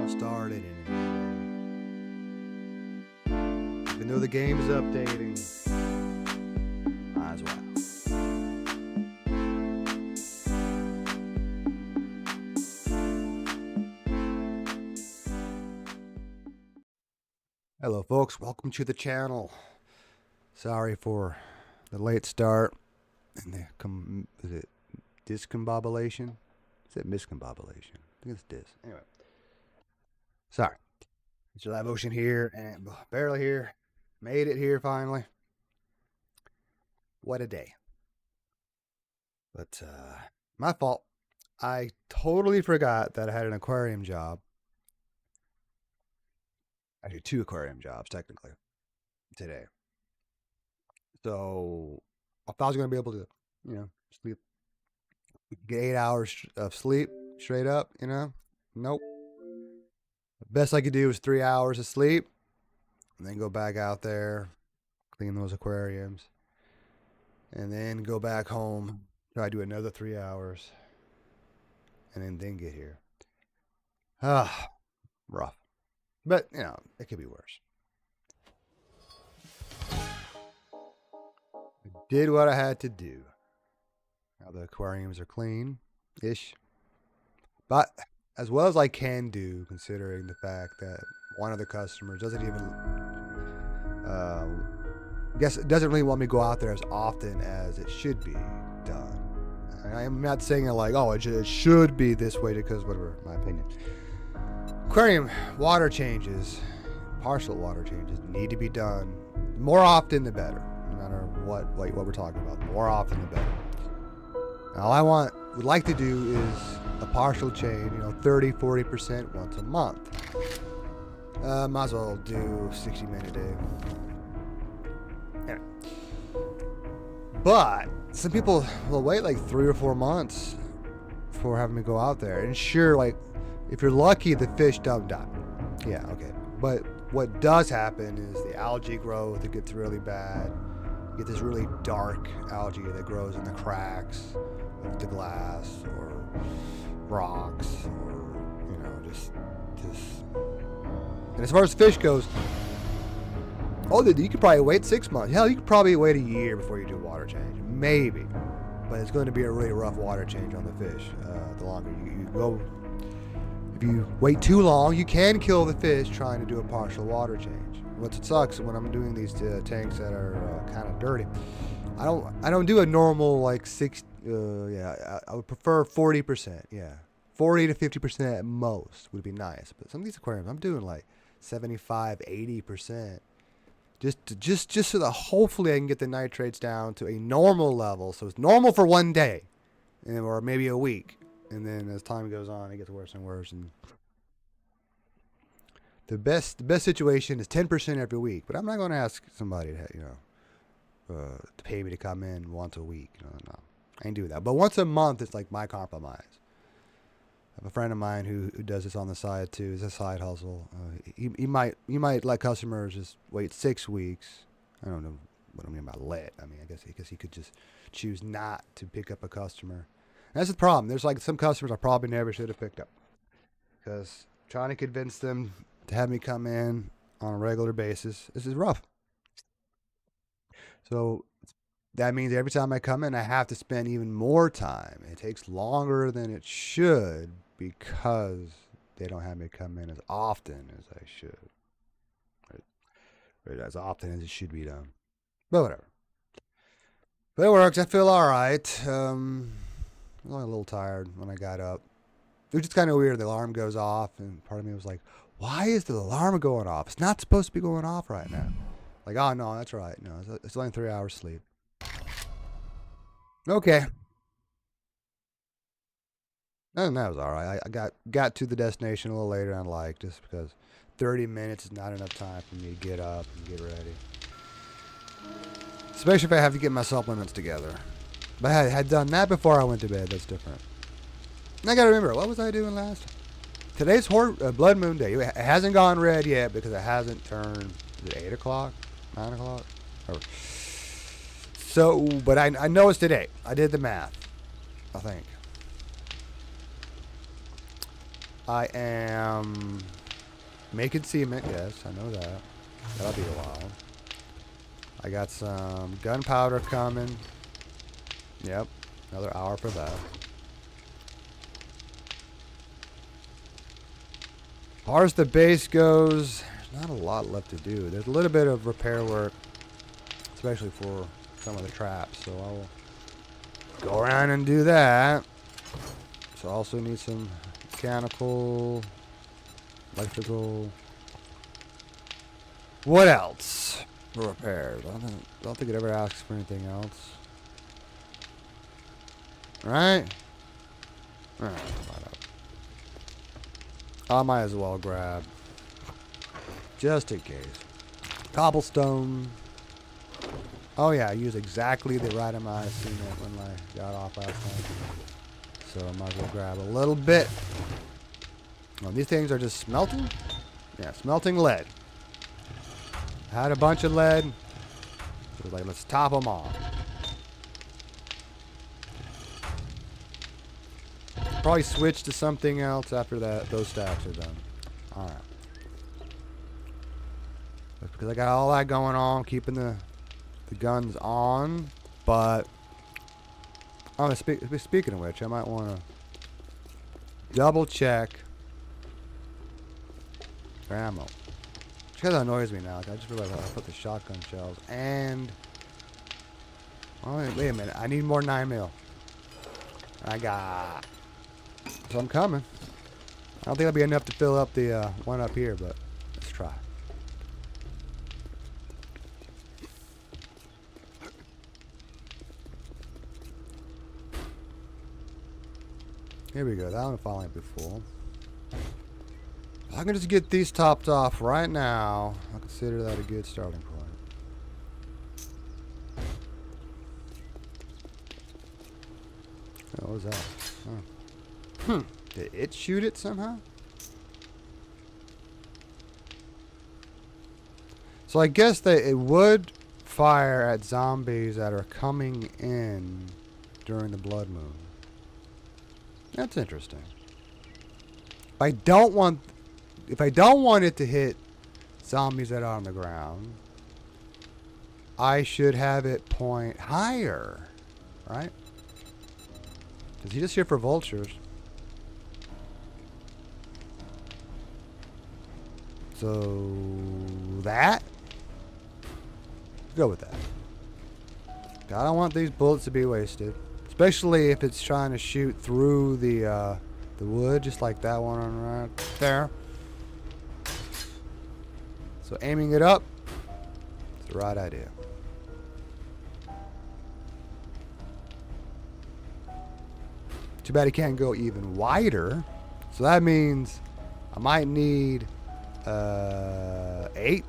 channel started, and even though the game is updating, might as well. Hello folks, welcome to the channel. Sorry for the late start and the is it discombobulation? Is it miscombobulation? I think it's dis. Anyway. Sorry. It's Live Ocean here and barely here. Made it here finally. What a day. But my fault. I totally forgot that I had an aquarium job. Actually, 2 aquarium jobs technically today. So I thought I was going to be able to, sleep, get 8 hours of sleep straight up, Nope. The best I could do was 3 hours of sleep and then go back out there, clean those aquariums, and then go back home, try to do another 3 hours, and then get here. Rough. But, it could be worse. I did what I had to do. Now the aquariums are clean-ish. But as well as I can do, considering the fact that one of the customers doesn't even, doesn't really want me to go out there as often as it should be done. And I'm not saying it like, oh, it should be this way because whatever, my opinion. Aquarium water changes, partial water changes, need to be done more often the better. No matter what we're talking about, more often the better. Now, all I would like to do is a partial change, 30-40% once a month. Might as well do 60-minute day. Anyway. But some people will wait like 3 or 4 months before having me go out there. And sure, if you're lucky, the fish don't die. Yeah, okay. But what does happen is the algae growth, it gets really bad. You get this really dark algae that grows in the cracks of the glass or rocks or, just. And as far as fish goes, you could probably wait 6 months. Hell, you could probably wait a year before you do water change. Maybe. But it's going to be a really rough water change on the fish. The longer you go. If you wait too long, you can kill the fish trying to do a partial water change. What sucks when I'm doing these tanks that are kind of dirty, I don't do a normal like 6. I would prefer 40%. Yeah, 40 to 50% at most would be nice. But some of these aquariums, I'm doing like 75-80%. Just so that hopefully I can get the nitrates down to a normal level, so it's normal for one day, or maybe a week. And then as time goes on, it gets worse and worse. And the best situation is 10% every week. But I'm not going to ask somebody to pay me to come in once a week. No, I ain't doing that. But once a month, it's like my compromise. I have a friend of mine who does this on the side too. It's a side hustle. He might let customers just wait 6 weeks. I don't know what I mean by let. I mean, I guess he could just choose not to pick up a customer. That's the problem. There's like some customers I probably never should have picked up because trying to convince them to have me come in on a regular basis, this is rough. So that means every time I come in, I have to spend even more time. It takes longer than it should because they don't have me come in as often as I should. Or as often as it should be done. But whatever. But it works. I feel all right. I was only a little tired when I got up. It was just kind of weird. The alarm goes off, and part of me was like, why is the alarm going off? It's not supposed to be going off right now. Like, oh, no, that's right. No, it's only 3 hours sleep. Okay. And that was all right. I got to the destination a little later than I liked, just because 30 minutes is not enough time for me to get up and get ready. Especially if I have to get my supplements together. But I had done that before I went to bed. That's different. And I got to remember, what was I doing last? Today's Blood Moon Day. It hasn't gone red yet because it hasn't turned, is it 8 o'clock? 9 o'clock? So, but I know it's today. I did the math, I think. I am making cement. Yes, I know that. That'll be a while. I got some gunpowder coming. Yep, another hour for that. As far as the base goes, there's not a lot left to do. There's a little bit of repair work, especially for some of the traps. So I'll go around and do that. So I also need some mechanical, electrical. What else for repairs? I don't think it ever asks for anything else. Right? Alright, I might as well grab, just in case, cobblestone. Oh yeah, I used exactly the right amount of cement when I got off last night. So I might as well grab a little bit. Oh, these things are just smelting? Yeah, smelting lead. I had a bunch of lead. So I was like, let's top them off. Probably switch to something else after that. Those stacks are done. Alright. That's because I got all that going on, keeping the guns on. But oh, speaking of which, I might want to double check for ammo. Because that annoys me now. I just realized I put the shotgun shells and. Oh, wait a minute. I need more 9mm. I got. So I'm coming. I don't think that'll be enough to fill up the one up here, but let's try. Here we go. That one finally be full. If I can just get these topped off right now, I consider that a good starting point. Oh, what was that? Oh. Did it shoot it somehow? So I guess that it would fire at zombies that are coming in during the blood moon. That's interesting. If I don't want it to hit zombies that are on the ground, I should have it point higher, right? Because he just here for vultures. So that, go with that. I don't want these bullets to be wasted, especially if it's trying to shoot through the wood, just like that one on right there. So aiming it up is the right idea. Too bad it can't go even wider. So that means I might need 8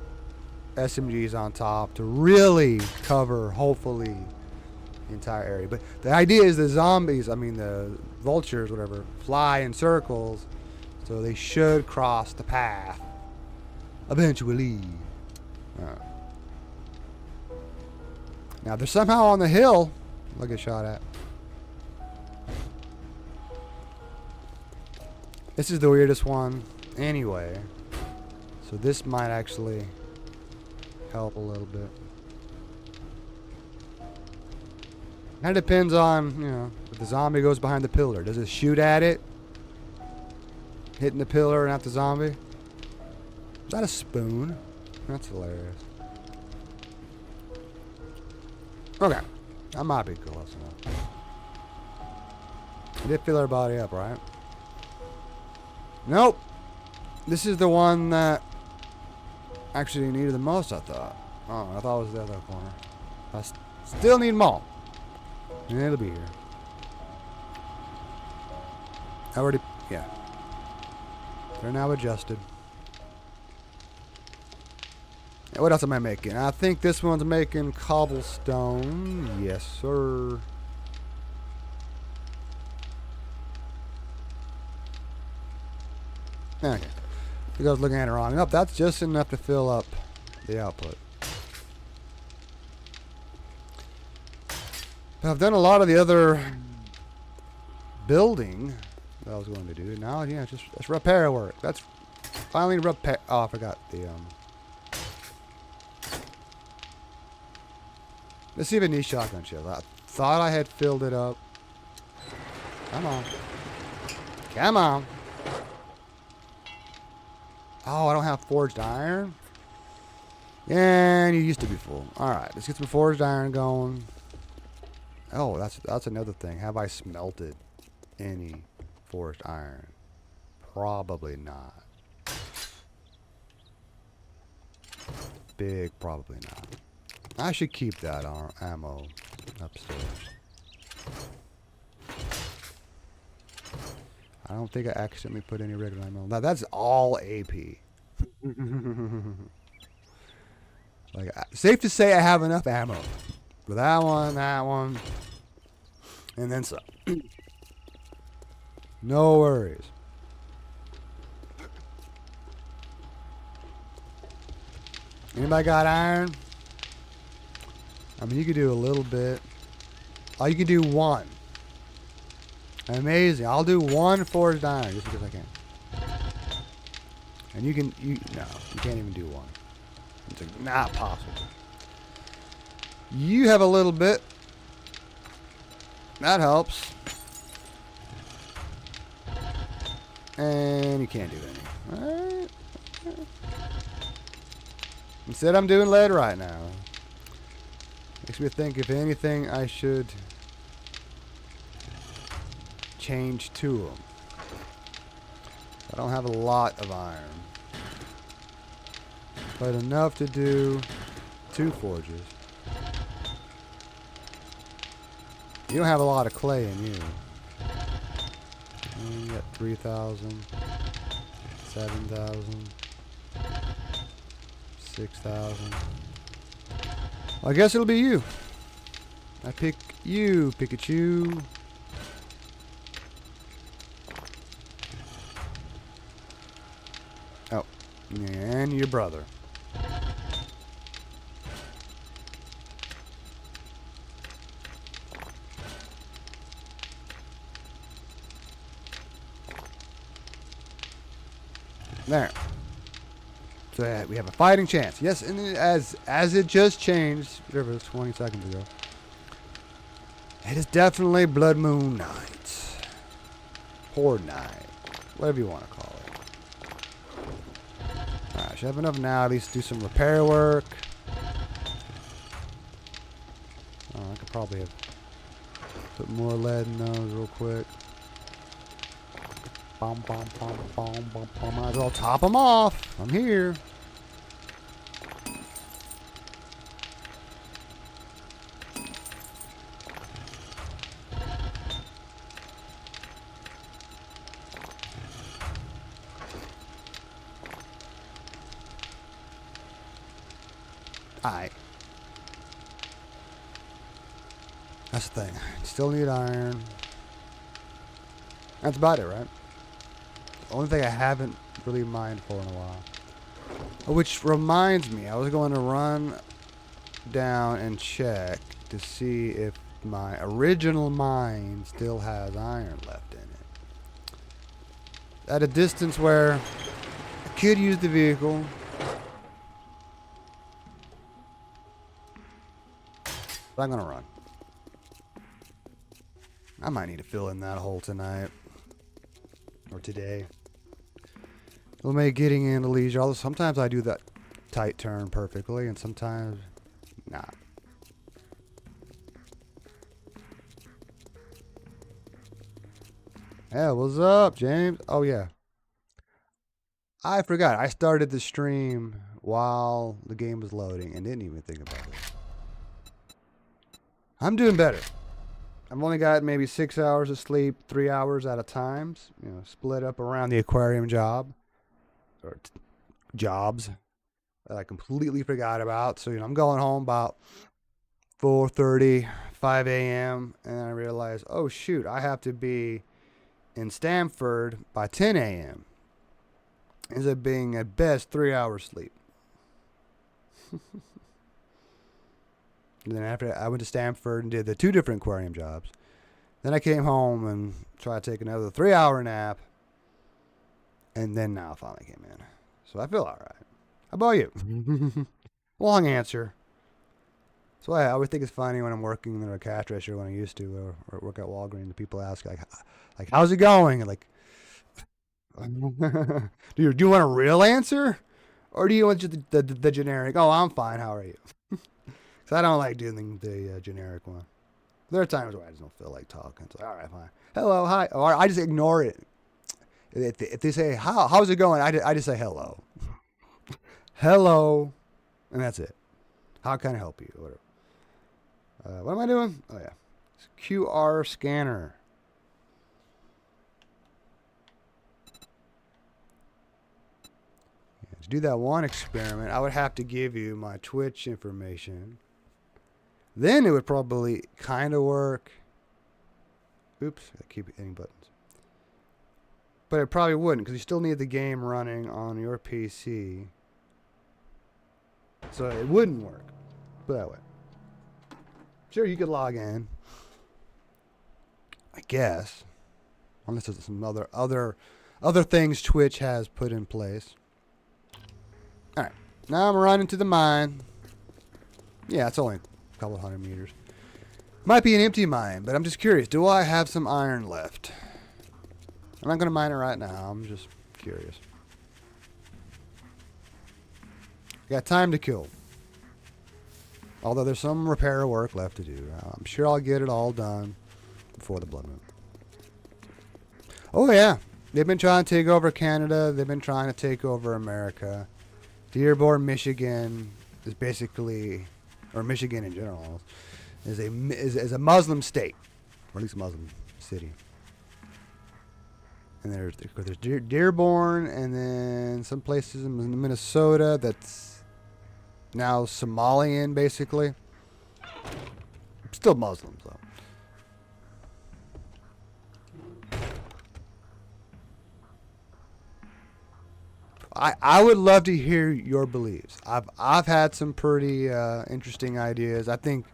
SMGs on top to really cover, hopefully, the entire area. But the idea is the zombies, the vultures, whatever, fly in circles, so they should cross the path eventually. Now, they're somehow on the hill. I'll get shot at. This is the weirdest one anyway. So this might actually help a little bit. That depends on, if the zombie goes behind the pillar. Does it shoot at it? Hitting the pillar and not the zombie? Is that a spoon? That's hilarious. Okay. That might be close enough. I did fill her body up, right? Nope. This is the one that actually needed the most, I thought. Oh, I thought it was the other corner. I still need more. And it'll be here. Yeah. They're now adjusted. And what else am I making? I think this one's making cobblestone. Yes, sir. Okay. I think I was looking at it wrong. Nope, that's just enough to fill up the output. But I've done a lot of the other building. that I was going to do. Now, yeah, just that's repair work. That's finally repair. Oh, I forgot the Let's see if it needs shotgun shells. I thought I had filled it up. Come on. Come on. Oh, I don't have forged iron? And you used to be full. Alright, let's get some forged iron going. Oh, that's another thing. Have I smelted any forged iron? Probably not. Big probably not. I should keep that ammo upstairs. I don't think I accidentally put any regular ammo. Now that's all AP. Like, safe to say I have enough ammo for that one, and then some. No worries. Anybody got iron? I mean, you could do a little bit. Oh, you can do one. Amazing. I'll do one forged iron just because I can. And you can't even do one. It's not possible. You have a little bit. That helps. And you can't do any. Alright. Instead, I'm doing lead right now. Makes me think, if anything, I should change to them. I don't have a lot of iron, but enough to do 2 forges. You don't have a lot of clay in you. You got 3,000, 7,000, 6,000. Well, I guess it'll be you. I pick you, Pikachu. Oh, and your brother. There. So we have a fighting chance. Yes, and as it just changed, whatever, it was 20 seconds ago. It is definitely Blood Moon Night. Horde Night. Whatever you want to call it. Alright, should have enough now. At least do some repair work. Oh, I could probably have put more lead in those real quick. Bom, bom, bom, bom, bom, bom. Might as well top them off. I'm here. Alright. That's the thing. Still need iron. That's about it, right? The only thing I haven't really mined for in a while. Which reminds me, I was going to run down and check to see if my original mine still has iron left in it. At a distance where I could use the vehicle. But I'm going to run. I might need to fill in that hole tonight. Or today. It'll make getting into leisure. Although sometimes I do that tight turn perfectly, and sometimes not. Hey, what's up, James? Oh, yeah. I forgot. I started the stream while the game was loading and didn't even think about it. I'm doing better. I've only got maybe 6 hours of sleep, 3 hours at a time. You know, split up around the aquarium job. Or jobs that I completely forgot about. So, you know, I'm going home about 4:30, 5 a.m. And I realize, oh, shoot, I have to be in Stamford by 10 a.m. Ends up being at best 3 hours sleep. And then after I went to Stamford and did the 2 different aquarium jobs. Then I came home and tried to take another 3-hour nap. And then now I finally came in. So I feel all right. How about you? Long answer. So I always think it's funny when I'm working in a cash register when I used to, or work at Walgreens. People ask like, how's it going? And like, do you want a real answer, or do you want just the generic? Oh, I'm fine. How are you? So I don't like doing the generic one. There are times where I just don't feel like talking. So all right, fine. Hello, hi, or I just ignore it. If they say how's it going, I just say hello, hello, and that's it. How can I help you? Whatever. What am I doing? Oh, yeah. It's QR scanner. Yeah, to do that one experiment, I would have to give you my Twitch information. Then it would probably kind of work. Oops, I keep hitting buttons. But it probably wouldn't, because you still need the game running on your PC. So it wouldn't work. Put it that way. Sure, you could log in, I guess, unless there's some other things Twitch has put in place. All right, now I'm running to the mine. Yeah, it's only a couple 100 meters. Might be an empty mine, but I'm just curious. Do I have some iron left? I'm not gonna mine it right now. I'm just curious. Got time to kill. Although there's some repair work left to do. I'm sure I'll get it all done before the blood moon. Oh yeah, they've been trying to take over Canada. They've been trying to take over America. Dearborn, Michigan is basically, or Michigan in general, is a Muslim state, or at least a Muslim city. And there's Dearborn, and then some places in Minnesota that's now Somalian, basically. Still Muslims, though. I would love to hear your beliefs. I've had some pretty interesting ideas. I think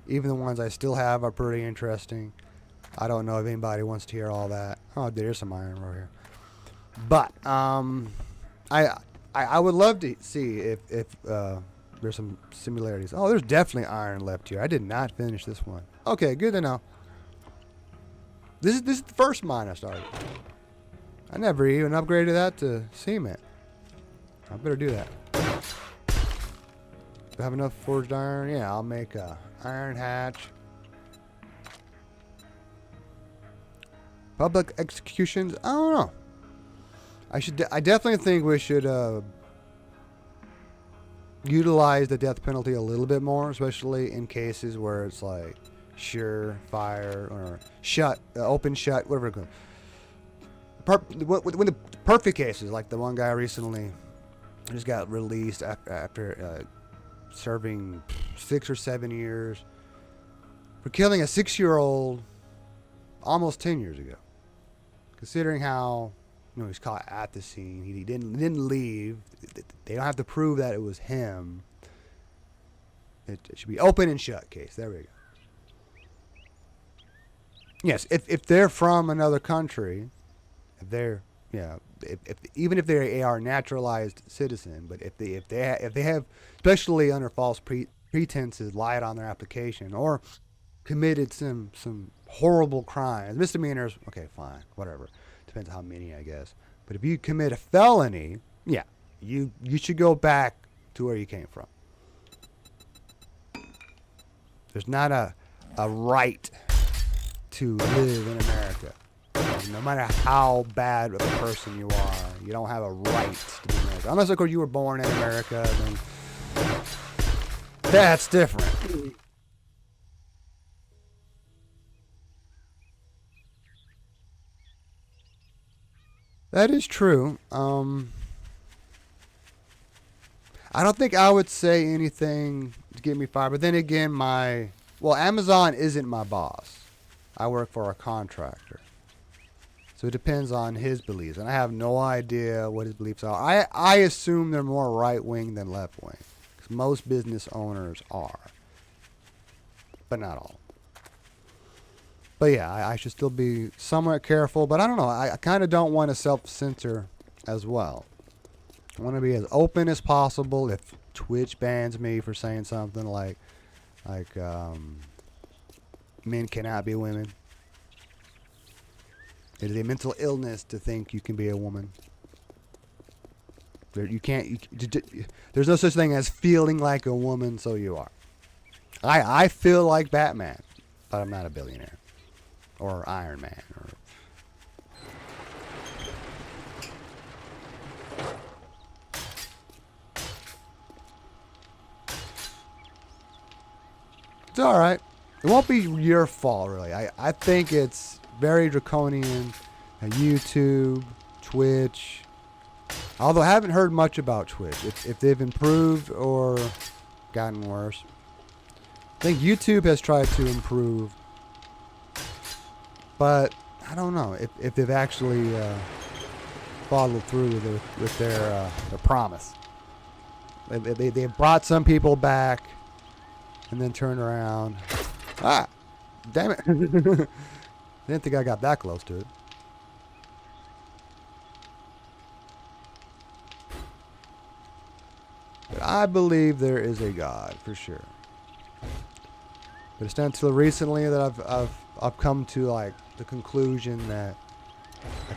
even the ones I still have are pretty interesting. I don't know if anybody wants to hear all that. Oh, there's some iron right here. But I would love to see if there's some similarities. Oh, there's definitely iron left here. I did not finish this one. Okay, good to know. This is the first mine I started. I never even upgraded that to cement. I better do that. Do I have enough forged iron? Yeah, I'll make a iron hatch. Public executions? I don't know. I definitely think we should utilize the death penalty a little bit more, especially in cases where it's like sure fire or shut, open shut, whatever it goes. When the perfect cases, like the one guy recently just got released after serving 6 or 7 years for killing a 6-year-old almost 10 years ago. Considering how he's caught at the scene, he didn't leave. They don't have to prove that it was him. It should be open and shut case. There we go. Yes, if they're from another country, if they're even if they are a naturalized citizen, but if they have, especially under false pretenses, lied on their application or committed some horrible crimes, misdemeanors, okay, fine, whatever, depends on how many, I guess. But if you commit a felony, yeah, you should go back to where you came from. There's not a right to live in America. No matter how bad of a person you are, you don't have a right to be in America. Unless, of course, you were born in America, then that's different. That is true. I don't think I would say anything to get me fired. But then again, Amazon isn't my boss. I work for a contractor. So it depends on his beliefs. And I have no idea what his beliefs are. I assume they're more right-wing than left-wing. Because most business owners are. But not all. But yeah, I should still be somewhat careful. But I don't know. I kind of don't want to self-censor as well. I want to be as open as possible. If Twitch bans me for saying something like men cannot be women. It is a mental illness to think you can be a woman. You can't. There's no such thing as feeling like a woman, so you are. I feel like Batman, but I'm not a billionaire or Iron Man. It's all right. It won't be your fault, really. I think it's very draconian. YouTube, Twitch. Although I haven't heard much about Twitch. If they've improved or gotten worse. I think YouTube has tried to improve. But I don't know if they've actually followed through with their promise. They brought some people back and then turned around. Ah, damn it. Didn't think I got that close to it. But I believe there is a God, for sure. But it's not until recently that I've come to like the conclusion that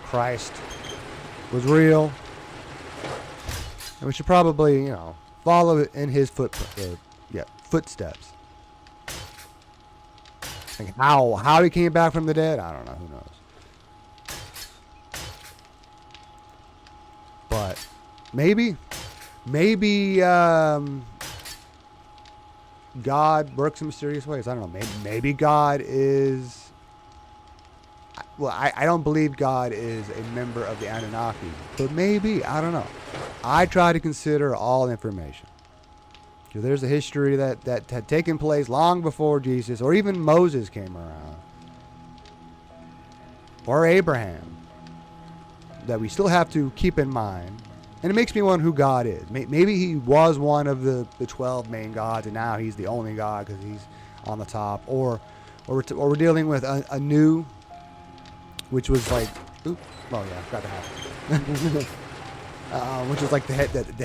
Christ was real. And we should probably, follow in his footsteps. Like how he came back from the dead, I don't know. Who knows? But maybe God works in mysterious ways. I don't know. Maybe God is. Well, I don't believe God is a member of the Anunnaki, but maybe, I don't know. I try to consider all information. So there's a history that had taken place long before Jesus, or even Moses came around, or Abraham, that we still have to keep in mind. And it makes me wonder who God is. Maybe he was one of the 12 main gods, and now he's the only God because he's on the top. Or we're dealing with a new, which was like, I forgot to happen. Which was like the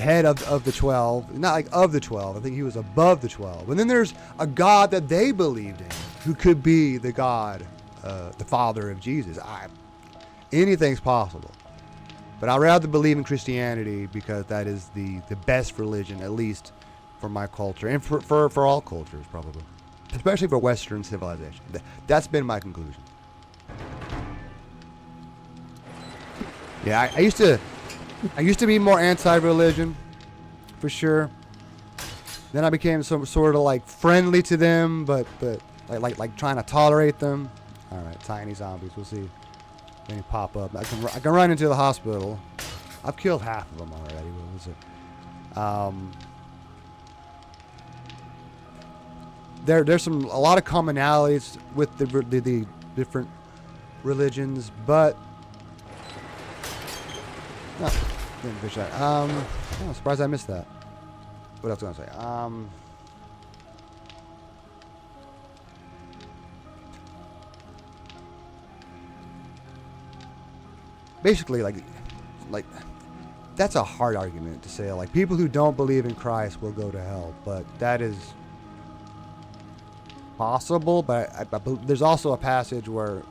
head of the 12, not like of the 12. I think he was above the 12. And then there's a God that they believed in, who could be the God, the Father of Jesus. Anything's possible. But I'd rather believe in Christianity because that is the best religion, at least for my culture, and for all cultures probably, especially for Western civilization. That's been my conclusion. Yeah, I used to be more anti-religion, for sure. Then I became some sort of like friendly to them, but like trying to tolerate them. All right, tiny zombies. We'll see. They pop up. I can run into the hospital. I've killed half of them already. What was it? There's a lot of commonalities with the different religions, but no, didn't fish that. I'm surprised I missed that. What else was I gonna say? Basically, like that's a hard argument to say. Like, people who don't believe in Christ will go to hell, but that is possible. But there's also a passage where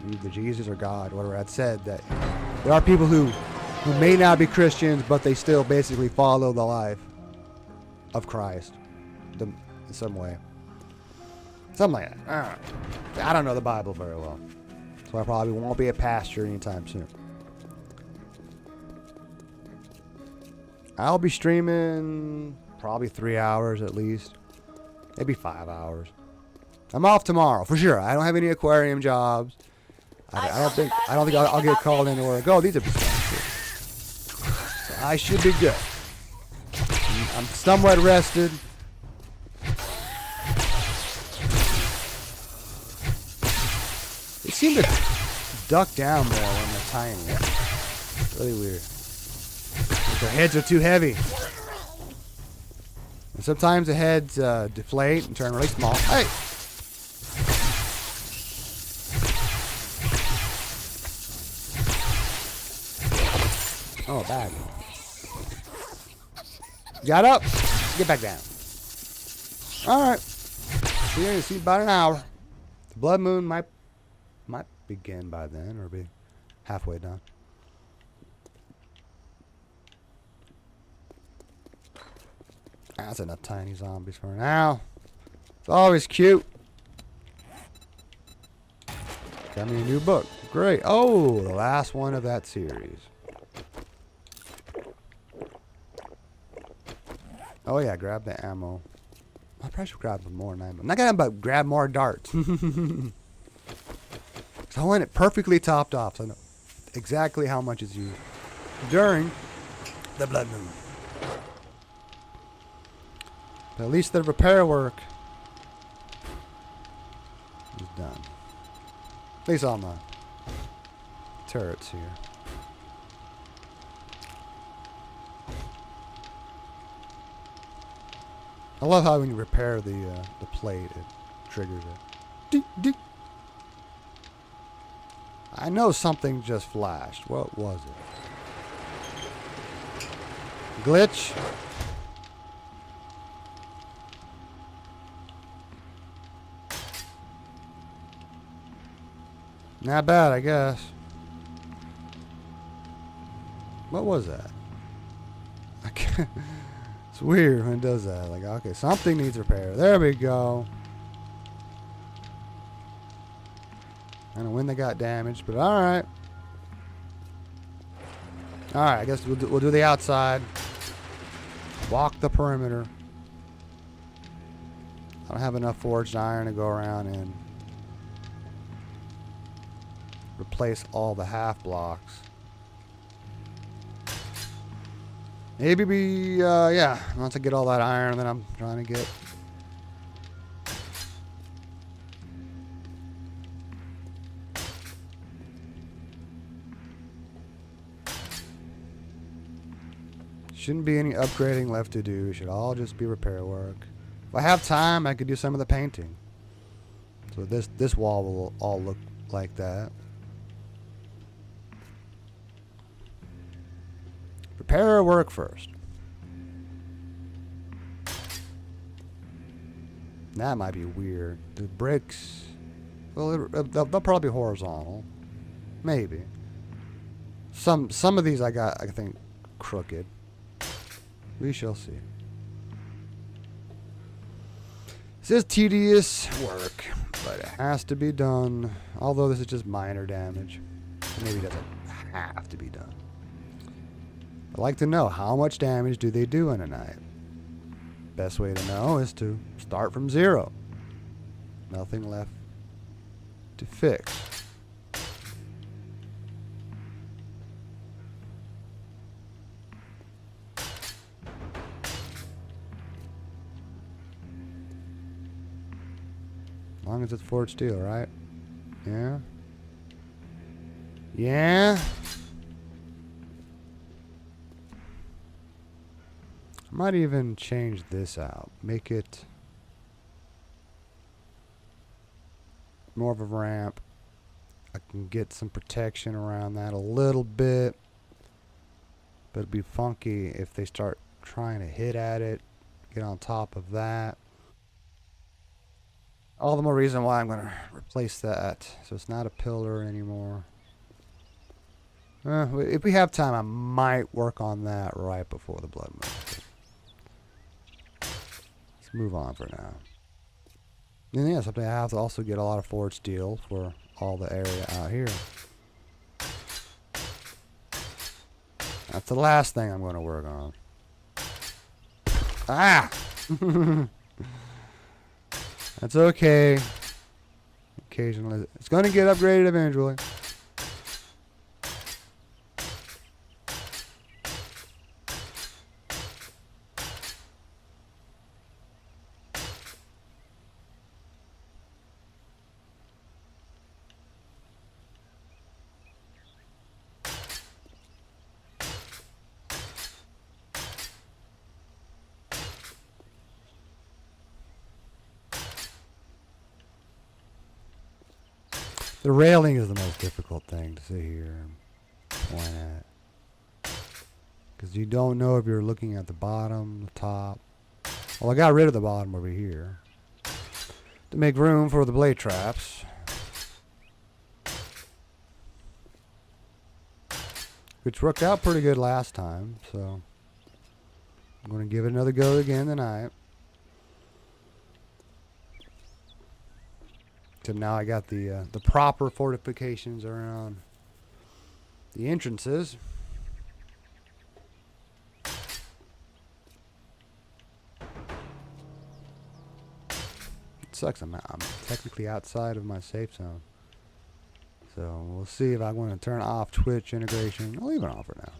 either Jesus or God, whatever, had said that there are people who may not be Christians, but they still basically follow the life of Christ in some way. Something like that. I don't know the Bible very well, so I probably won't be a pastor anytime soon. I'll be streaming probably 3 hours at least. Maybe 5 hours. I'm off tomorrow for sure. I don't have any aquarium jobs. I don't think I'll get called anywhere. Go. These are so I should be good. I'm somewhat rested. They seem to duck down more when they're tiny. It's really weird. Their heads are too heavy. And sometimes the heads deflate and turn really small. Hey! bag. Got up. Get back down. All right. See about an hour. The blood moon might begin by then or be halfway done. That's enough tiny zombies for now. It's always cute. Got me a new book. Great. Oh, the last one of that series. Oh yeah, grab the ammo. I probably should grab more ammo. I'm not gonna, but grab more darts. So I want it perfectly topped off, so I know exactly how much is used during the blood moon. But at least the repair work is done. At least all my turrets here. I love how when you repair the plate, it triggers it. Ding, ding. I know something just flashed. What was it? Glitch? Not bad, I guess. What was that? I can't. It's weird when it does that. Like, okay, something needs repair. There we go. I don't know when they got damaged, but alright. Alright, I guess we'll do the outside. Walk the perimeter. I don't have enough forged iron to go around and replace all the half blocks. Maybe yeah, once I get all that iron that I'm trying to get. Shouldn't be any upgrading left to do. It should all just be repair work. If I have time, I could do some of the painting. So this wall will all look like that. Repair work first. That might be weird. The bricks, well, they'll probably be horizontal. Maybe. Some of these I got, I think, crooked. We shall see. This is tedious work, but it has to be done. Although this is just minor damage. Maybe it doesn't have to be done. I'd like to know, how much damage do they do in a night? Best way to know is to start from zero. Nothing left to fix. As long as it's forged steel, right? Yeah? Yeah? I might even change this out. Make it more of a ramp. I can get some protection around that a little bit. But it'd be funky if they start trying to hit at it. Get on top of that. All the more reason why I'm going to replace that. So it's not a pillar anymore. If we have time, I might work on that right before the blood moon. Let's move on for now. And yeah, something I have to also get a lot of forged steel for all the area out here. That's the last thing I'm going to work on. Ah! That's okay. Occasionally. It's going to get upgraded eventually. The railing is the most difficult thing to sit here and point at. Because you don't know if you're looking at the bottom, the top. Well, I got rid of the bottom over here to make room for the blade traps. Which worked out pretty good last time, so I'm going to give it another go again tonight. So now I got the proper fortifications around the entrances. It sucks. I'm technically outside of my safe zone. So we'll see if I want to turn off Twitch integration. I'll leave it on for now.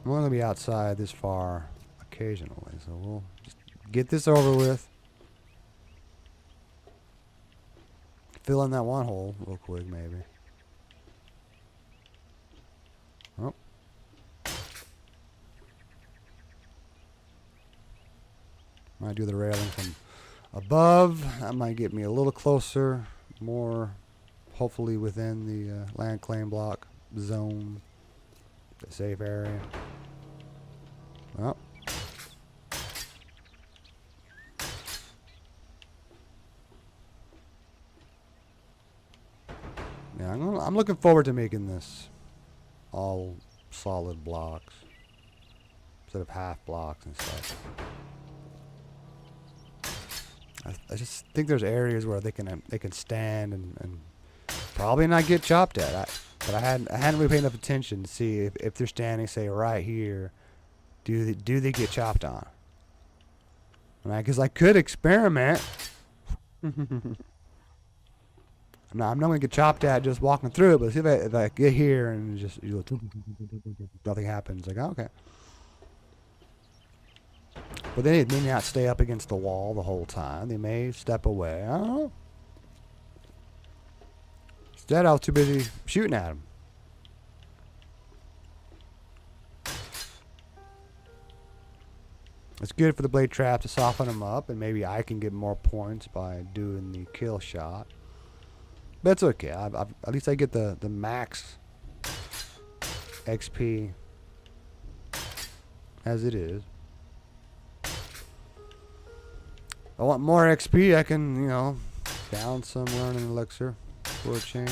I'm only going to be outside this far occasionally, so we'll just get this over with. Fill in that one hole real quick, maybe. Oh. Might do the railing from above. That might get me a little closer, more hopefully within the land claim block zone, the safe area. Well. Yeah, I'm looking forward to making this all solid blocks instead of half blocks and stuff. I just think there's areas where they can stand and probably not get chopped at. But I hadn't really paid enough attention to see if they're standing, say, right here, do they get chopped on? Because I could experiment. I'm not going to get chopped at just walking through it, but see if I get here and just nothing happens. Like, oh, okay. But they may not stay up against the wall the whole time. They may step away. I don't know. Instead, I was too busy shooting at them. It's good for the blade trap to soften them up, and maybe I can get more points by doing the kill shot. But it's okay. At least I get the max XP as it is. I want more XP. I can, down some learning elixir for a change.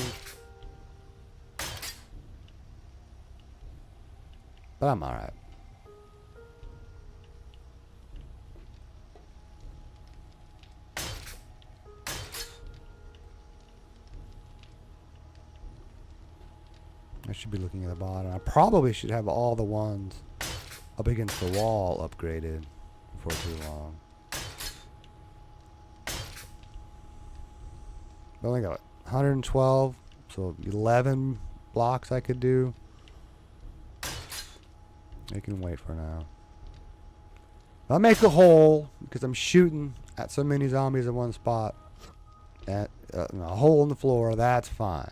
But I'm alright. I should be looking at the bottom. I probably should have all the ones up against the wall upgraded before too long. I only got 112, so 11 blocks I could do. I can wait for now. I'll make a hole because I'm shooting at so many zombies in one spot. At a hole in the floor, that's fine.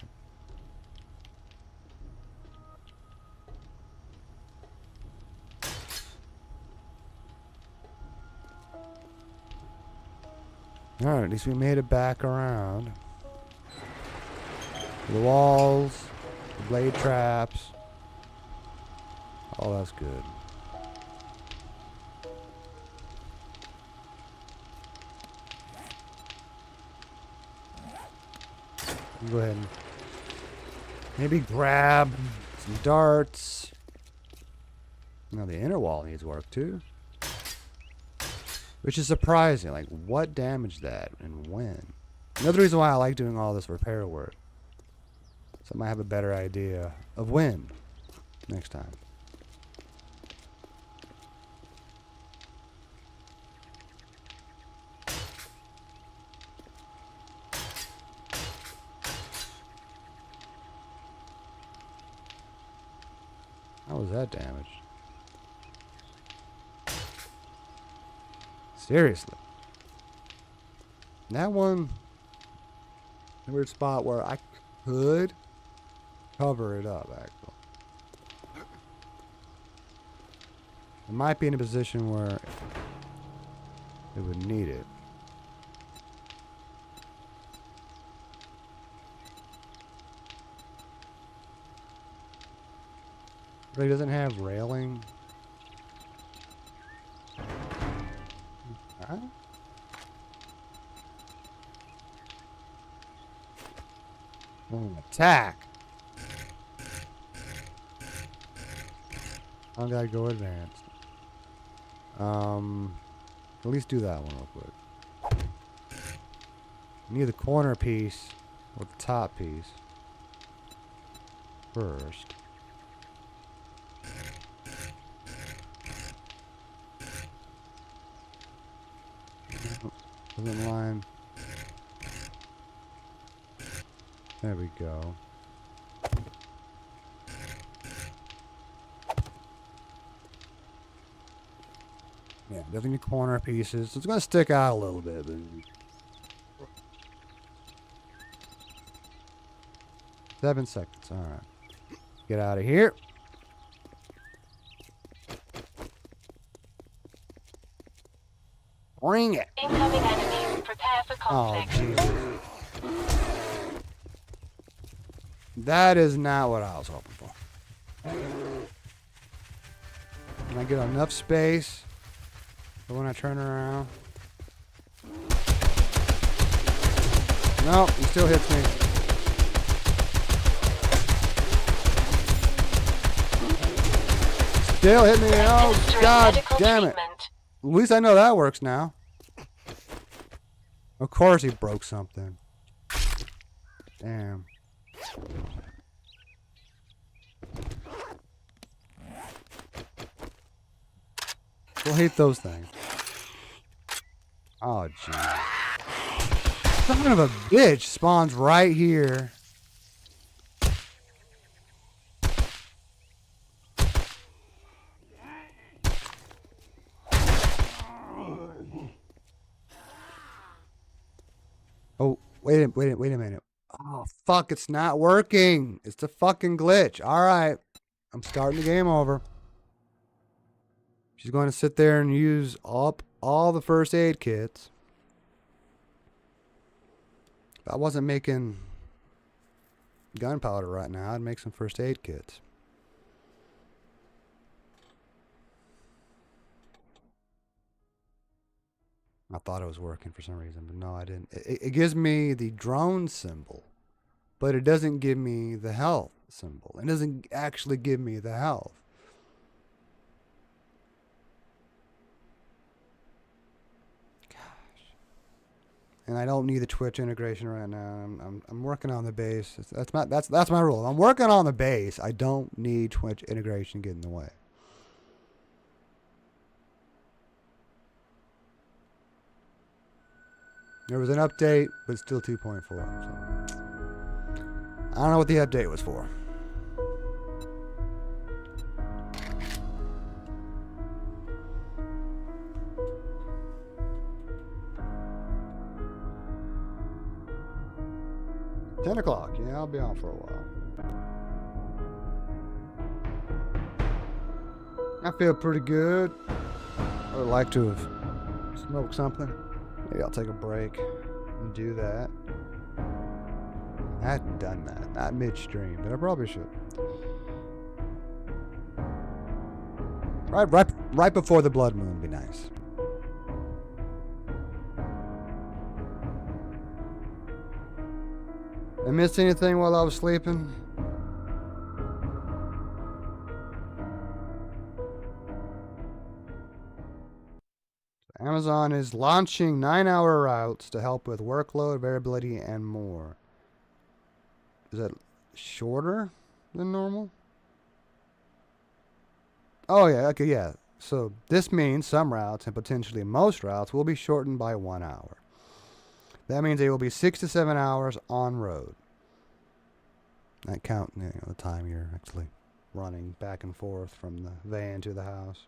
Alright, at least we made it back around. The walls, the blade traps. Oh, that's good. Go ahead and maybe grab some darts. Now the inner wall needs work too. Which is surprising. Like, what damaged that and when? Another reason why I like doing all this repair work. So I might have a better idea of when next time. How was that damaged? Seriously. That one, a weird spot where I could cover it up, actually. I might be in a position where it would need it. But he doesn't have railing. Huh? Attack! I gotta go advanced. At least do that one real quick. Need the corner piece or the top piece first. Doesn't line. There we go. Yeah, definitely corner pieces. So it's gonna stick out a little bit, but 7 seconds. All right, get out of here. Bring it. Incoming enemy. Prepare for conflict. Oh, Jesus. That is not what I was hoping for. Can I get enough space for when I turn around? No, he still hits me. Still hit me. Oh, God damn it. At least I know that works now. Of course he broke something. Damn. We'll hate those things. Oh, jeez. Son of a bitch spawns right here. Oh, wait a minute. Oh, fuck, it's not working. It's a fucking glitch. All right. I'm starting the game over. She's going to sit there and use up all the first aid kits. If I wasn't making gunpowder right now, I'd make some first aid kits. I thought it was working for some reason, but no, I didn't. It gives me the drone symbol, but it doesn't give me the health symbol. It doesn't actually give me the health. And I don't need the Twitch integration right now. I'm working on the base. That's my rule. I'm working on the base. I don't need Twitch integration getting in the way. There was an update, but it's still 2.4. So. I don't know what the update was for. $10 o'clock. Yeah, I'll be on for a while. I feel pretty good. I would like to have smoked something. Maybe I'll take a break and do that. I hadn't done that. Not midstream, but I probably should. Right before the blood moon would be nice. I missed anything while I was sleeping? Amazon is launching 9-hour routes to help with workload, variability, and more. Is that shorter than normal? Oh, yeah. Okay, yeah. So this means some routes and potentially most routes will be shortened by 1 hour. That means they will be 6 to 7 hours on road. That count, the time you're actually running back and forth from the van to the house.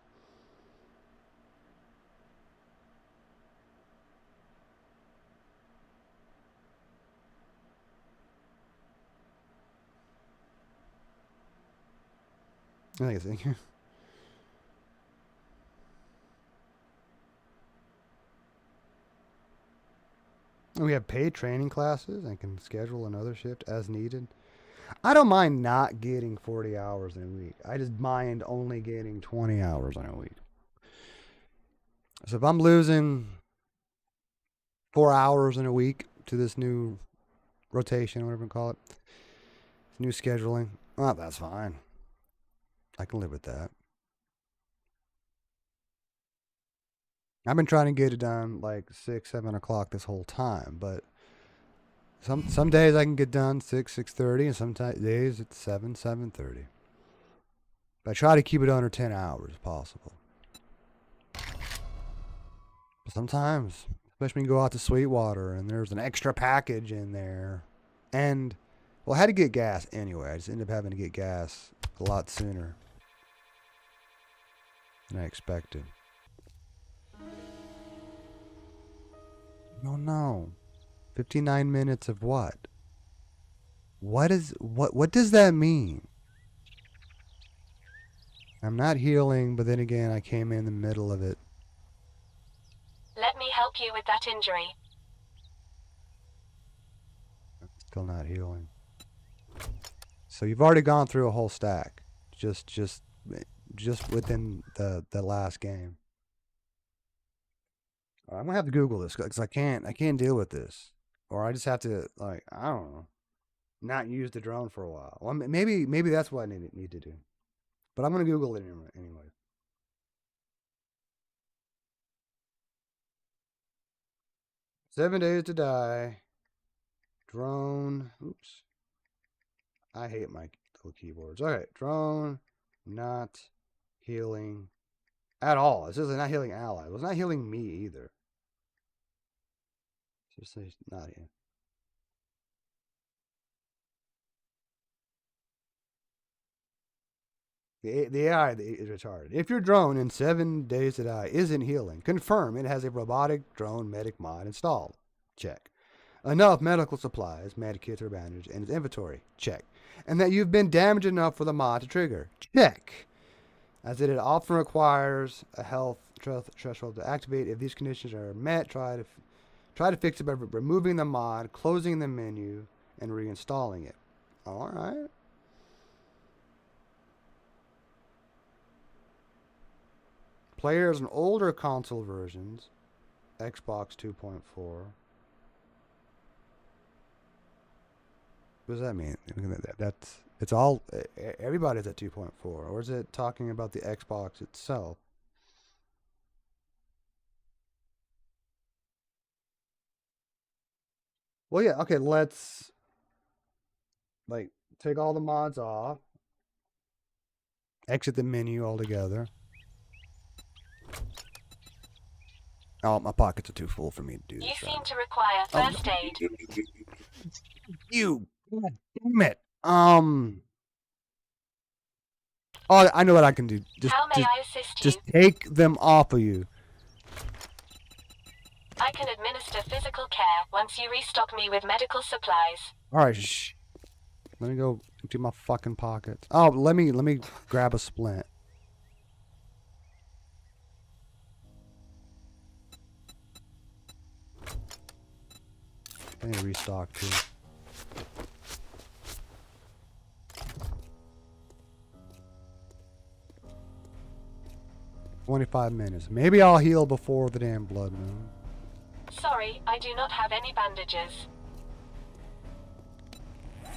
I think. We have paid training classes and can schedule another shift as needed. I don't mind not getting 40 hours in a week. I just mind only getting 20 hours in a week. So if I'm losing 4 hours in a week to this new rotation, whatever you call it, new scheduling, well, that's fine. I can live with that. I've been trying to get it done like 6, 7 o'clock this whole time, but some days I can get done 6, 6:30, and some days it's 7, 7:30. But I try to keep it under 10 hours if possible. But sometimes, especially when you go out to Sweetwater and there's an extra package in there, and well, I had to get gas anyway. I just ended up having to get gas a lot sooner than I expected. Oh no. 59 minutes of what? What does that mean? I'm not healing, but then again, I came in the middle of it. Let me help you with that injury. Still not healing. So you've already gone through a whole stack, just within the last game. I'm gonna have to Google this because I can't deal with this, or I just have to like I don't know, not use the drone for a while. Well, maybe that's what I need to do, but I'm gonna Google it anyway. "7 days to die. Drone. Oops. I hate my little keyboards. Okay, drone not healing at all. It says not healing ally. It was not healing me either. Just say not here. The AI is retarded. If your drone in 7 days to die isn't healing, confirm it has a robotic drone medic mod installed. Check. Enough medical supplies, medikits, or bandages in its inventory. Check. And that you've been damaged enough for the mod to trigger. Check. As it often requires a health threshold to activate. If these conditions are met, try to fix it by removing the mod, closing the menu, and reinstalling it. All right. Players in older console versions, Xbox 2.4. What does that mean? It's all everybody's at 2.4, or is it talking about the Xbox itself? Well, yeah, okay, let's like take all the mods off, exit the menu altogether. Oh, my pockets are too full for me to do this. You seem to require first aid. You, God damn it. Oh, I know what I can do. How may I assist you? Just take them off of you. I can administer physical care once you restock me with medical supplies. All right, shh. Let me go empty my fucking pockets. Oh, let me grab a splint. I need to restock too. "25 minutes. Maybe I'll heal before the damn blood moon." Sorry, I do not have any bandages.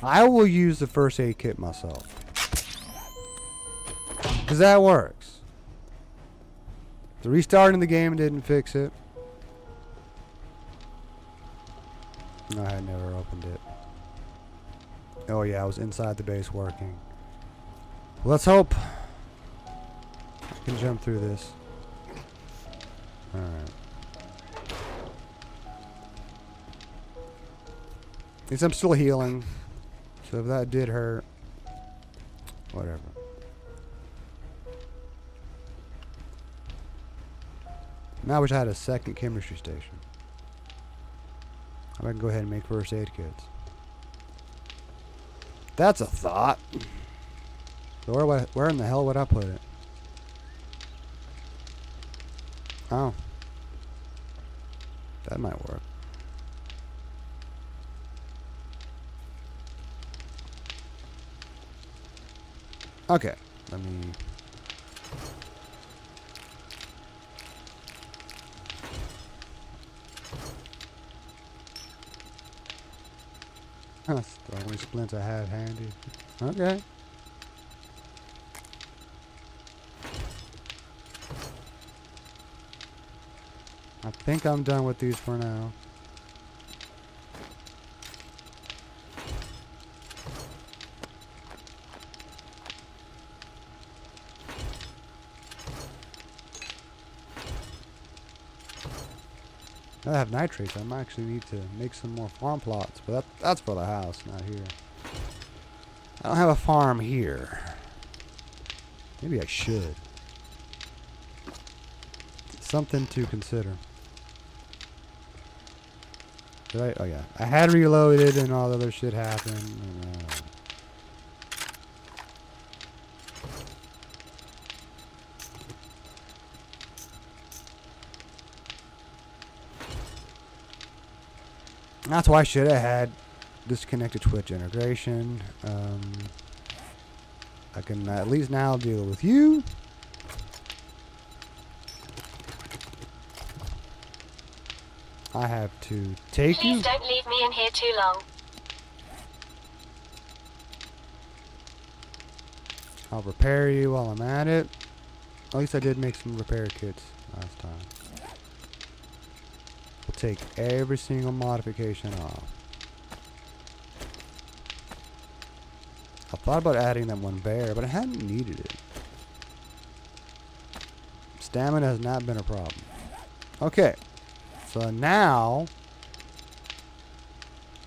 I will use the first aid kit myself. Because that works. The restarting the game didn't fix it. No, I had never opened it. Oh yeah, I was inside the base working. Let's hope I can jump through this. Alright. At least I'm still healing. So if that did hurt, whatever. Now I wish I had a second chemistry station. I can go ahead and make first aid kits. That's a thought. So where in the hell would I put it? Oh. That might work. Okay, let me. That's the only splints I have handy. Okay. I think I'm done with these for now. I have nitrates. I might actually need to make some more farm plots, but that's for the house, not here. I don't have a farm here. Maybe I should. Something to consider. Did I? Oh yeah, I had reloaded and all the other shit happened. And, that's why I should have had disconnected Twitch integration. I can at least now deal with you. I have to take Please you. don't leave me in here too long. I'll repair you while I'm at it. At least I did make some repair kits last time. We'll take every single modification off. I thought about adding that one bear, but I hadn't needed it. Stamina has not been a problem. Okay. So now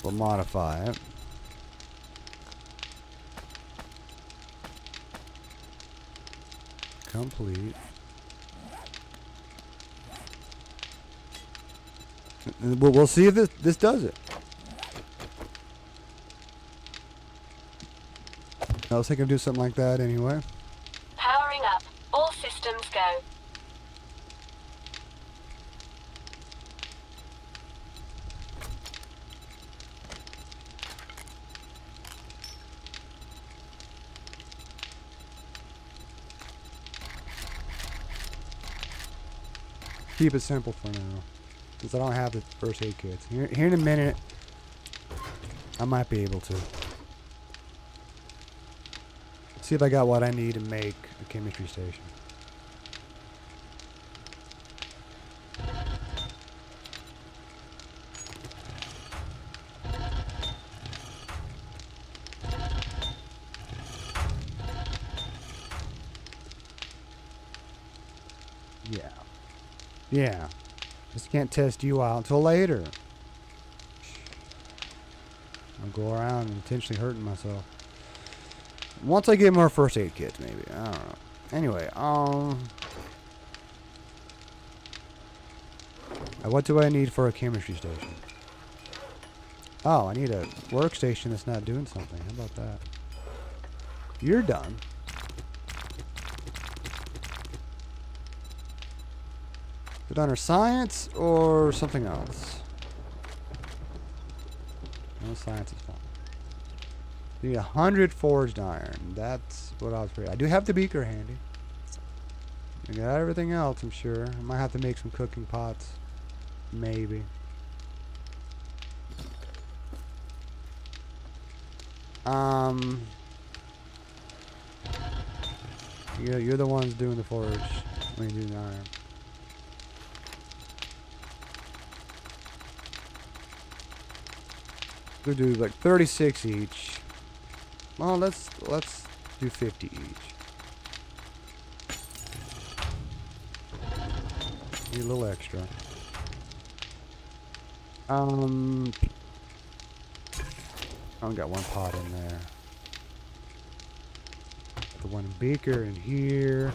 we'll modify it. Complete. We'll see if this does it. I was thinking of do something like that anyway. Powering up. All systems go. Keep it simple for now, since I don't have the first aid kits. Here in a minute, I might be able to. See if I got what I need to make a chemistry station. Yeah. Yeah. Just can't test you out until later. I'll go around intentionally hurting myself. Once I get more first aid kits, maybe. I don't know. Anyway, what do I need for a chemistry station? Oh, I need a workstation that's not doing something. How about that? You're done. Is it under science or something else? No, science is fine. Need 100 forged iron. That's what I was afraid. I do have the beaker handy. I got everything else, I'm sure. I might have to make some cooking pots. Maybe. You're the ones doing the forge when you do the iron. We'll do like 36 each. Well, let's do 50 each. Need a little extra. I only got one pot in there. The one beaker in here.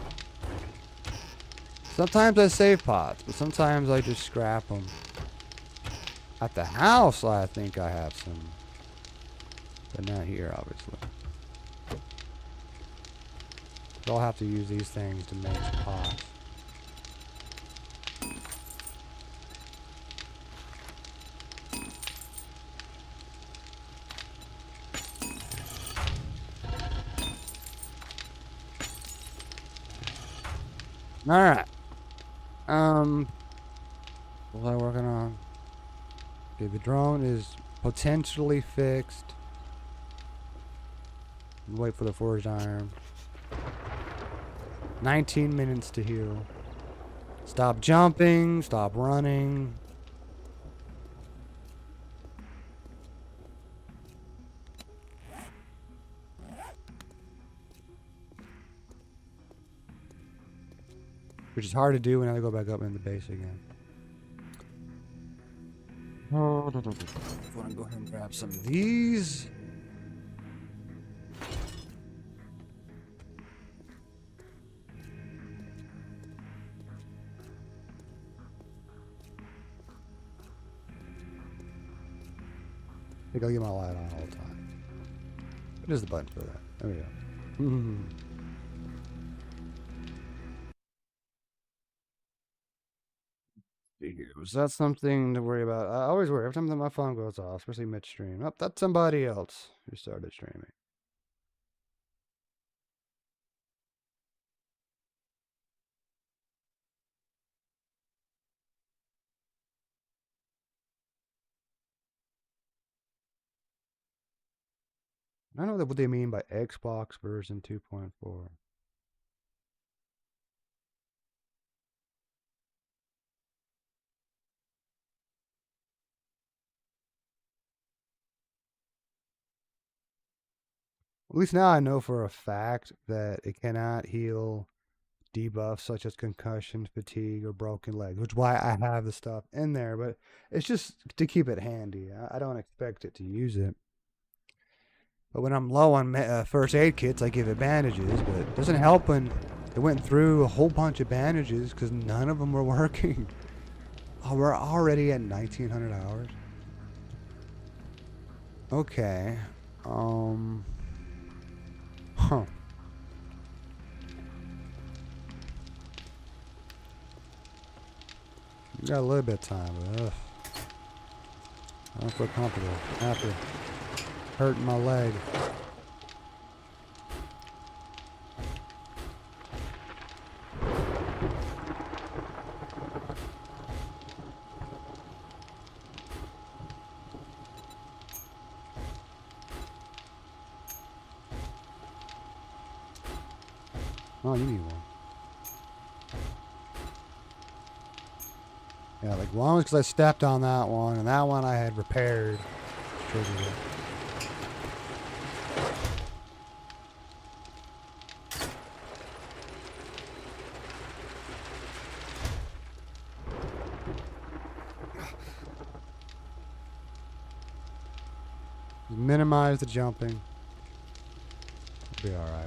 Sometimes I save pots, but sometimes I just scrap them. At the house, I think I have some. But not here, obviously. So I'll have to use these things to make some pots. Alright. What was I working on? Okay, the drone is potentially fixed. Wait for the forged iron. 19 minutes to heal. Stop jumping, stop running. Which is hard to do when I go back up in the base again. I want to go ahead and grab some of these. I think I'll get my light on all the time. What is the button for that? There we go. Was that something to worry about? I always worry every time that my phone goes off, especially midstream. Oh, that's somebody else who started streaming. I don't know what they mean by Xbox version 2.4. At least now I know for a fact that it cannot heal debuffs such as concussion, fatigue, or broken legs, which is why I have the stuff in there. But it's just to keep it handy. I don't expect it to use it. But when I'm low on first aid kits, I give it bandages. But it doesn't help when it went through a whole bunch of bandages because none of them were working. Oh, we're already at 1900 hours. Okay. Huh. You got a little bit of time, but I don't feel comfortable after hurting my leg. Oh, you need one. Yeah, like long as because I stepped on that one, and that one I had repaired. Triggered it. Minimize the jumping. It'll be alright.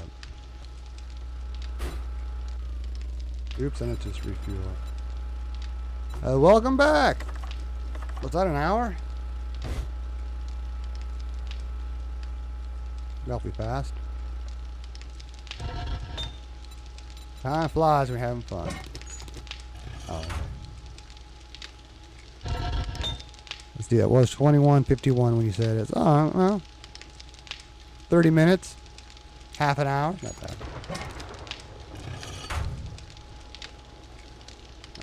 Oops, and it just refueled. Welcome back! Was that an hour? Awfully fast. Time flies when we're having fun. Oh. Let's see, that was 21:51 when you said it. Oh, well. 30 minutes. Half an hour. Not bad.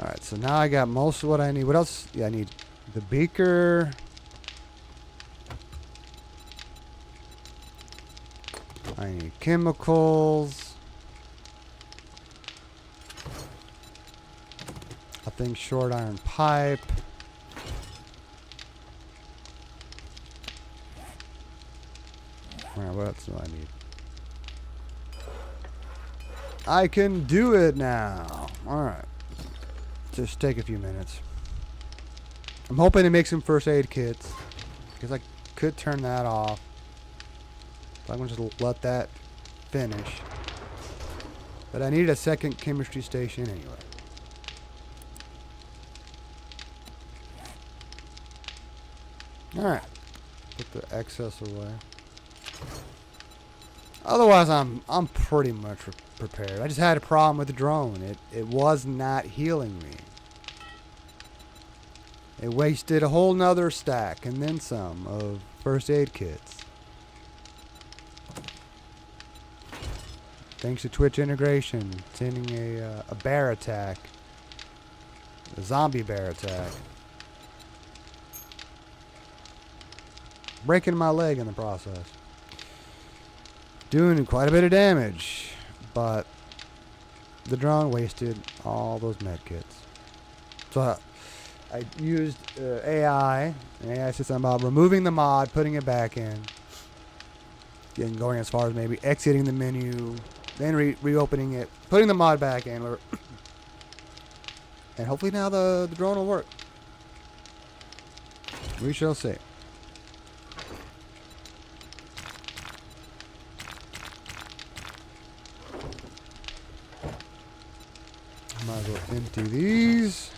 Alright, so now I got most of what I need. What else? Yeah, I need the beaker. I need chemicals. I think short iron pipe. Alright, what else do I need? I can do it now. Alright. Just take a few minutes. I'm hoping to make some first aid kits. Because I could turn that off. So I'm going to just let that finish. But I needed a second chemistry station anyway. Alright. Put the excess away. Otherwise, I'm pretty much prepared. I just had a problem with the drone. It was not healing me. It wasted a whole nother stack and then some of first aid kits. Thanks to Twitch integration, sending a bear attack. A zombie bear attack. Breaking my leg in the process. Doing quite a bit of damage. But the drone wasted all those medkits. So I used AI, an AI system about removing the mod, putting it back in. And going as far as maybe exiting the menu, then reopening it, putting the mod back in. And hopefully now the drone will work. We shall see. Might as well empty these.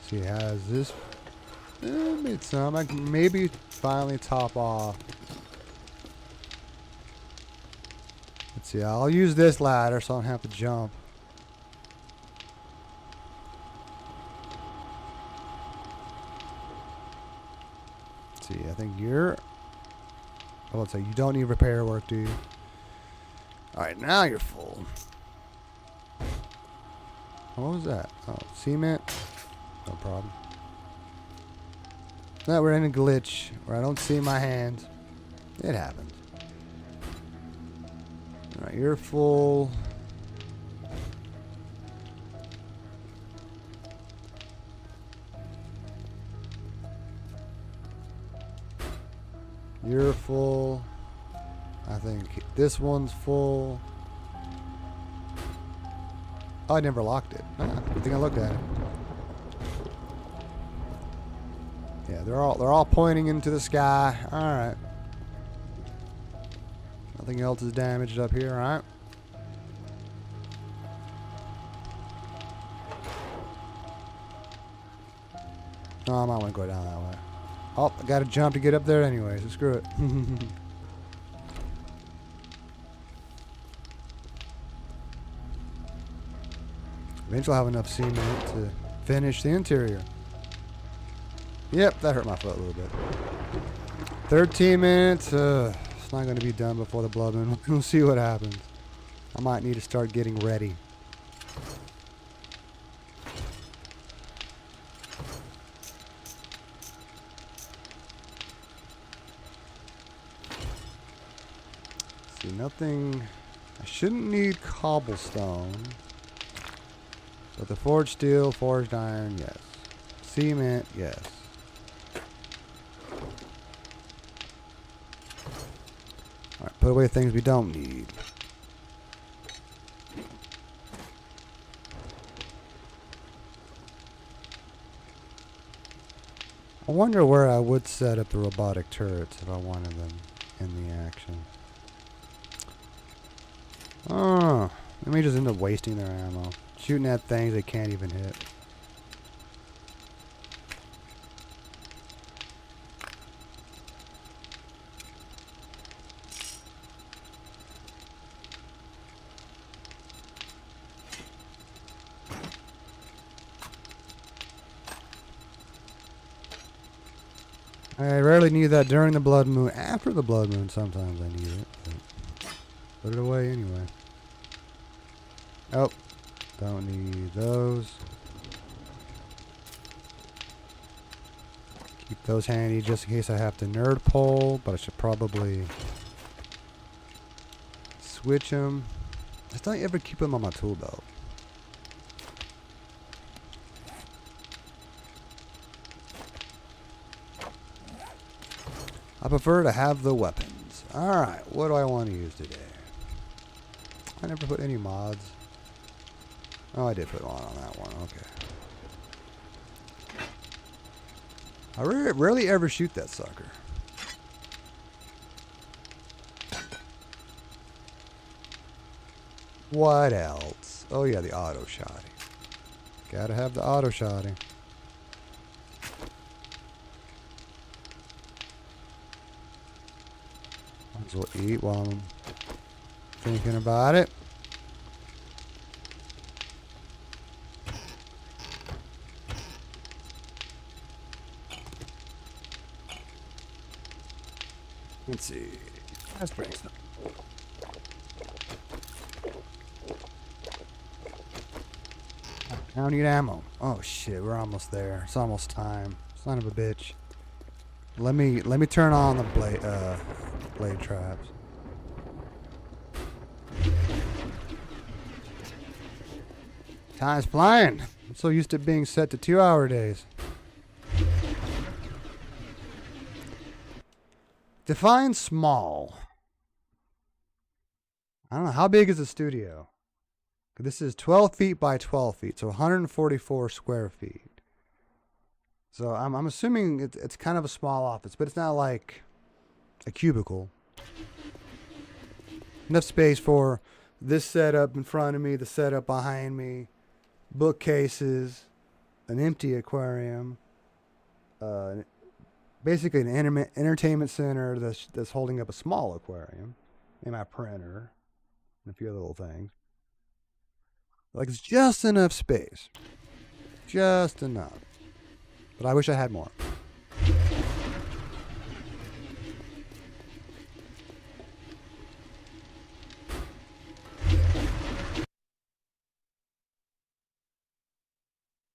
See, it has this. Made some. I can maybe finally top off. Let's see. I'll use this ladder so I don't have to jump. Let's see. I think you're. Oh, let's say you don't need repair work, do you? All right, now you're full. What was that? Oh, cement. No problem. Now we're in a glitch where I don't see my hands. It happens. Alright, you're full. You're full. I think this one's full. Oh, I never locked it. Good thing I looked at it. Yeah, they're all pointing into the sky. All right. Nothing else is damaged up here, all right? No, I might want to go down that way. Oh, I got to jump to get up there anyway, so screw it. Eventually I'll have enough cement to finish the interior. Yep, that hurt my foot a little bit. 13 minutes. It's not going to be done before the blood moon. We'll see what happens. I might need to start getting ready. See, nothing. I shouldn't need cobblestone. But the forged steel, forged iron, yes. Cement, yes. Alright, put away things we don't need. I wonder where I would set up the robotic turrets if I wanted them in the action. Oh, they may just end up wasting their ammo. Shooting at things they can't even hit. I rarely need that during the blood moon. After the blood moon, sometimes I need it. But put it away anyway. Oh, don't need those. Keep those handy just in case I have to nerd pole, but I should probably switch them. I just don't ever keep them on my tool belt. I prefer to have the weapons. Alright, what do I want to use today? I never put any mods. Oh, I did put one on that one. Okay. I rarely ever shoot that sucker. What else? Oh yeah, the auto shotty. Gotta have the auto shotty. Might as well eat while I'm thinking about it. Let's see. Let's bring some. I don't need ammo. Oh shit, we're almost there. It's almost time. Son of a bitch. Let me turn on the blade traps. Time's flying. I'm so used to being set to 2-hour days. Define small. I don't know. How big is the studio? This is 12 feet by 12 feet, so 144 square feet. So I'm assuming it's kind of a small office, but it's not like a cubicle. Enough space for this setup in front of me, the setup behind me, bookcases, an empty aquarium, basically an entertainment center that's holding up a small aquarium, and my printer, and a few other little things. Like, it's just enough space. Just enough. But I wish I had more.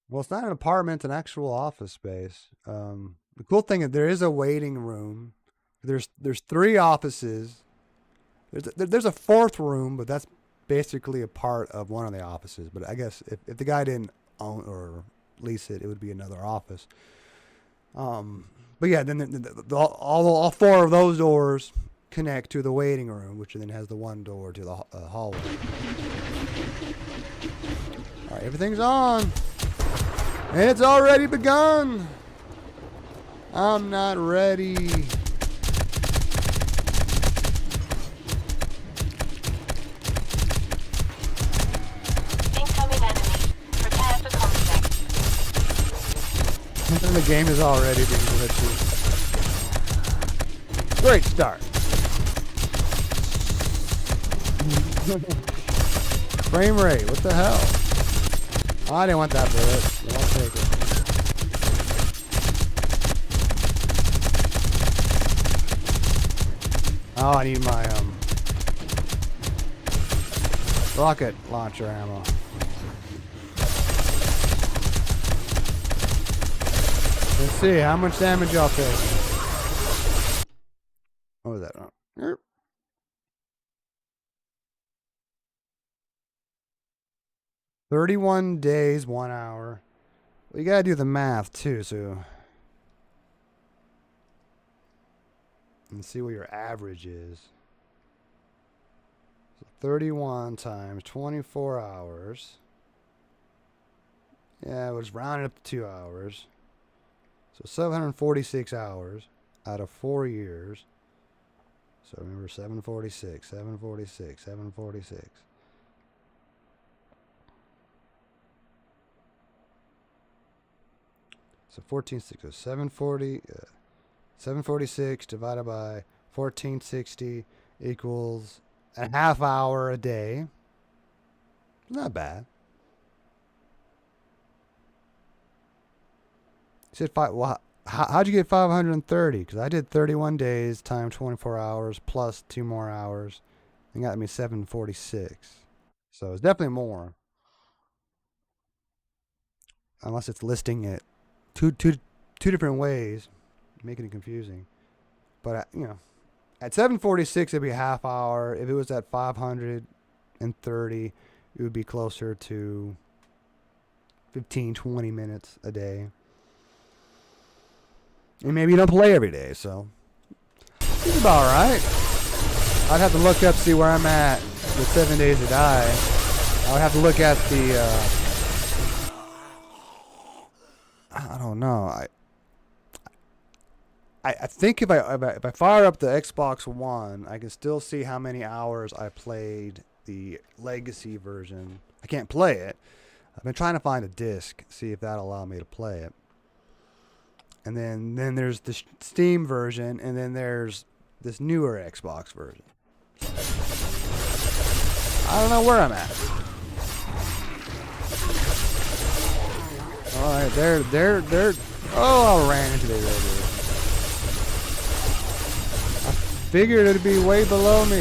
Well, it's not an apartment, it's an actual office space. The cool thing is there is a waiting room. There's 3 offices. There's a 4th room, but that's basically a part of one of the offices. But I guess if the guy didn't own or lease it, it would be another office. But yeah, then all 4 of those doors connect to the waiting room, which then has the one door to the hallway. All right, everything's on. And it's already begun. I'm not ready. Incoming enemy. Prepare for conflict. And the game is already being glitchy. Great start. Frame rate, what the hell? Oh, I didn't want that bullet. But I'll take it. Oh, I need my rocket launcher ammo. Let's see how much damage I'll take. What was that? Oh. 31 days, 1 hour. Well, you gotta do the math too, so. And see what your average is. So 31 times 24 hours. Yeah, it was rounded up to 2 hours. So 746 hours out of 4 years. So remember 746, 746, 746. So 1460, so 746 divided by 1460 equals a half hour a day. Not bad. You said how'd you get 530? Because I did 31 days times 24 hours plus 2 more hours. And got me 746. So it's definitely more. Unless it's listing it two different ways, making it confusing. But at 746 it'd be a half hour. If it was at 530, it would be closer to 15-20 minutes a day. And maybe you don't play every day, so it's about right. I'd have to look up, see where I'm at with 7 Days to Die. I would have to look at the I don't know. I think if I fire up the Xbox One, I can still see how many hours I played the legacy version. I can't play it. I've been trying to find a disc, see if that'll allow me to play it. And then there's the Steam version, and then there's this newer Xbox version. I don't know where I'm at. All right, they're. Oh, I ran into the radiator. figured it'd be way below me.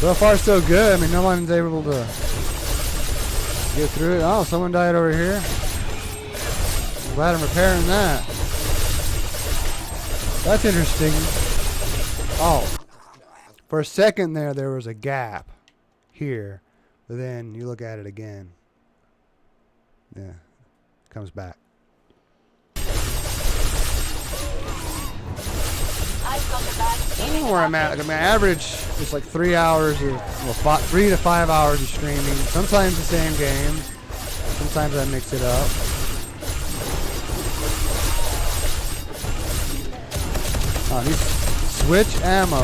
So far, so good. I mean, no one's able to get through it. Oh, someone died over here. I'm glad I'm repairing that. That's interesting. Oh, for a second there was a gap here, but then you look at it again. Yeah, it comes back. I don't know where I'm at. Like, my average is like 3 hours of, well, 3 to 5 hours of streaming. Sometimes the same game. Sometimes I mix it up. Oh, these switch ammo.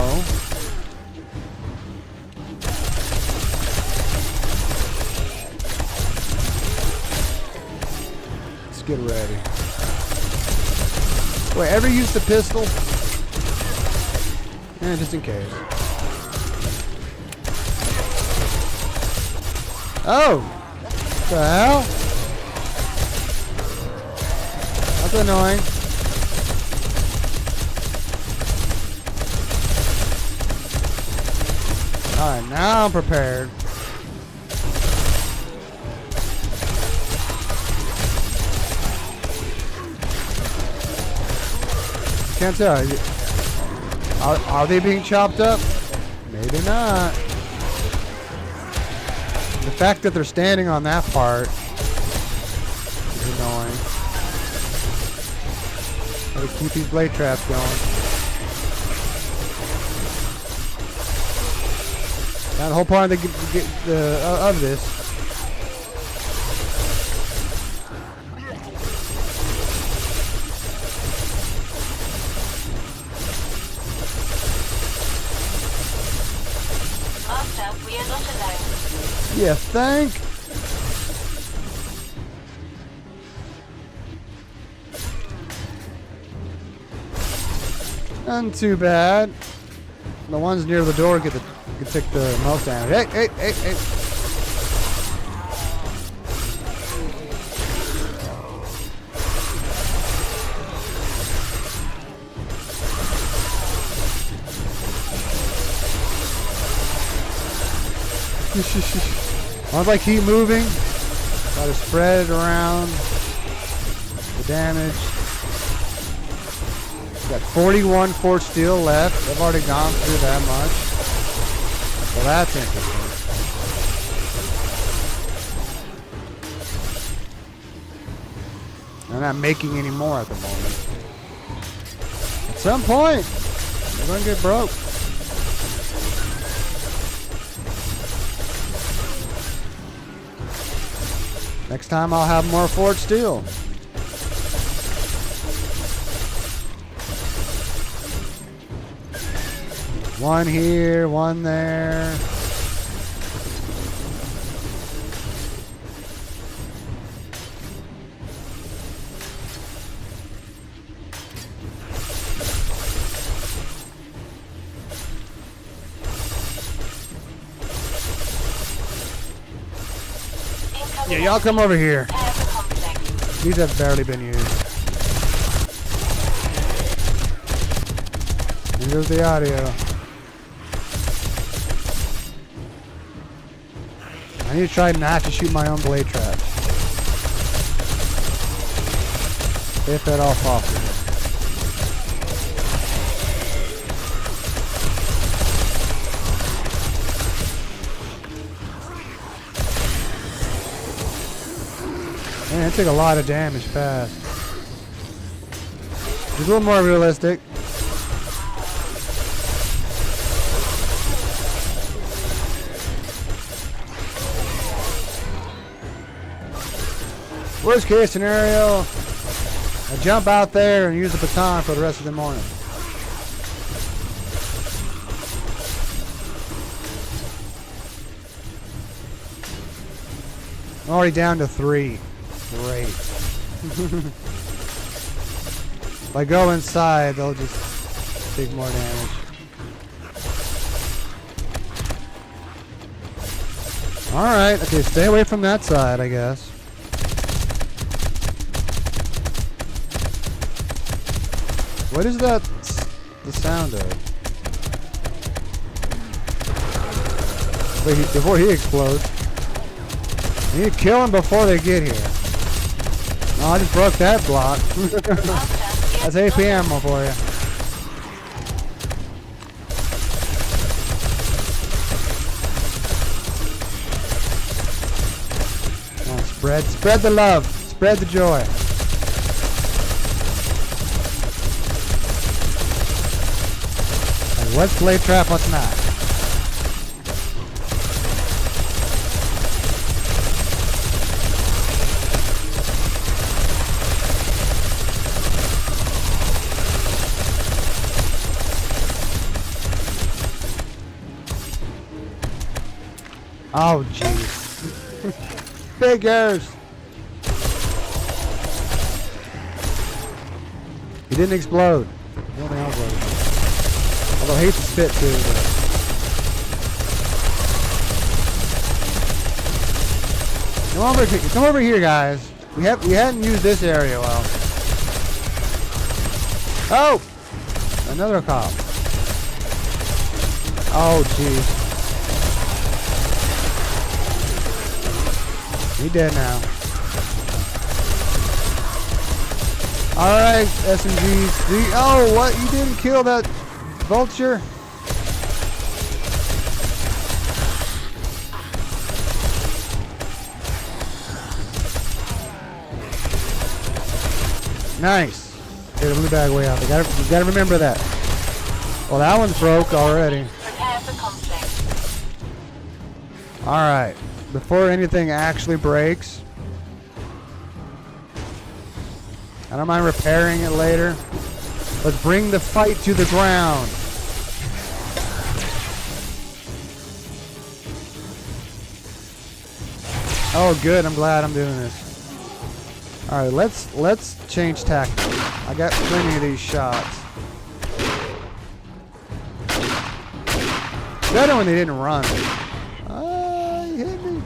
Let's get ready. Wait, ever use the pistol? Yeah, just in case. Oh! What the hell? That's annoying. Alright, now I'm prepared. Can't tell. Are they being chopped up? Maybe not. The fact that they're standing on that part is annoying. Gotta keep these blade traps going. Now the whole point of this. You think? Not too bad. The ones near the door can take the most damage. Hey! Once I keep moving, gotta spread it around the damage. Got 41 Fort Steel left. I've already gone through that much. Well, that's interesting. I'm not making any more at the moment. At some point, they're gonna get broke. Next time I'll have more Fort Steel. One here, one there. Yeah, y'all come over here. These have barely been used. Here's the audio. I need to try not to shoot my own blade traps. If at all possible. Man, it took a lot of damage fast. It's a little more realistic. Worst case scenario, I jump out there and use the baton for the rest of the morning. I'm already down to 3. Great. If I go inside, they'll just take more damage. Alright, okay, stay away from that side, I guess. What is that the sound of? Before he explodes. I need to kill him before they get here. Oh, I just broke that block. That's AP ammo for you. Come on, spread the love. Spread the joy. Like, let's play trap, let's not. Oh, jeez. Figures! He didn't explode. He only exploded. Although I hate to spit too, but... Come over here, guys. We hadn't used this area well. Oh! Another cop. Oh, jeez. He dead now. Alright, SMGs. Oh, what? You didn't kill that vulture? Nice. Get the blue bag way out. You gotta remember that. Well, that one's broke already. Prepare for conflict. Alright. Before anything actually breaks. I don't mind repairing it later. Let's bring the fight to the ground. Oh, good. I'm glad I'm doing this. All right, let's change tactics. I got plenty of these shots. Better when they didn't run. He hit me.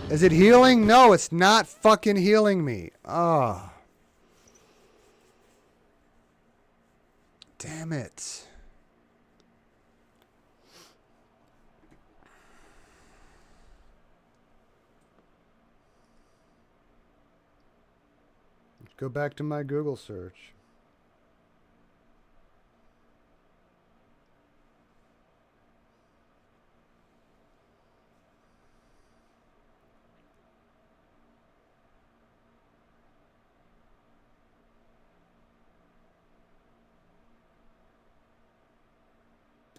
Is it healing? No, it's not fucking healing me. Oh. Damn it. Let's go back to my Google search.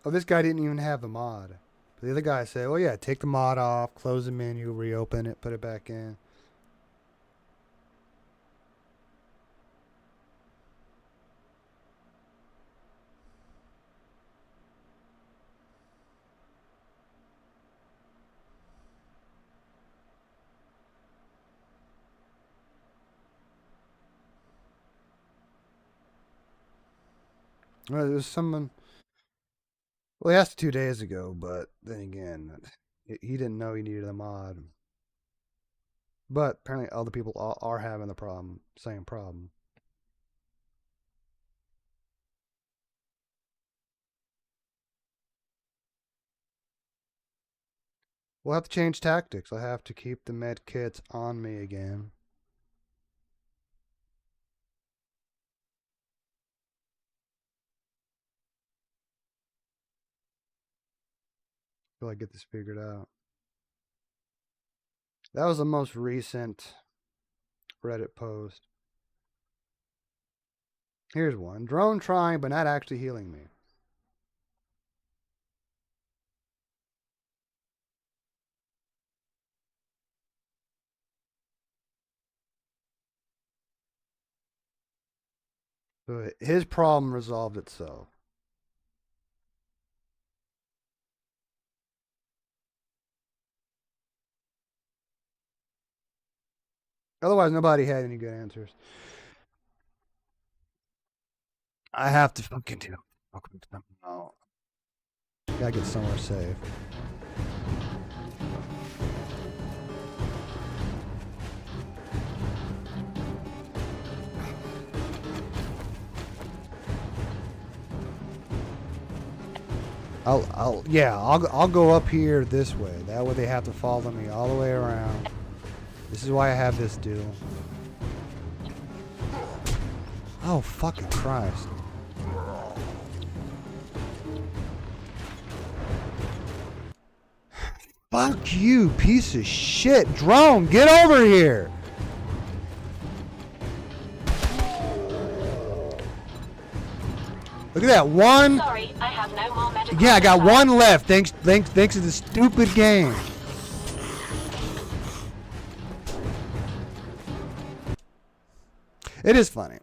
Oh, this guy didn't even have the mod. But the other guy said, well, yeah, take the mod off, close the menu, reopen it, put it back in. Well, there was someone... Well, he asked 2 days ago, but then again, he didn't know he needed a mod. But apparently other people are having the problem, same problem. We'll have to change tactics. I have to keep the med kits on me again. Till I get this figured out. That was the most recent Reddit post. Here's one. Drone trying, but not actually healing me. So his problem resolved itself. Otherwise, nobody had any good answers. I have to fucking do. No. Gotta get somewhere safe. I'll go up here this way. That way they have to follow me all the way around. This is why I have this duel. Oh, fucking Christ. Fuck you, piece of shit. Drone, get over here. Look at that. One. Sorry, I have no more medical Yeah, I got supplies. one left. Thanks to the stupid game. It is funny.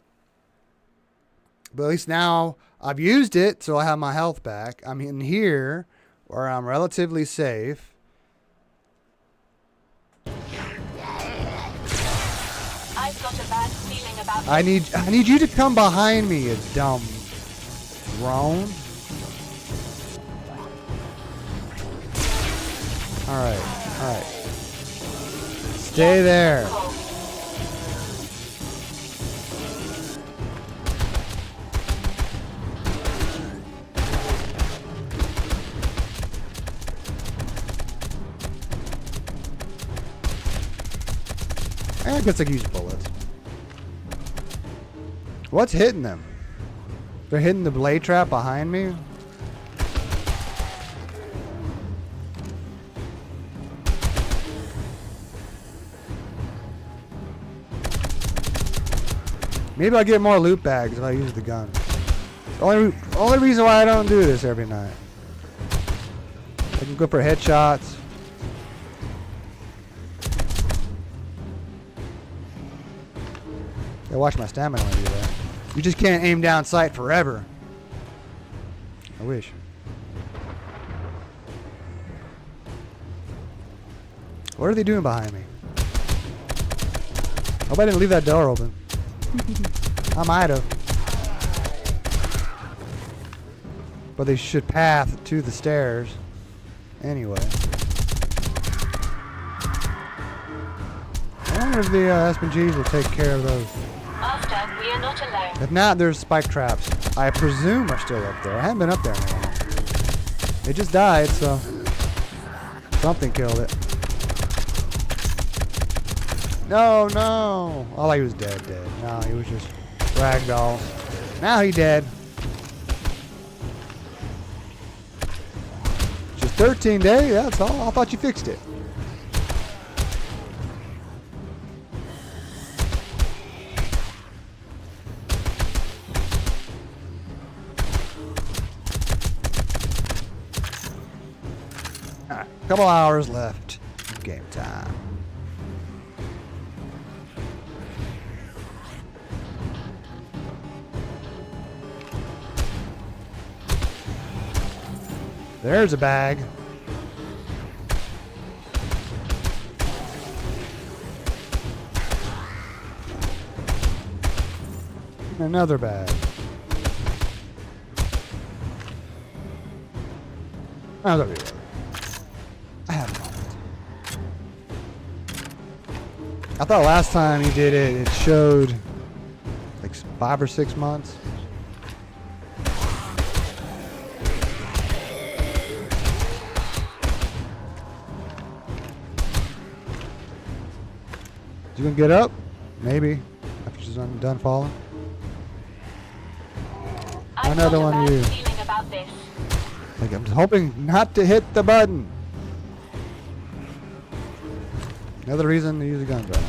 But at least now I've used it, so I have my health back. I'm in here where I'm relatively safe. I've got a bad feeling about I need you to come behind me, you dumb drone. Alright. Stay there. I guess I can use bullets. What's hitting them? They're hitting the blade trap behind me? Maybe I'll get more loot bags if I use the gun. Only reason why I don't do this every night. I can go for headshots. I watch my stamina when I do that. You just can't aim down sight forever. I wish. What are they doing behind me? Hope I didn't leave that door open. I might have. But they should path to the stairs. Anyway. I wonder if the SPGs will take care of those. Master, we are not alone. If not, there's spike traps. I presume are still up there. I haven't been up there in a while. It just died, so something killed it. No. Oh, he was dead. No, he was just ragdoll. Now he dead. Just 13 days, that's all. I thought you fixed it. Alright, couple hours left. Game time. There's a bag. Another bag. Oh, there we go. I have a moment. I thought last time he did it, it showed like 5 or 6 months. You gonna get up? Maybe. After she's done falling. I've Another got a one bad of you. feeling about this. Like I'm just hoping not to hit the button. Another reason to use a gun barrel.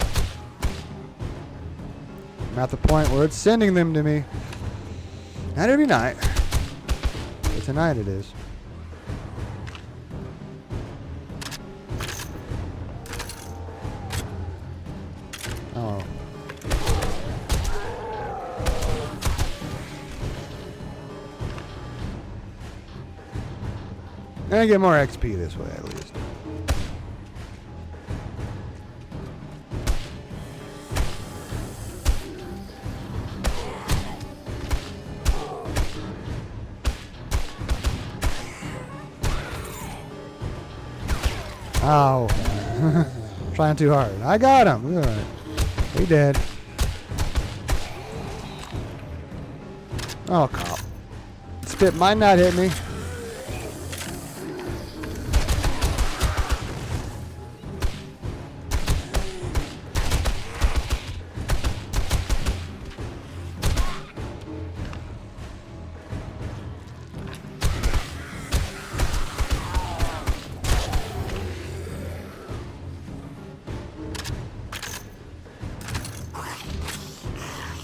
I'm at the point where it's sending them to me. Not every night. But tonight it is. Oh. And I get more XP this way at least. Oh. Trying too hard. I got him. All right. He dead. Oh, cop. Spit might not hit me.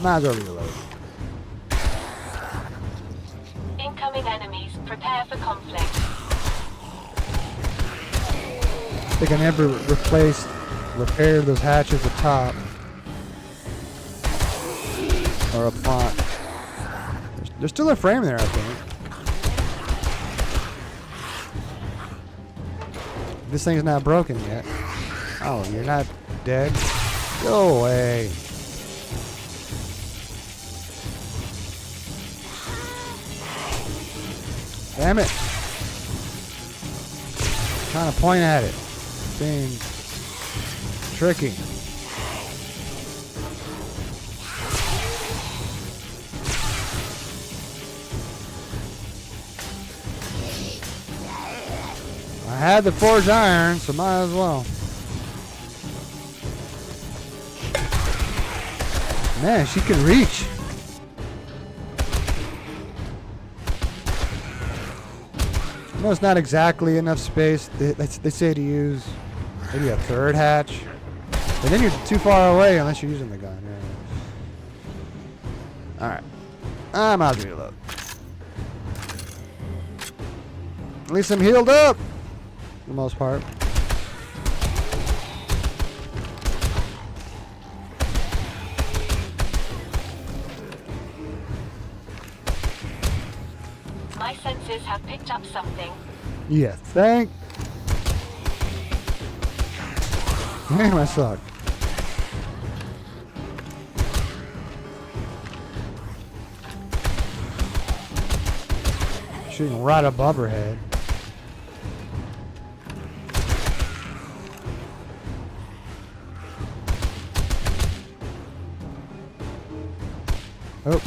Might as well reload. Incoming enemies. Prepare for conflict. They can never repair those hatches at top. Or up front. There's still a frame there, I think. This thing's not broken yet. Oh, you're not dead? Go away. Damn it. Trying to point at it. Being tricky. I had the forged iron, so might as well. Man, she can reach. I know it's not exactly enough space. They say to use maybe a third hatch. But then you're too far away unless you're using the gun. Yeah. Alright. I'm out to reload. At least I'm healed up. For the most part. My senses have picked up something. Yes, thank. Damn, I suck. Shooting right above her head. Oh.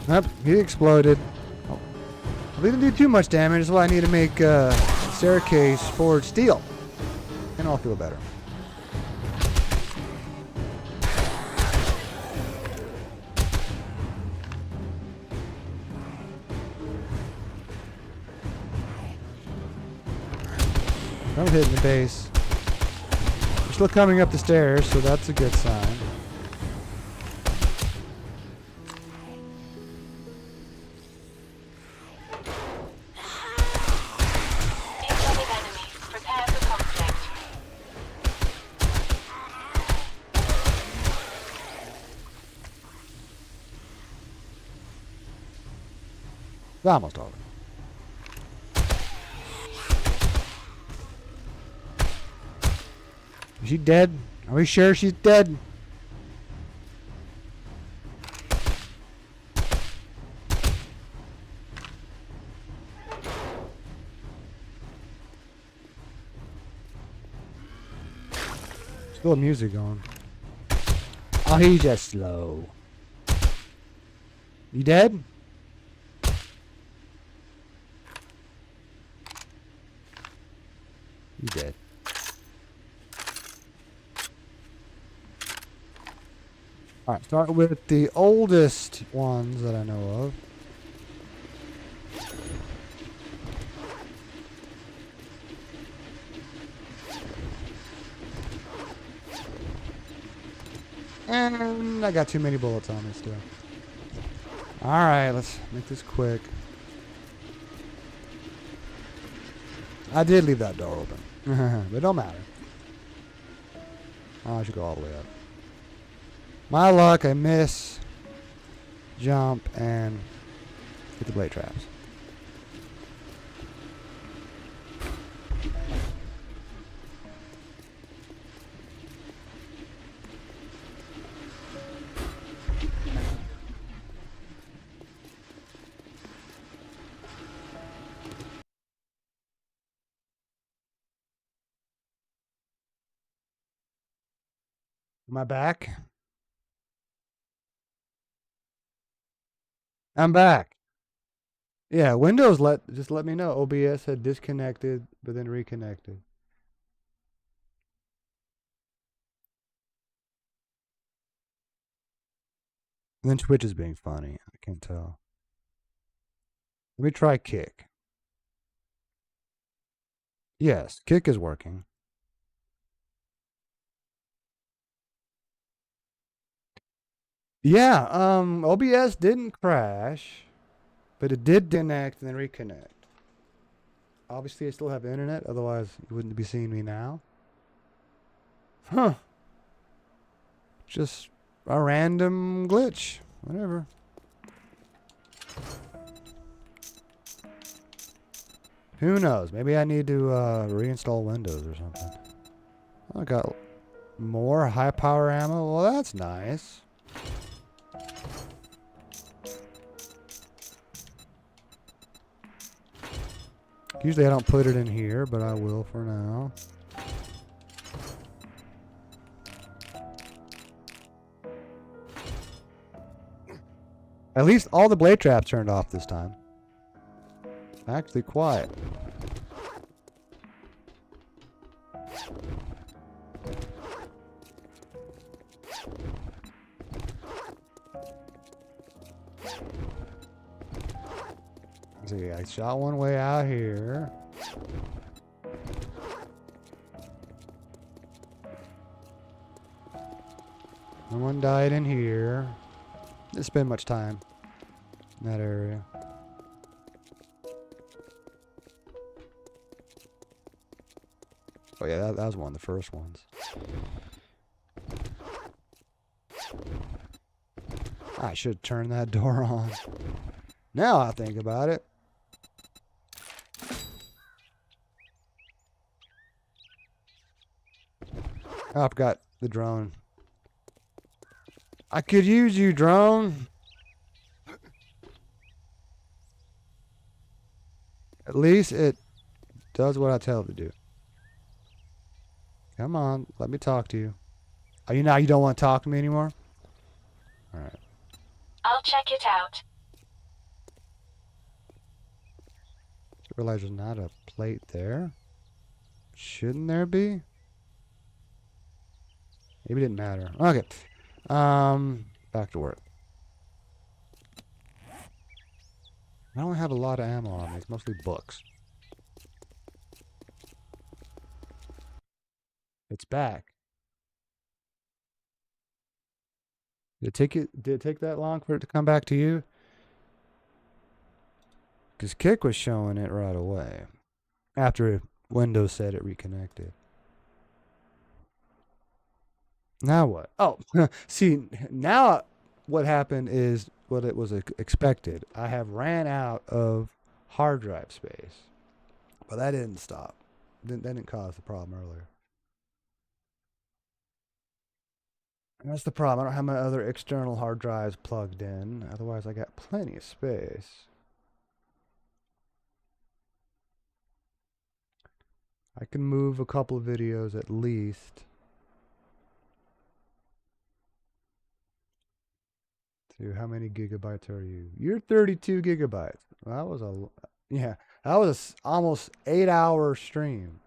Yep, he exploded. Oh. We didn't do too much damage. That's why I need to make staircase forged steel. And I'll feel better. I'm hitting the base. We're still coming up the stairs, so that's a good sign. It's almost over. Is she dead? Are we sure she's dead? Still music going. Oh, he's just slow. You dead? You dead. Alright, start with the oldest ones that I know of. And I got too many bullets on me still. Alright, let's make this quick. I did leave that door open. But it don't matter. Oh, I should go all the way up. My luck, I miss, jump, and hit the blade traps. Am I back? I'm back. Yeah, Windows just let me know. OBS had disconnected, but then reconnected. And then Twitch is being funny. I can't tell. Let me try Kick. Yes, Kick is working. Yeah, OBS didn't crash, but it did connect and then reconnect. Obviously, I still have internet, otherwise you wouldn't be seeing me now. Huh. Just a random glitch. Whatever. Who knows? Maybe I need to reinstall Windows or something. I got more high power ammo. Well, that's nice. Usually I don't put it in here, but I will for now. At least all the blade traps turned off this time. Actually quiet. See, I shot one way out here. No one died in here. Didn't spend much time in that area. Oh yeah, that was one of the first ones. I should turn that door on. Now I think about it. Oh, I forgot the drone. I could use you, drone. At least it does what I tell it to do. Come on, let me talk to you. Are you now you don't want to talk to me anymore? Alright. I'll check it out. I realize there's not a plate there. Shouldn't there be? Maybe it didn't matter. Okay. Back to work. I don't have a lot of ammo on me. It's mostly books. It's back. Did it take that long for it to come back to you? Because Kick was showing it right away. After Windows said it reconnected. Now what? Oh, see, now what happened is what it was expected. I have ran out of hard drive space. But that didn't stop. That didn't cause the problem earlier. And that's the problem. I don't have my other external hard drives plugged in. Otherwise, I got plenty of space. I can move a couple of videos at least. To how many gigabytes are you? You're 32 gigabytes. Well, that was that was almost 8-hour stream.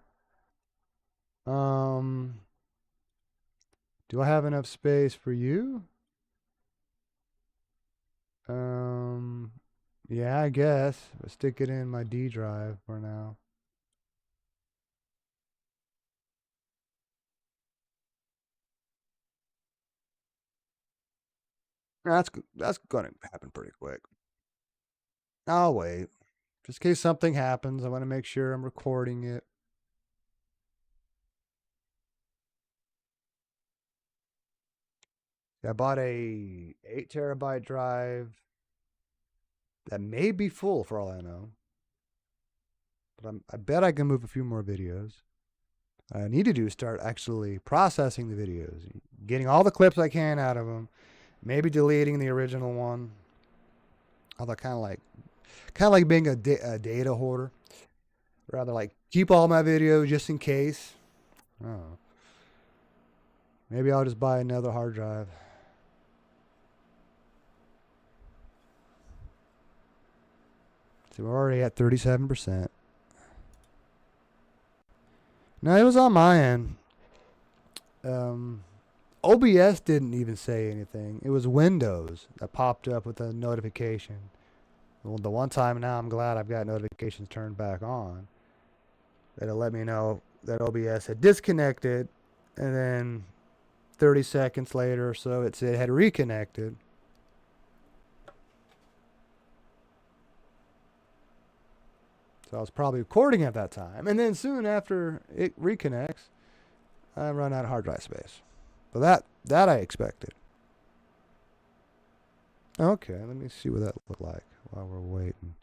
Do I have enough space for you? Yeah, I guess. I'll stick it in my D drive for now. That's gonna happen pretty quick. I'll wait. Just in case something happens, I want to make sure I'm recording it. I bought a 8 terabyte drive that may be full for all I know. But I bet I can move a few more videos. I need to do is start actually processing the videos, getting all the clips I can out of them, maybe deleting the original one. Although kind of like being a data hoarder. Rather like keep all my videos just in case. Oh. Maybe I'll just buy another hard drive. So we're already at 37%. No, it was on my end. OBS didn't even say anything. It was Windows that popped up with a notification. Well, the one time now I'm glad I've got notifications turned back on. That'll let me know that OBS had disconnected, and then 30 seconds later or so it said it had reconnected. So I was probably recording at that time. And then soon after it reconnects, I run out of hard drive space. But that I expected. Okay, let me see what that looked like while we're waiting.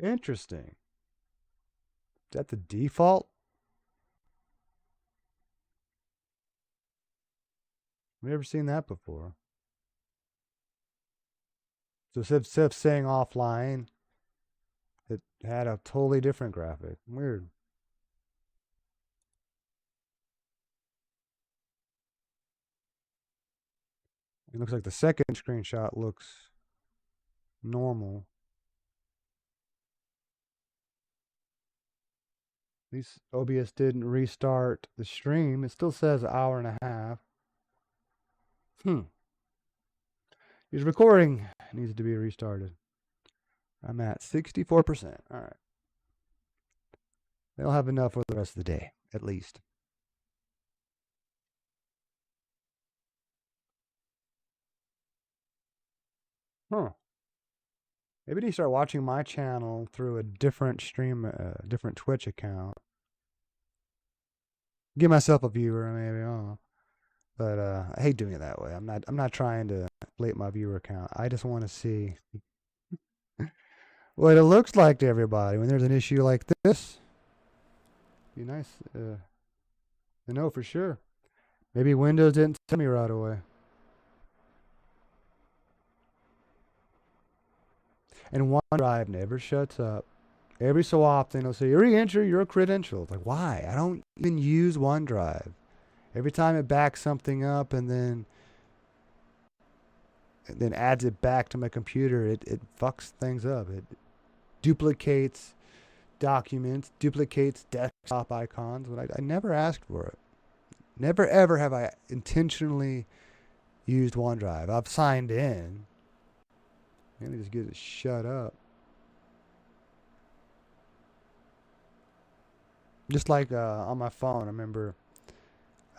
Interesting. Is that the default? I've never seen that before. So instead of saying offline, it had a totally different graphic. Weird. It looks like the second screenshot looks normal. At least OBS didn't restart the stream. It still says an hour and a half. His recording needs to be restarted. I'm at 64%. All right. They'll have enough for the rest of the day, at least. Maybe they start watching my channel through a different stream, different Twitch account. Give myself a viewer, maybe. I don't know. But I hate doing it that way. I'm not trying to inflate my viewer account. I just want to see what it looks like to everybody when there's an issue like this. Be nice to know for sure. Maybe Windows didn't tell me right away. And OneDrive never shuts up. Every so often they'll say, re-enter your credentials. Like, why? I don't even use OneDrive. Every time it backs something up and then adds it back to my computer, it fucks things up. It duplicates documents, duplicates desktop icons. But I never asked for it. Never ever have I intentionally used OneDrive. I've signed in. And it just gets it shut up. Just like on my phone, I remember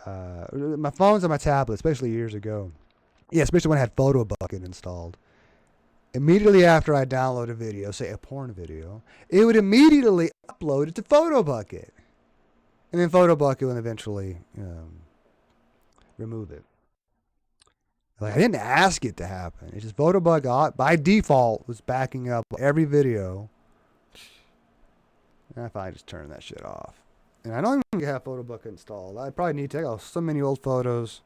my phones and my tablet, especially years ago. Yeah, especially when I had PhotoBucket installed. Immediately after I download a video, say a porn video, it would immediately upload it to PhotoBucket. And then PhotoBucket would eventually remove it. Like, I didn't ask it to happen. It's just PhotoBucket by default was backing up every video. And I finally just turned that shit off. And I don't even have PhotoBucket installed. I probably need to take out so many old photos.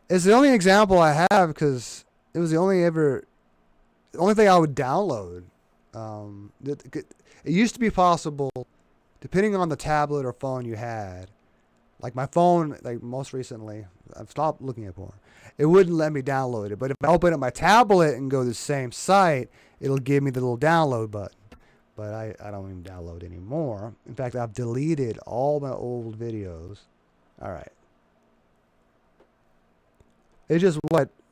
It's the only example I have because it was the only thing I would download. It used to be possible, depending on the tablet or phone you had. Like my phone, like most recently, I've stopped looking at porn. It wouldn't let me download it. But if I open up my tablet and go to the same site, it'll give me the little download button. But I don't even download anymore. In fact, I've deleted all my old videos. All right. It's just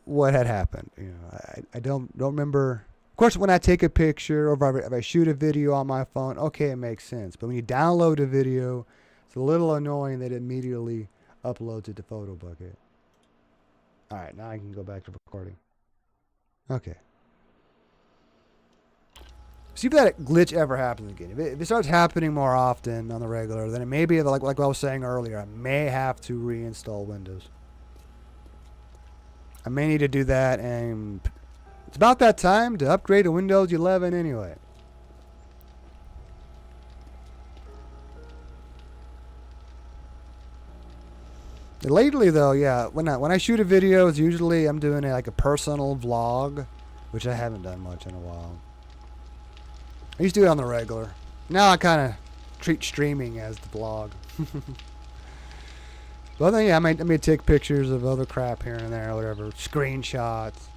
what had happened. You know, I don't remember. Of course, when I take a picture or if I shoot a video on my phone, okay, it makes sense. But when you download a video, it's a little annoying that it immediately uploads it to PhotoBucket. All right, now I can go back to recording. Okay. See if that glitch ever happens again. If it starts happening more often on the regular, then it may be like I was saying earlier. I may have to reinstall Windows. I may need to do that, and it's about that time to upgrade to Windows 11 anyway. Lately, though, yeah, when I shoot a video, it's usually I'm doing it like a personal vlog, which I haven't done much in a while. I used to do it on the regular. Now I kind of treat streaming as the vlog. But then, yeah, I may take pictures of other crap here and there, or whatever, screenshots.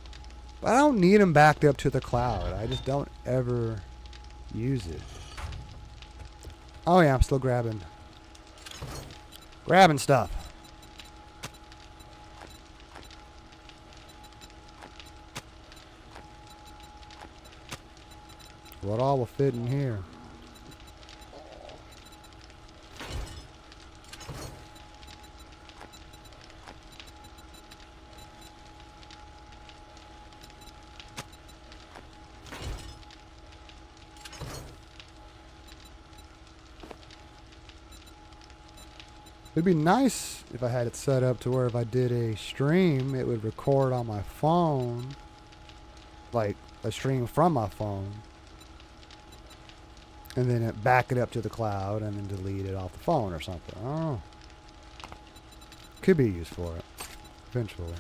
But I don't need them backed up to the cloud. I just don't ever use it. Oh yeah, I'm still grabbing stuff. What all will fit in here? It'd be nice if I had it set up to where if I did a stream, it would record on my phone, like a stream from my phone, and then it back it up to the cloud and then delete it off the phone or something. I don't know. Could be used for it eventually.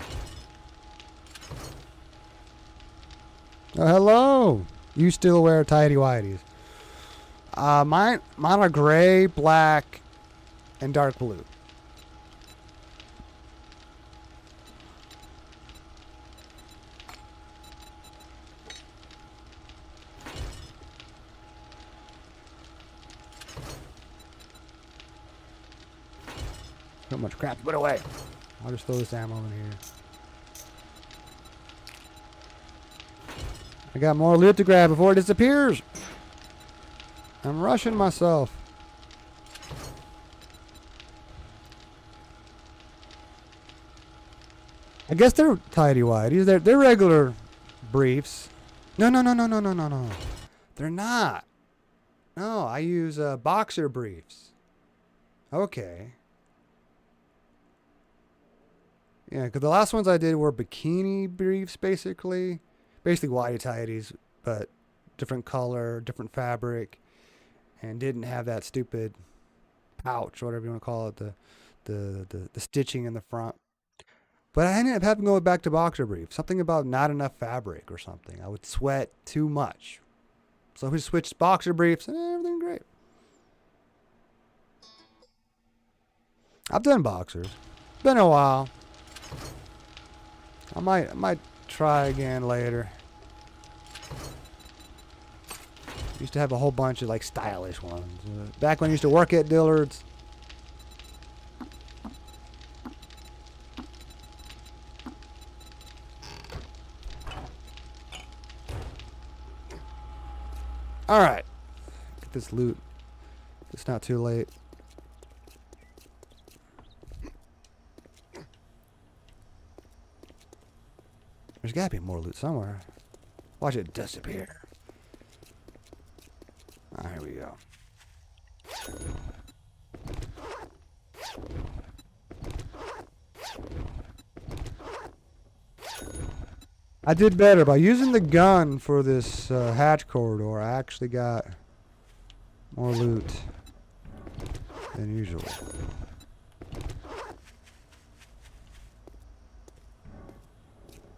Oh, hello. You still wear tidy whities? Mine are gray, black, and dark blue. So much crap to put away. I'll just throw this ammo in here. I got more loot to grab before it disappears. I'm rushing myself. I guess they're tidy whities. They're regular briefs. No. They're not. No, I use boxer briefs. Okay. Yeah, because the last ones I did were bikini briefs, basically. Basically whitey tidies, but different color, different fabric, and didn't have that stupid pouch, or whatever you want to call it, the stitching in the front. But I ended up having to go back to boxer briefs. Something about not enough fabric or something. I would sweat too much. So we switched boxer briefs and everything great. I've done boxers. Been a while. I might try again later. Used to have a whole bunch of like stylish ones. Back when I used to work at Dillard's. Alright. Get this loot. It's not too late. There's gotta be more loot somewhere. Watch it disappear. Here we go. I did better by using the gun for this hatch corridor. I actually got more loot than usual.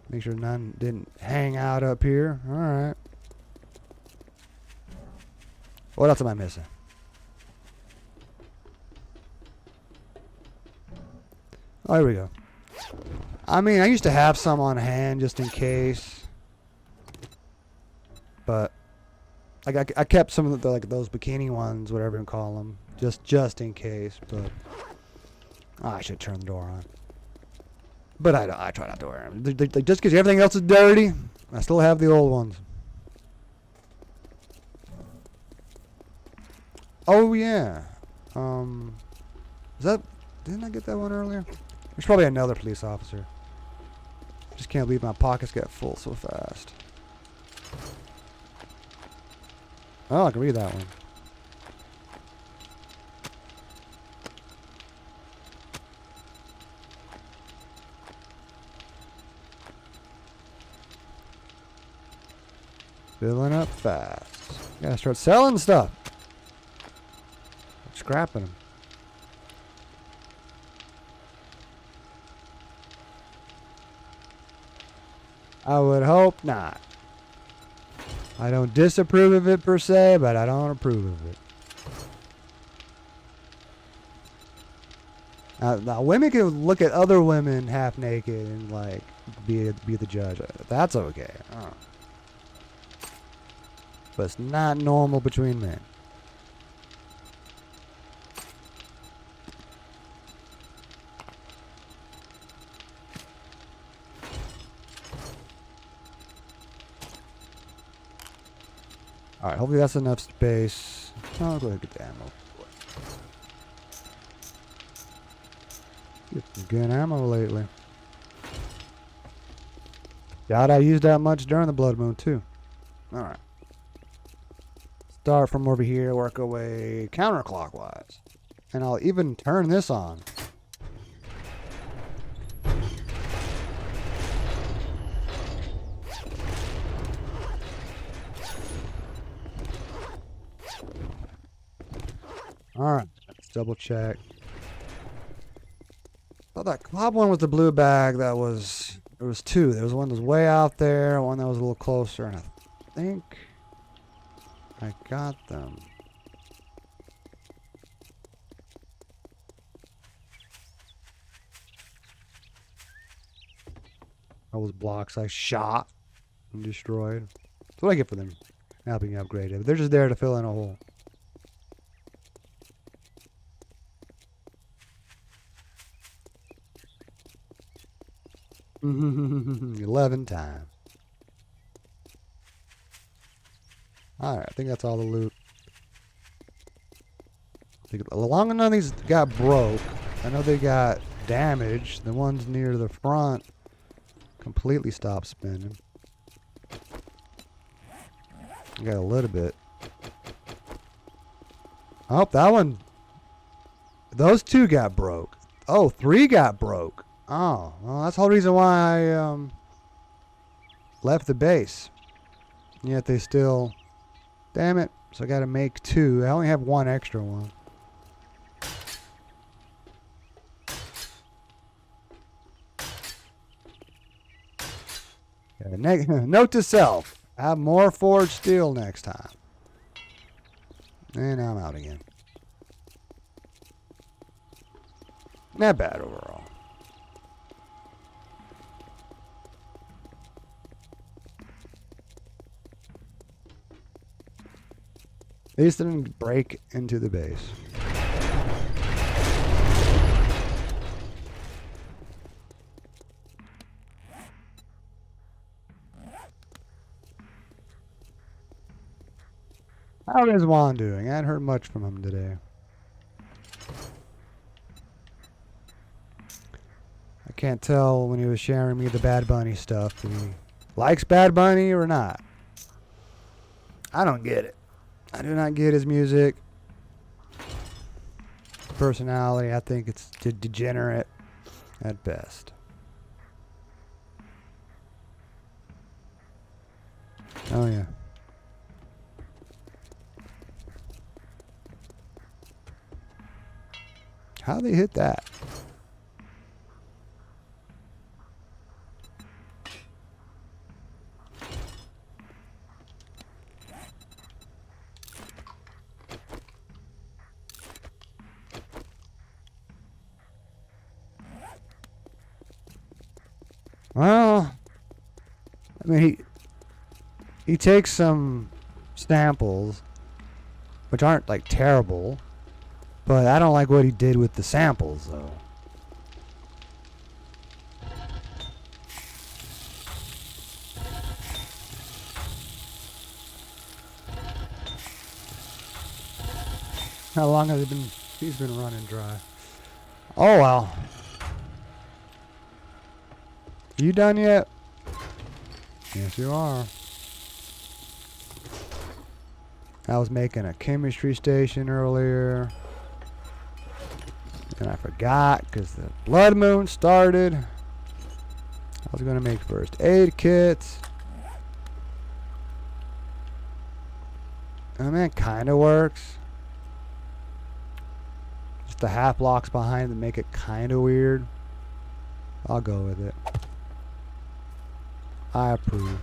Make sure none didn't hang out up here. All right. What else am I missing? Oh, here we go. I mean, I used to have some on hand just in case, but like I kept some of the like those bikini ones, whatever you call them, just in case. But I should turn the door on. But I try not to wear them. Just because everything else is dirty, I still have the old ones. Oh yeah. Is that? Didn't I get that one earlier? There's probably another police officer. Just can't believe my pockets get full so fast. Oh, I can read that one. Filling up fast. Gotta start selling stuff. Scrapping them. I would hope not. I don't disapprove of it per se, but I don't approve of it. Now women can look at other women half naked and like be the judge. That's okay. But it's not normal between men. Alright, hopefully that's enough space. I'll go ahead and get the ammo. Get some good ammo lately. Doubt I used that much during the Blood Moon too. Alright. Start from over here, work our way counterclockwise. And I'll even turn this on. Alright, let's double check. Thought that club one was the blue bag. There was two. There was one that was way out there, one that was a little closer, and I think I got them. Those blocks I shot and destroyed. That's what I get for them helping you upgrade it. But they're just there to fill in a hole. 11 times. Alright, I think that's all the loot. Long enough these got broke. I know they got damaged. The ones near the front completely stopped spinning. I got a little bit. Oh, that one. Those two got broke. Oh, 3 got broke. Oh, well, that's the whole reason why I left the base. Yet they still... Damn it. So I gotta make 2. I only have 1 extra one. Yeah, note to self. Have more forged steel next time. And I'm out again. Not bad overall. At least didn't break into the base. How is Juan doing? I hadn't heard much from him today. I can't tell when he was sharing me the Bad Bunny stuff if he likes Bad Bunny or not. I don't get it. I do not get his music. Personality, I think it's degenerate at best. Oh yeah. How they hit that? Well, I mean, he takes some samples, which aren't like terrible, but I don't like what he did with the samples, though. How long has it been? He's been running dry. Oh well. You done yet? Yes, you are. I was making a chemistry station earlier. And I forgot because the blood moon started. I was going to make first aid kits. And that kind of works. Just the half blocks behind that make it kind of weird. I'll go with it. I approve.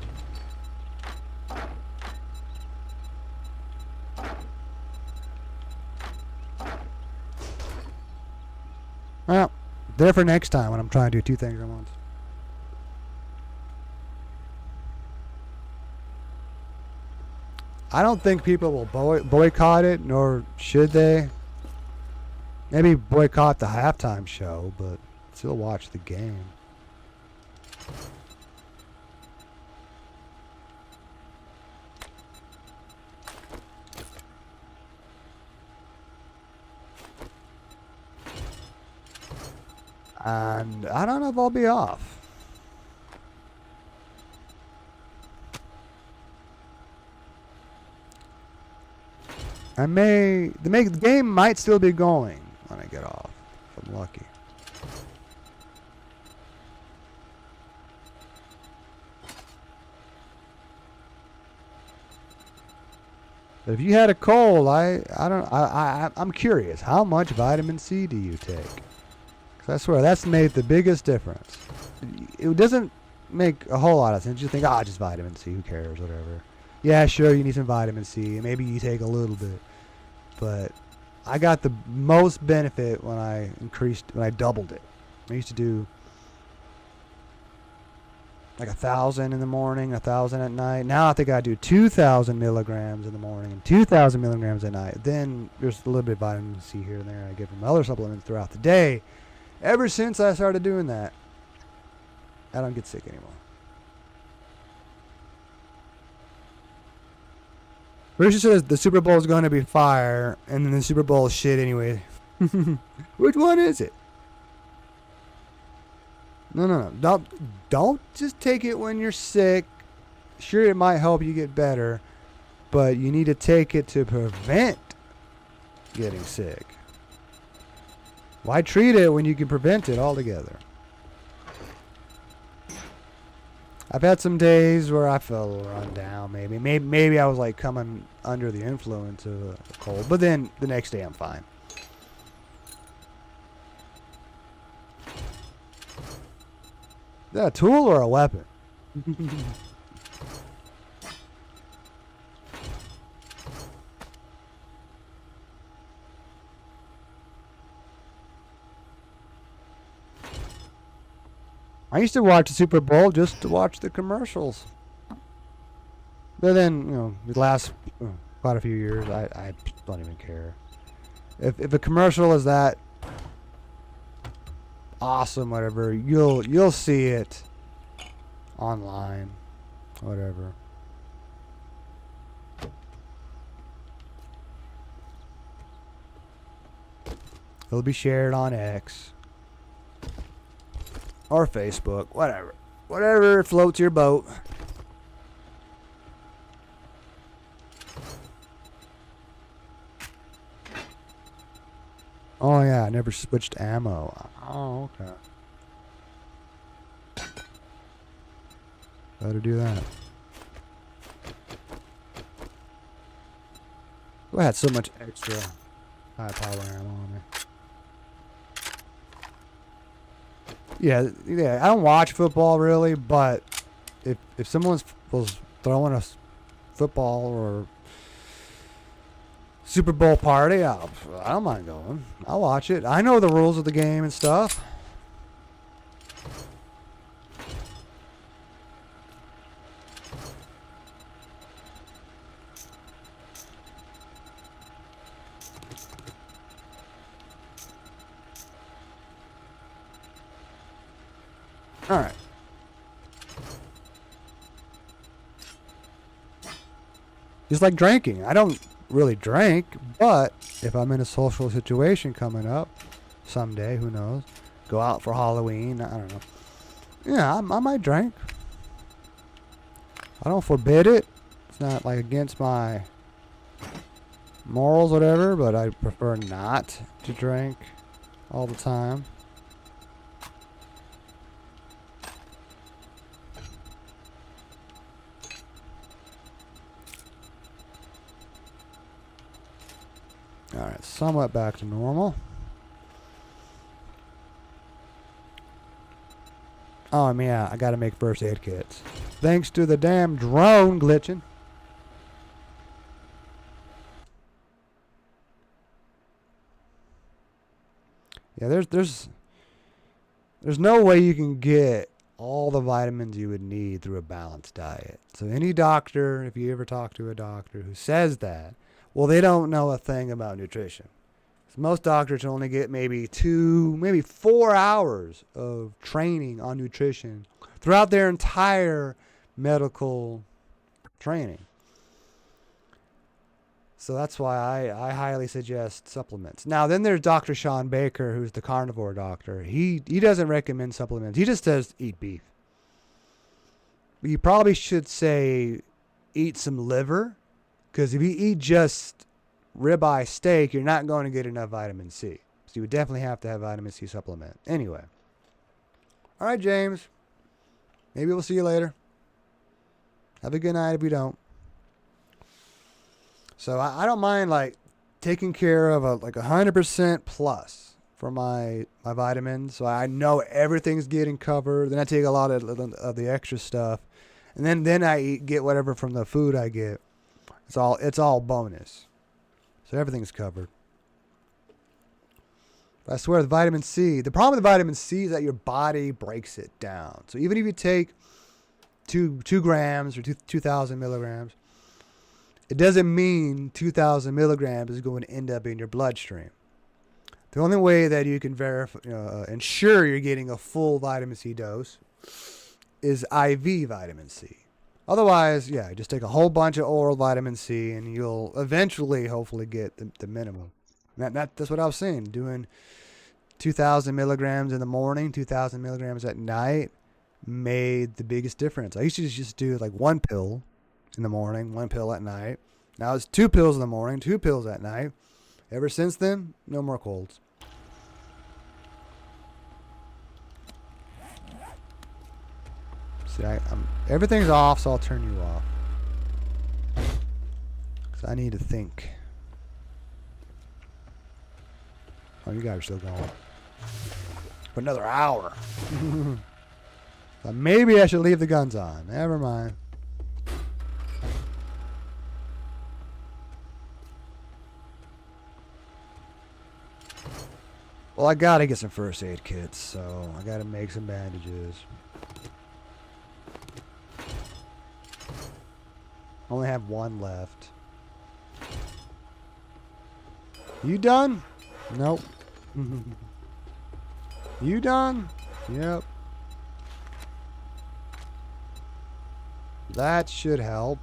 Well, there for next time when I'm trying to do two things at once. I don't think people will boycott it, nor should they. Maybe boycott the halftime show, but still watch the game. And I don't know if I'll be off. The game might still be going when I get off, if I'm lucky. But if you had a cold, I'm curious, how much vitamin C do you take? 'Cause I swear that's made the biggest difference. It doesn't make a whole lot of sense. You think, just vitamin C, who cares, whatever. Yeah, sure, you need some vitamin C. Maybe you take a little bit. But I got the most benefit when I doubled it. I used to do like 1,000 in the morning, 1,000 at night. Now I think I do 2,000 milligrams in the morning and 2,000 milligrams at night. Then there's a little bit of vitamin C here and there I get from other supplements throughout the day. Ever since I started doing that, I don't get sick anymore. Richard says the Super Bowl is going to be fire, and then the Super Bowl is shit anyway. Which one is it? No. Don't just take it when you're sick. Sure, it might help you get better, but you need to take it to prevent getting sick. Why treat it when you can prevent it altogether? I've had some days where I felt a little run down. Maybe I was like coming under the influence of a cold, but then the next day I'm fine. Is that a tool or a weapon? I used to watch the Super Bowl just to watch the commercials. But then, the last quite a few years, I don't even care. If a commercial is that awesome, whatever, you'll see it online, whatever. It'll be shared on X. Or Facebook, whatever. Whatever floats your boat. Oh yeah, I never switched ammo. Oh, okay. Better do that. I had so much extra high power ammo on me. Yeah, I don't watch football really, but if someone was throwing a football or Super Bowl party, I don't mind going. I'll watch it. I know the rules of the game and stuff. All right. Just like drinking. I don't really drink, but if I'm in a social situation coming up someday, who knows, go out for Halloween, I don't know. Yeah, I might drink. I don't forbid it. It's not like against my morals, whatever, but I prefer not to drink all the time. Alright, somewhat back to normal. Oh, I mean, yeah, I gotta make first aid kits. Thanks to the damn drone glitching. Yeah, there's no way you can get all the vitamins you would need through a balanced diet. So any doctor, if you ever talk to a doctor who says that, well, they don't know a thing about nutrition. So most doctors only get maybe 2, maybe 4 hours of training on nutrition throughout their entire medical training. So that's why I highly suggest supplements. Now, then there's Dr. Sean Baker, who's the carnivore doctor. He doesn't recommend supplements. He just says eat beef. You probably should say eat some liver, because if you eat just ribeye steak, you're not going to get enough vitamin C. So you would definitely have to have vitamin C supplement. Anyway. All right, James. Maybe we'll see you later. Have a good night if we don't. So I don't mind like taking care of like 100% plus for my vitamins. So I know everything's getting covered. Then I take a lot of the extra stuff, and then I get whatever from the food I get. It's all bonus. So everything's covered. But I swear the vitamin C. The problem with vitamin C is that your body breaks it down. So even if you take 2 grams or 2,000 milligrams. It doesn't mean 2,000 milligrams is going to end up in your bloodstream. The only way that you can ensure you're getting a full vitamin C dose is IV vitamin C. Otherwise, yeah, just take a whole bunch of oral vitamin C and you'll eventually, hopefully, get the minimum. That's what I was saying. Doing 2,000 milligrams in the morning, 2,000 milligrams at night made the biggest difference. I used to just do like 1 pill in the morning, 1 pill at night. Now it's 2 pills in the morning, 2 pills at night. Ever since then, no more colds. See, everything's off, so I'll turn you off. Because I need to think. Oh, you guys are still going. For another hour. Maybe I should leave the guns on. Never mind. Well, I gotta get some first aid kits, so I gotta make some bandages. Only have 1 left. You done? Nope. You done? Yep. That should help.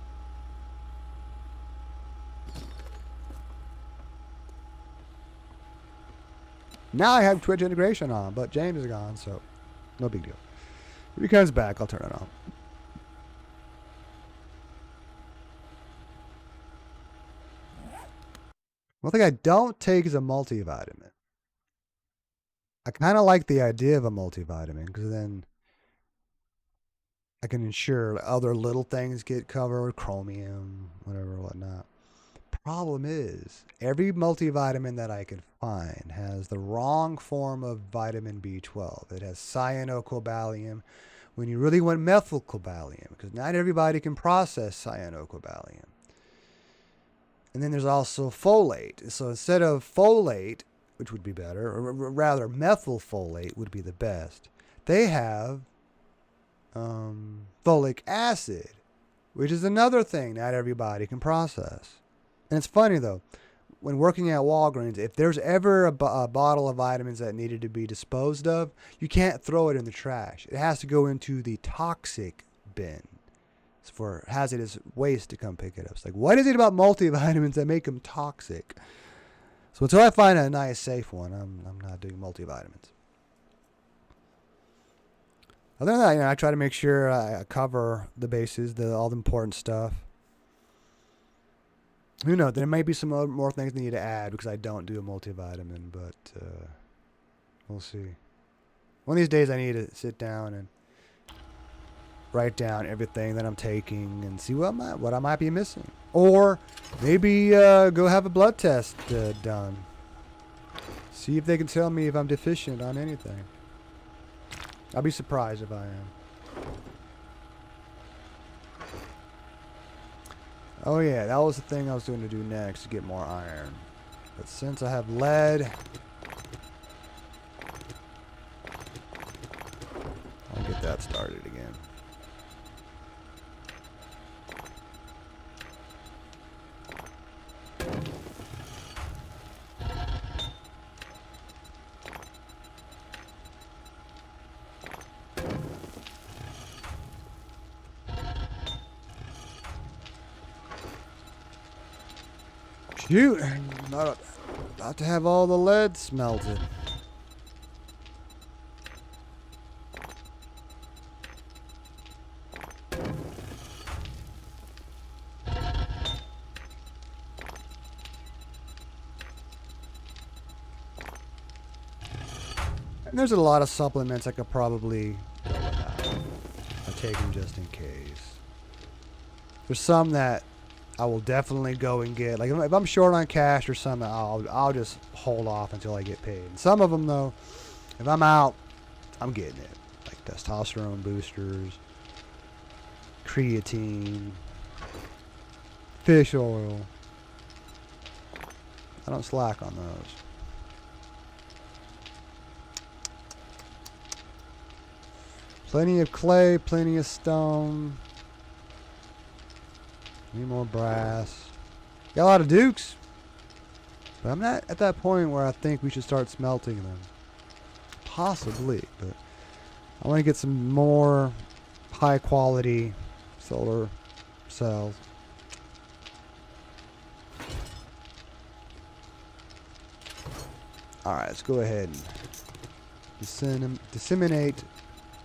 Now I have Twitch integration on, but James is gone, so no big deal. If he comes back, I'll turn it on. One thing I don't take is a multivitamin. I kind of like the idea of a multivitamin because then I can ensure other little things get covered, chromium, whatever, whatnot. Problem is, every multivitamin that I can find has the wrong form of vitamin B12. It has cyanocobalamin when you really want methylcobalamin, because not everybody can process cyanocobalamin. And then there's also folate. So instead of folate, which would be better, or rather methylfolate would be the best, they have folic acid, which is another thing not everybody can process. And it's funny, though, when working at Walgreens, if there's ever a bottle of vitamins that needed to be disposed of, you can't throw it in the trash. It has to go into the toxic bin. It's for hazardous waste to come pick it up. It's like, what is it about multivitamins that make them toxic? So until I find a nice, safe one, I'm not doing multivitamins. Other than that, I try to make sure I cover the bases, all the important stuff. Who knows? There may be some more things I need to add because I don't do a multivitamin, but we'll see. One of these days I need to sit down and write down everything that I'm taking and see what I might be missing. Or maybe go have a blood test done. See if they can tell me if I'm deficient on anything. I'll be surprised if I am. Oh yeah, that was the thing I was going to do next, to get more iron. But since I have lead, I'll get that started again. Shoot, I'm about to have all the lead smelted. And there's a lot of supplements I could probably go without. I take them just in case. There's some that I will definitely go and get. Like if I'm short on cash or something, I'll just hold off until I get paid. And some of them though, if I'm out, I'm getting it. Like testosterone boosters, creatine, fish oil. I don't slack on those. Plenty of clay, plenty of stone. Need more brass. Got a lot of dukes. But I'm not at that point where I think we should start smelting them. Possibly, but I want to get some more high quality solar cells. Alright, let's go ahead and disseminate.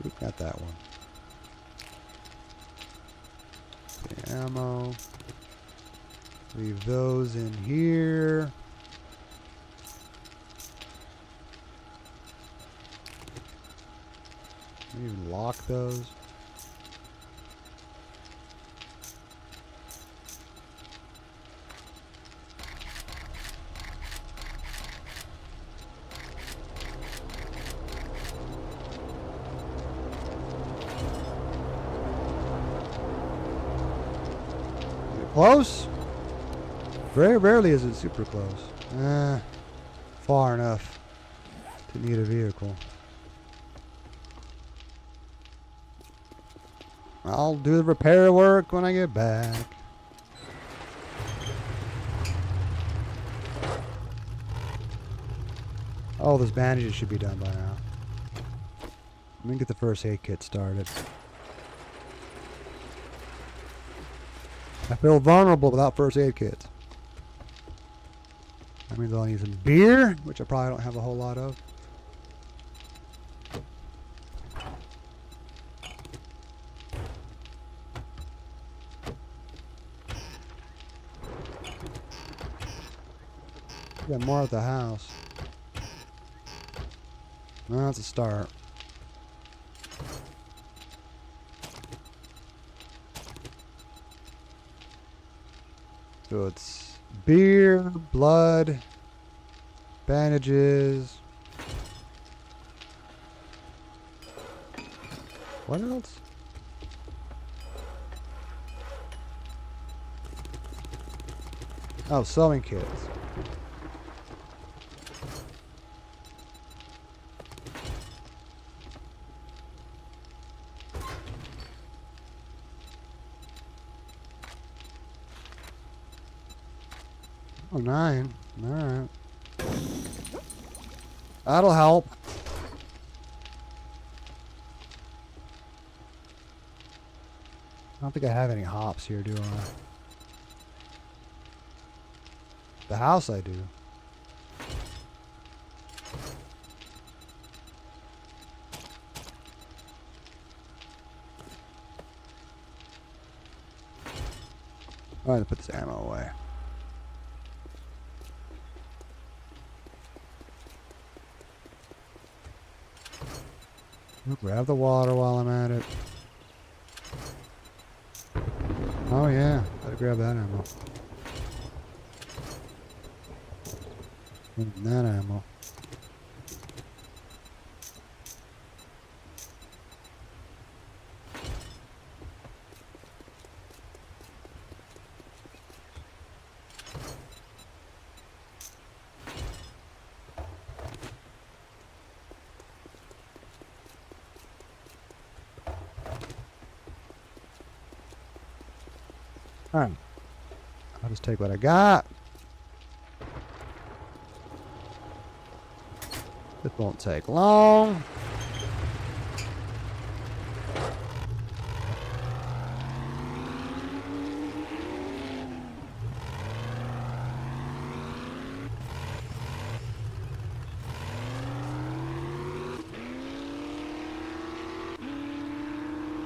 Oop, not that one. The ammo. Leave those in here. Even lock those. Close? Very rarely is it super close. Far enough to need a vehicle. I'll do the repair work when I get back. Oh, those bandages should be done by now. Let me get the first aid kit started. I feel vulnerable without first aid kits. That means I'll need some beer, which I probably don't have a whole lot of. Got more at the house. Well, that's a start. So it's beer, blood, bandages. What else? Oh, sewing kits. Oh, 9. Alright. That'll help. I don't think I have any hops here, do I? The house I do. I'm gonna put this ammo away. Grab the water while I'm at it. Oh yeah, gotta grab that ammo. And that ammo. Alright. I'll just take what I got. This won't take long.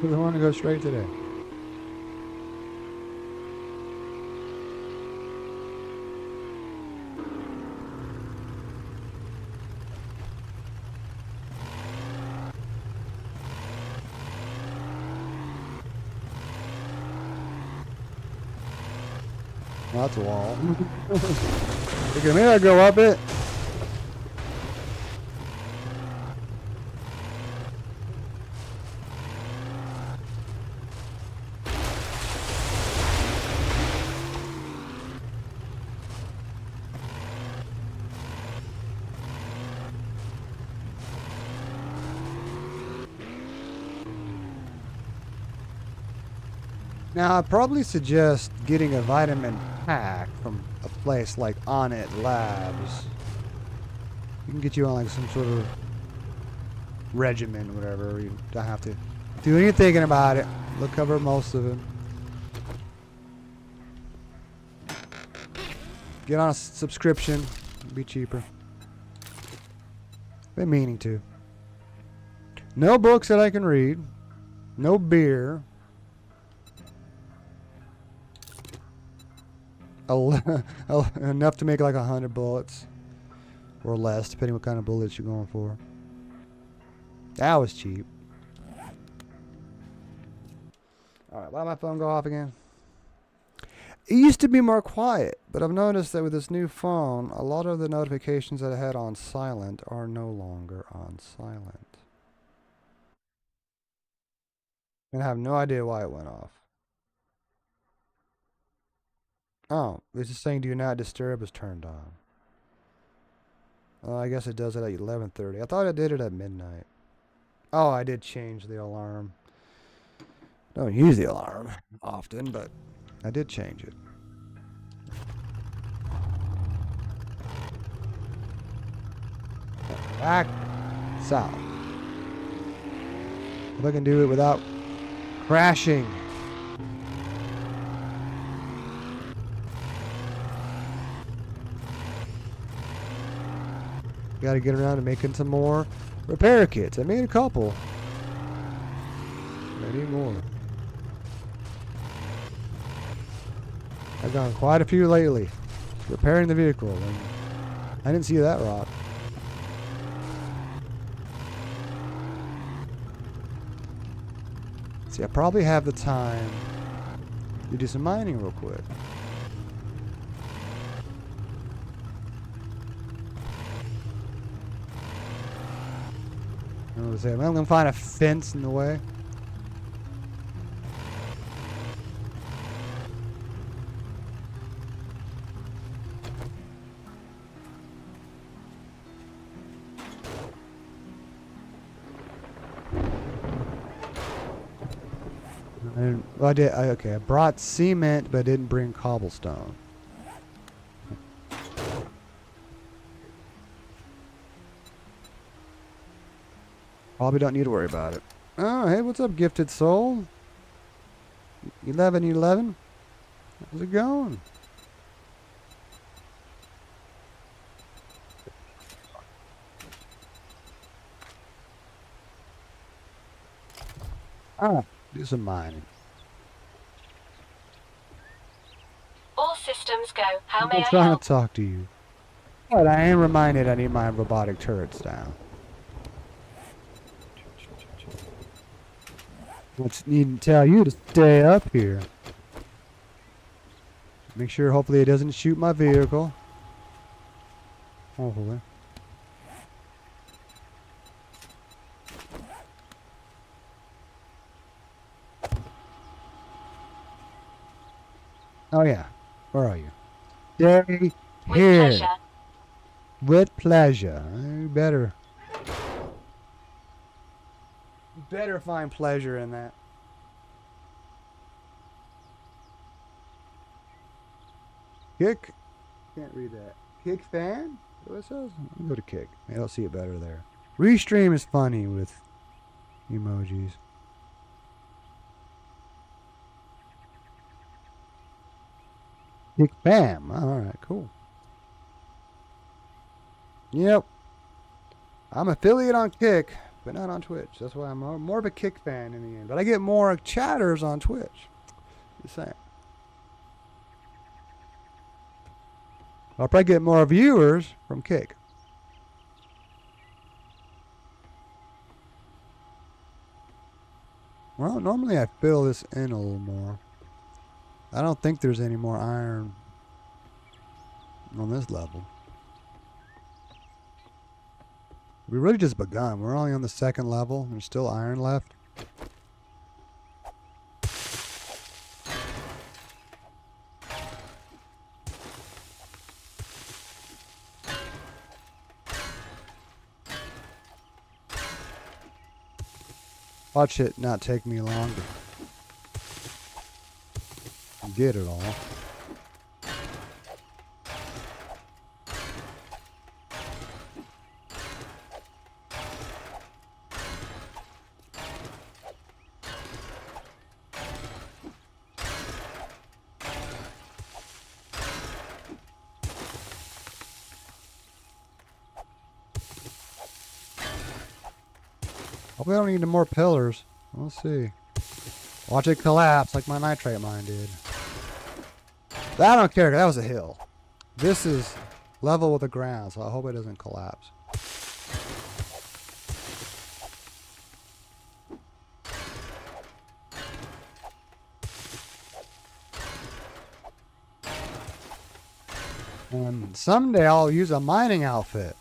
We want to go straight today. Well, that's a wall. Okay, maybe I go up it. Now, I'd probably suggest getting a vitamin pack from a place like Onnit Labs. You can get you on like some sort of regimen, whatever. You don't have to do any thinking about it. They'll cover most of it. Get on a subscription. It'll be cheaper. Been meaning to. No books that I can read. No beer. Enough to make like 100 bullets. Or less, depending what kind of bullets you're going for. That was cheap. Alright, why did my phone go off again? It used to be more quiet, but I've noticed that with this new phone, a lot of the notifications that I had on silent are no longer on silent. And I have no idea why it went off. Oh, it's just saying do not disturb is turned on. I guess it does it at 11:30. I thought it did it at midnight. Oh, I did change the alarm. Don't use the alarm often, but I did change it. Back south. If I can do it without crashing. Got to get around to making some more repair kits. I made a couple. I need more. I've done quite a few lately. Repairing the vehicle. And I didn't see that rock. See, I probably have the time to do some mining real quick. I'm gonna find a fence in the way. Well, okay, I brought cement, but I didn't bring cobblestone. Probably don't need to worry about it. Oh, hey, what's up, Gifted Soul? 1111? How's it going? Ah, do some mining. systems go. How may I'm I trying help? to talk to you. But I am reminded I need my robotic turrets down. Let's need to tell you to stay up here. Make sure, hopefully, it doesn't shoot my vehicle. Hopefully. Oh yeah, where are you? Stay With here. pleasure. With pleasure. You better find pleasure in that. Kick? Can't read that. Kick fan? What it says? Let me go to kick. Maybe I'll see it better there. Restream is funny with emojis. Kick bam. Alright, cool. Yep. I'm affiliate on Kick, but not on Twitch. That's why I'm more of a Kick fan in the end. But I get more chatters on Twitch. Just saying. I'll probably get more viewers from Kick. Well, normally I fill this in a little more. I don't think there's any more iron on this level. We really just begun. We're only on the second level. There's still iron left. Watch it not take me long to get it all. Hope we don't need any more pillars. We'll see. Watch it collapse like my nitrate mine did. But I don't care. That was a hill. This is level with the ground, so I hope it doesn't collapse. And someday I'll use a mining outfit.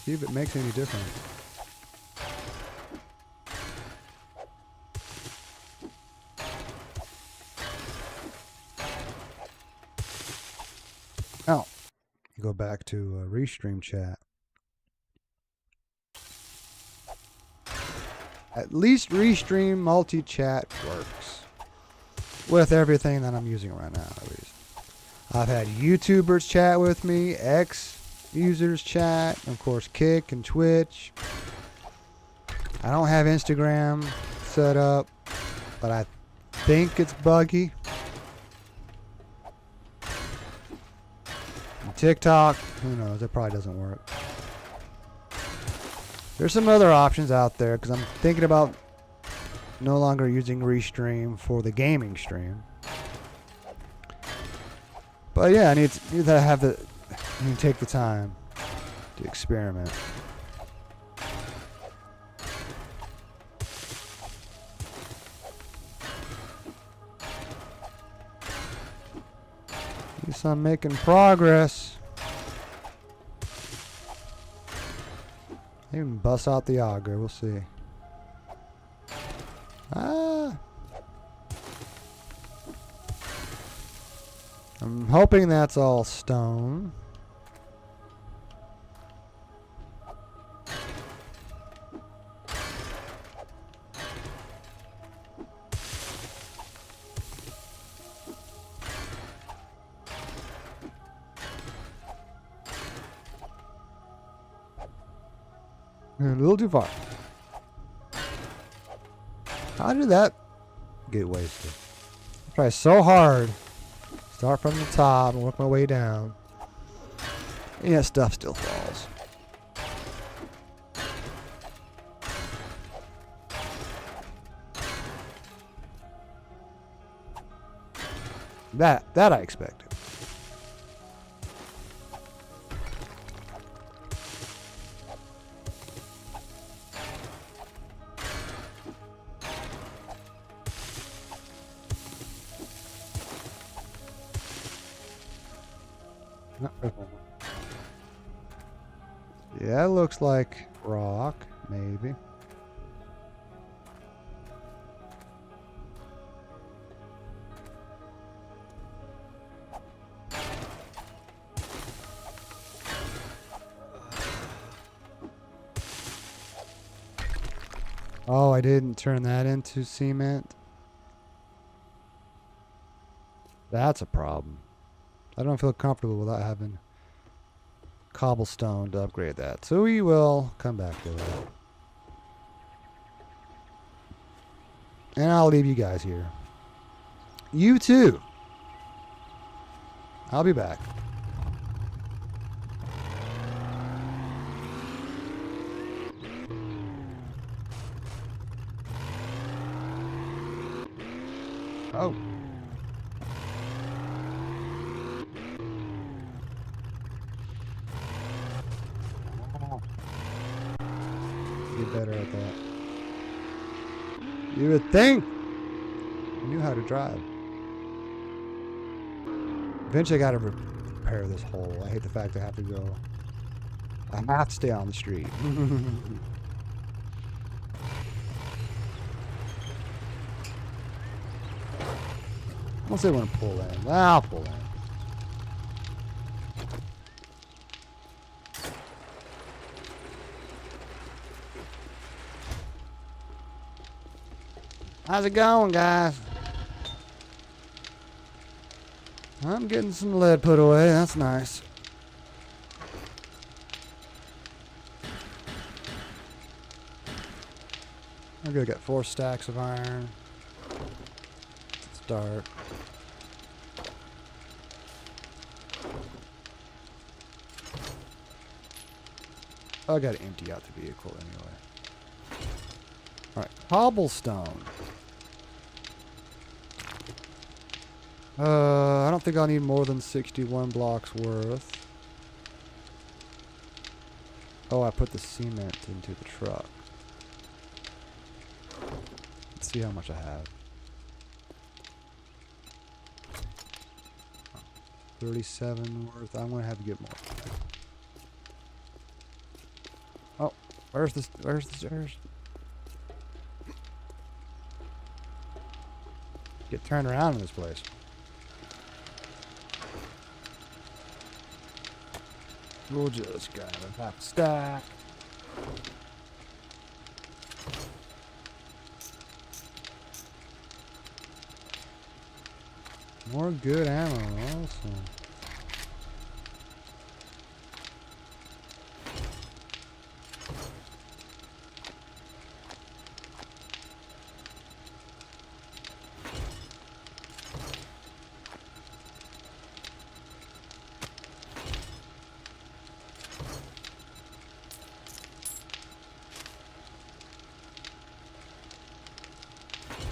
See if it makes any difference. Oh, go back to Restream chat. At least Restream multi-chat works. With everything that I'm using right now, at least. I've had YouTubers chat with me, users chat, of course Kick and Twitch. I don't have Instagram set up, but I think it's buggy. And TikTok, who knows, it probably doesn't work. There's some other options out there because I'm thinking about no longer using Restream for the gaming stream. But yeah, I need to have the, I need to take the time to experiment. At least I'm making progress. Even bust out the auger, we'll see. I'm hoping that's all stone. A little too far. How did that get wasted? I try so hard. Start from the top and work my way down. Yeah, stuff still falls. That I expected. Yeah, it looks like rock, maybe. Oh, I didn't turn that into cement. That's a problem. I don't feel comfortable without having cobblestone to upgrade that. So we will come back to that. And I'll leave you guys here. You too. I'll be back. Oh. Get better at that. You would think I knew how to drive. Eventually I gotta repair this hole. I hate the fact I have to go. I have to stay on the street. I don't say want to pull in. Well, I'll pull in. How's it going, guys? I'm getting some lead put away. That's nice. I'm gonna get 4 stacks of iron. Let's start. I gotta empty out the vehicle anyway. Alright, cobblestone. I don't think I'll need more than 61 blocks worth. Oh, I put the cement into the truck. Let's see how much I have. 37 worth. I'm gonna have to get more. Oh, where's the stairs? Get turned around in this place. We'll just kind of have to stack. More good ammo also.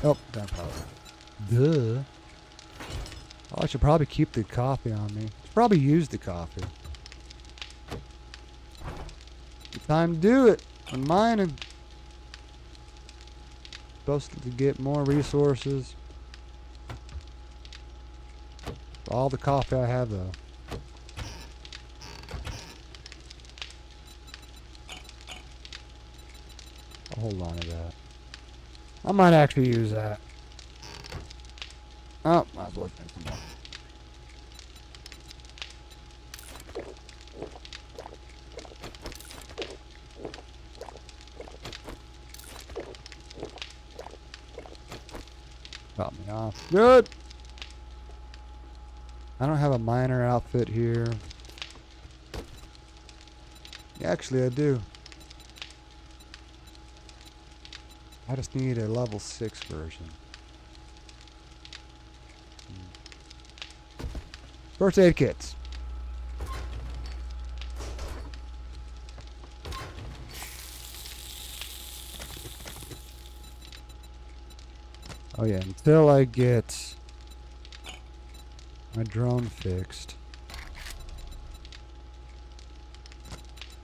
Oh, gunpowder. Duh. Oh, I should probably keep the coffee on me. Should probably use the coffee. Good time to do it. I'm mining. Supposed to get more resources. All the coffee I have, though. I'll hold on to that. I might actually use that. Oh, might as well drink some more. Got me off. Good. I don't have a miner outfit here. Actually, I do. I just need a level 6 version. First aid kits. Oh yeah, until I get My drone fixed.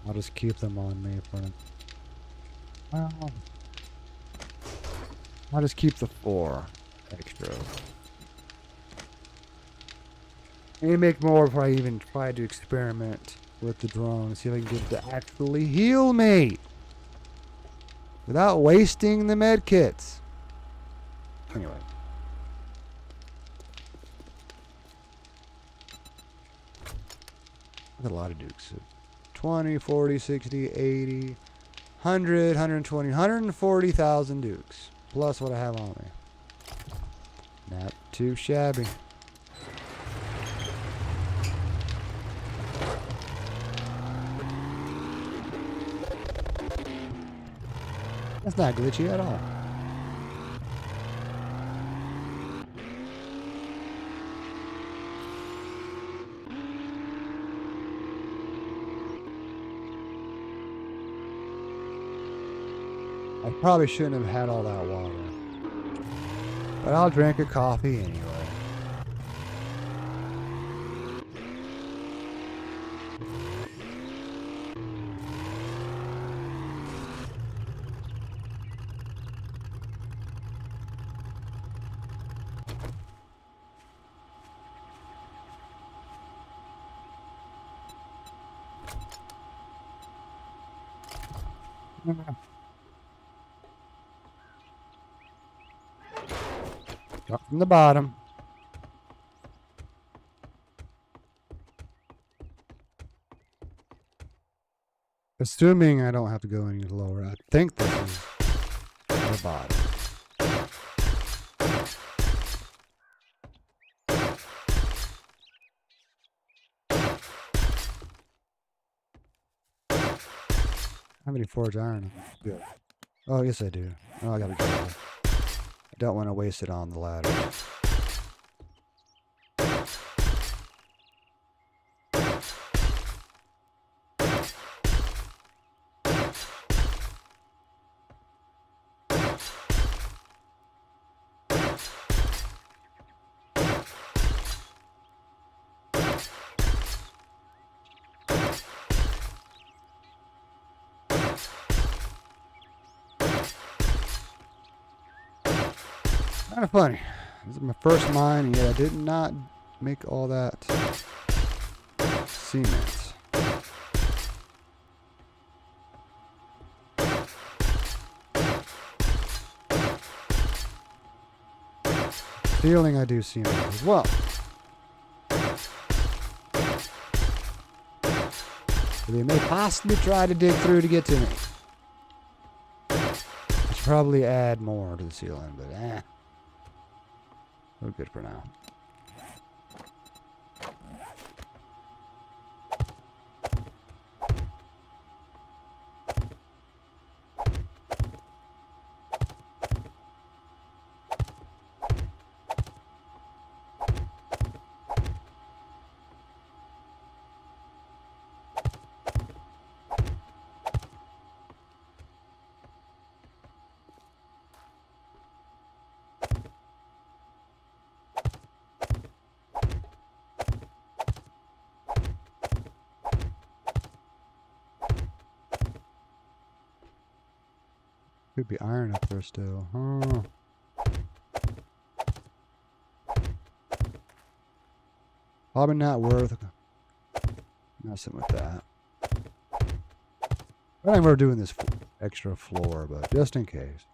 I'll just keep them on me for now. Well, I'll just keep the 4 extra. I need to make more before I even try to experiment with the drone and see if I can get it to actually heal me without wasting the med kits. Anyway. That's a lot of dukes. 20, 40, 60, 80, 100, 120, 140,000 dukes. Plus what I have on me. Not too shabby. That's not glitchy at all. I probably shouldn't have had all that water. But I'll drink a coffee anyway. Up from the bottom. Assuming I don't have to go any lower, I think this is the bottom. How many forged iron? Good. Oh, yes I do. Oh, I gotta go. I don't want to waste it on the ladder. Kind of funny. This is my first mine, and yet I did not make all that cement. Feeling I do cement as well. So they may possibly try to dig through to get to me. I should probably add more to the ceiling, but we're good for now. Could be iron up there still. Huh. Probably not worth messing with that. I think we're doing this extra floor, but just in case.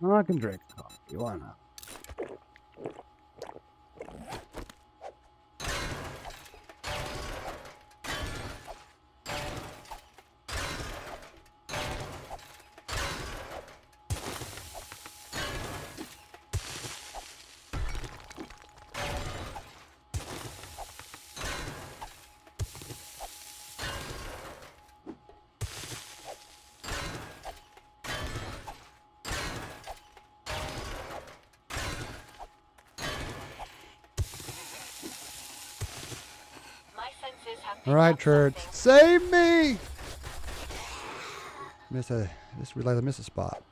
Well, I can drink coffee. Why not? defenses have picked Alright, up church. something. Save me! Just realized I missed a spot.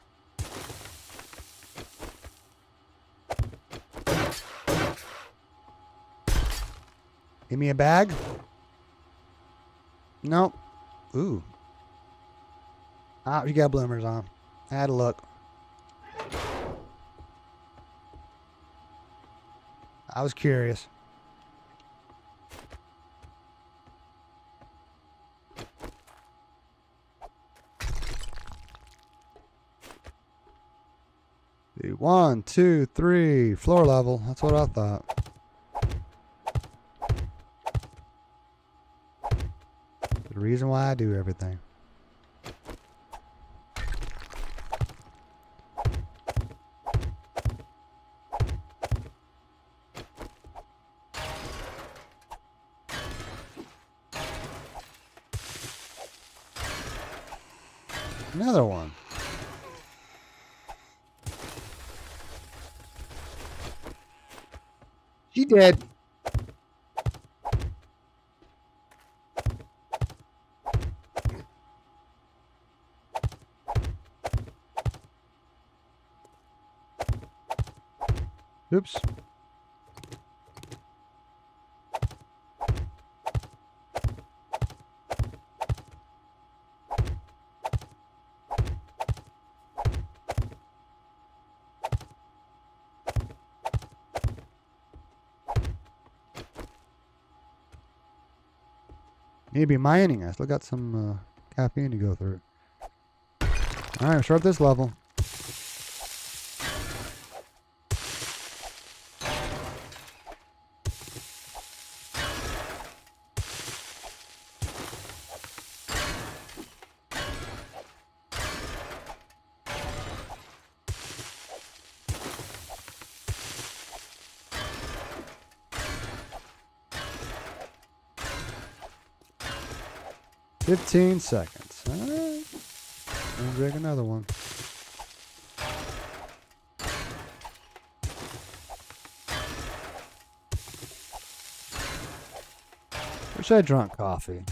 Give me a bag? Nope. Ooh. Ah, you got bloomers on. I had a look. I was curious. See, 1, 2, 3, floor level. That's what I thought. The reason why I do everything. Another one. She dead. Oops. Maybe mining. I still got some caffeine to go through. Alright, start this level. "15 seconds. Alright. I'll drink another one. Wish I drunk coffee.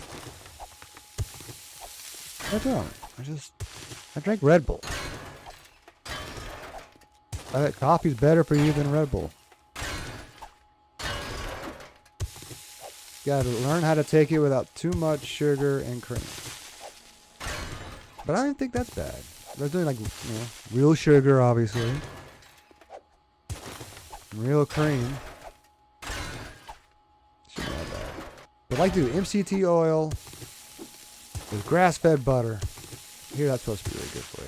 I don't. I drank Red Bull. I bet coffee's better for you than Red Bull. You gotta learn how to take it without too much sugar and cream. But I don't think that's bad. They're doing like, real sugar, obviously. Real cream. Shouldn't be that bad. But like, dude, MCT oil with grass-fed butter. I hear that's supposed to be really good for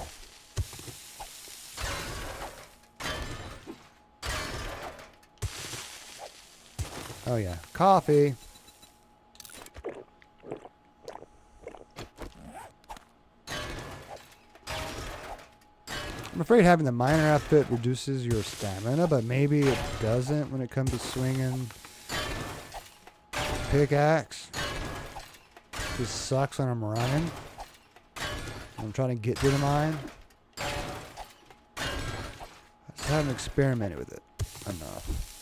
you. Oh yeah, coffee. I'm afraid having the miner outfit reduces your stamina, but maybe it doesn't when it comes to swinging pickaxe. This sucks when I'm running. I'm trying to get to the mine. I just haven't experimented with it enough.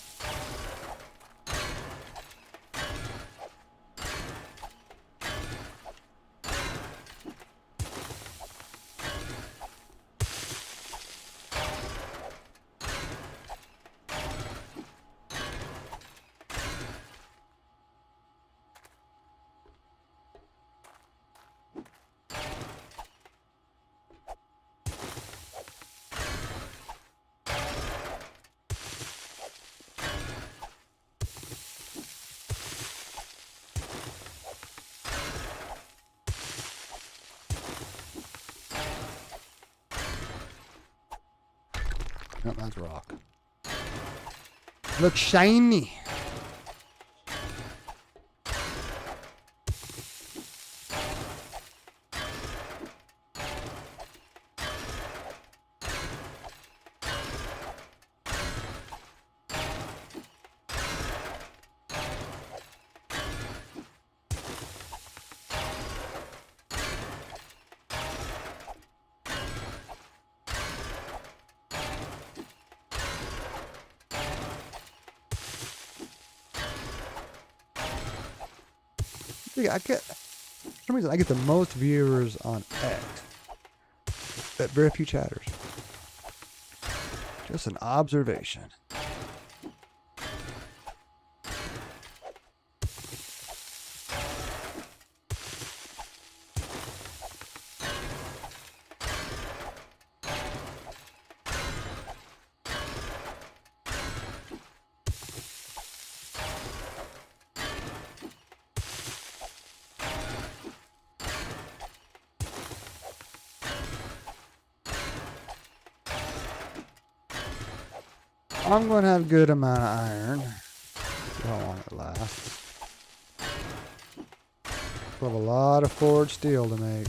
No, that's rock. Looks shiny. I get, for some reason, I get the most viewers on X, but very few chatters. Just an observation. I'm going to have a good amount of iron. See how long it lasts. We'll have a lot of forged steel to make.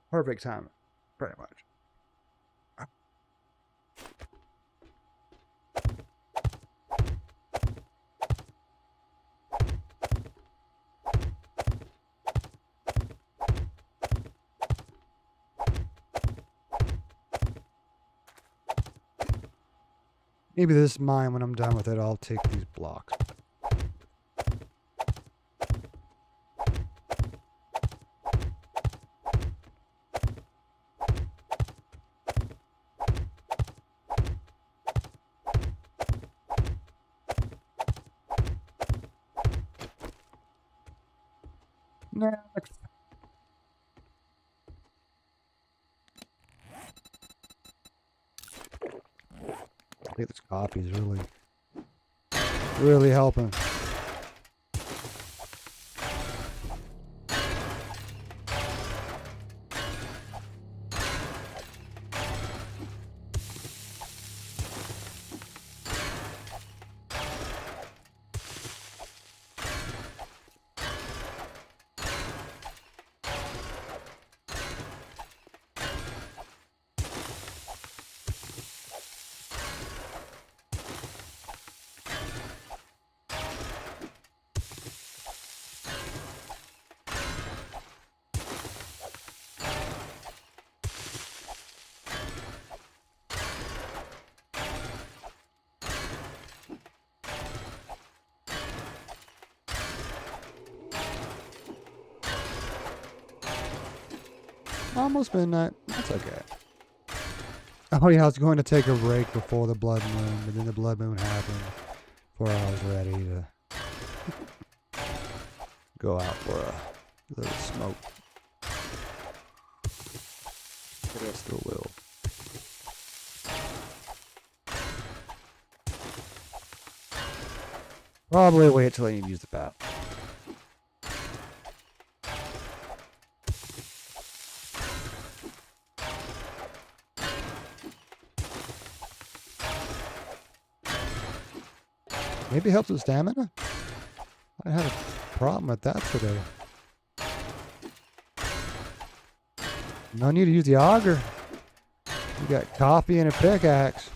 Perfect timing, pretty much. Maybe this mine, when I'm done with it, I'll take these blocks. Next. I think this coffee is really helping. Almost midnight. That's okay. Oh yeah, I was going to take a break before the blood moon, but then the blood moon happened before I was ready to go out for a little smoke. But I still will. Probably wait till I need to use the bath. Maybe it helps with stamina? I had a problem with that today. No need to use the auger. You got coffee and a pickaxe.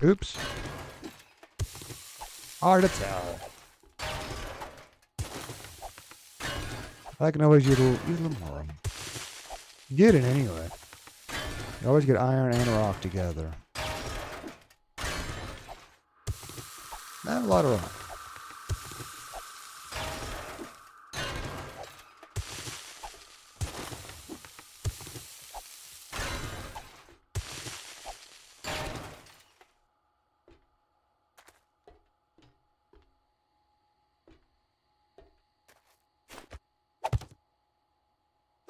Oops. Hard to tell. I can always use a little more. Get it anyway. You always get iron and rock together. Not a lot of rock.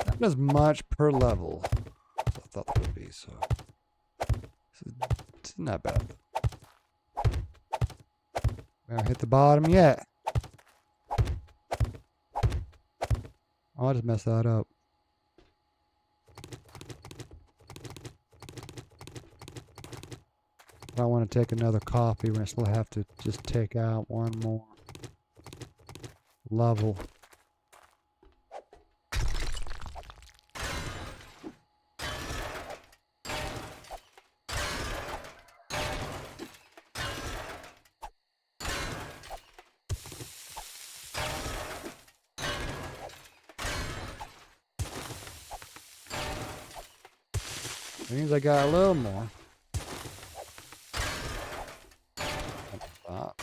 Not as much per level as I thought there would be, so it's not bad. We haven't hit the bottom yet. Oh, I just messed that up. I don't want to take another copy. We're still have to just take out one more level. Means I got a little more. Stop.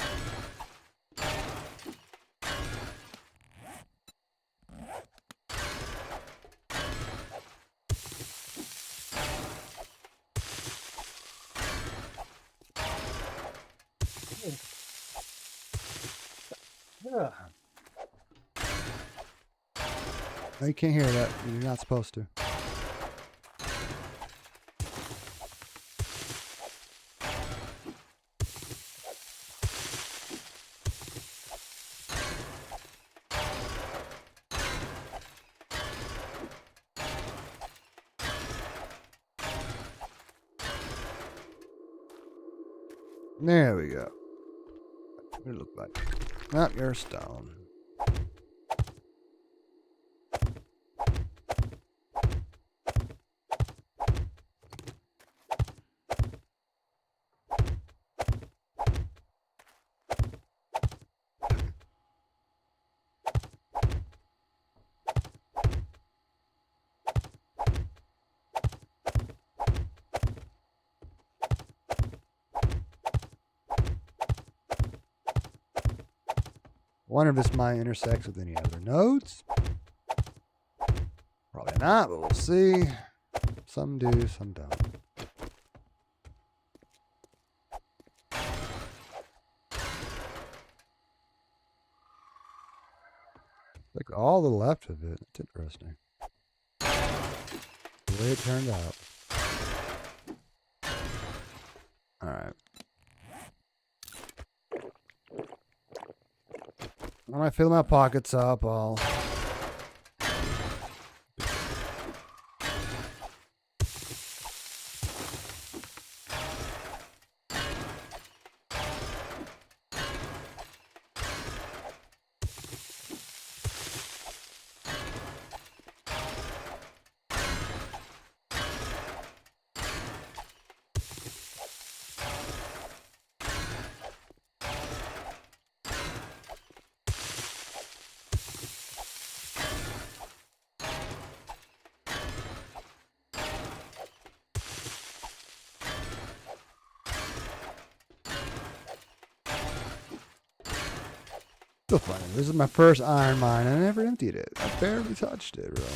Yeah. No, you can't hear that. You're not supposed to. There we go. What did it look like? Not your stone. Wonder if this might intersect with any other nodes. Probably not, but we'll see. Some do, some don't. Like all the left of it. It's interesting. The way it turned out. Alright. When I fill my pockets up, I'll... So funny. This is my first iron mine. I never emptied it. I barely touched it, really.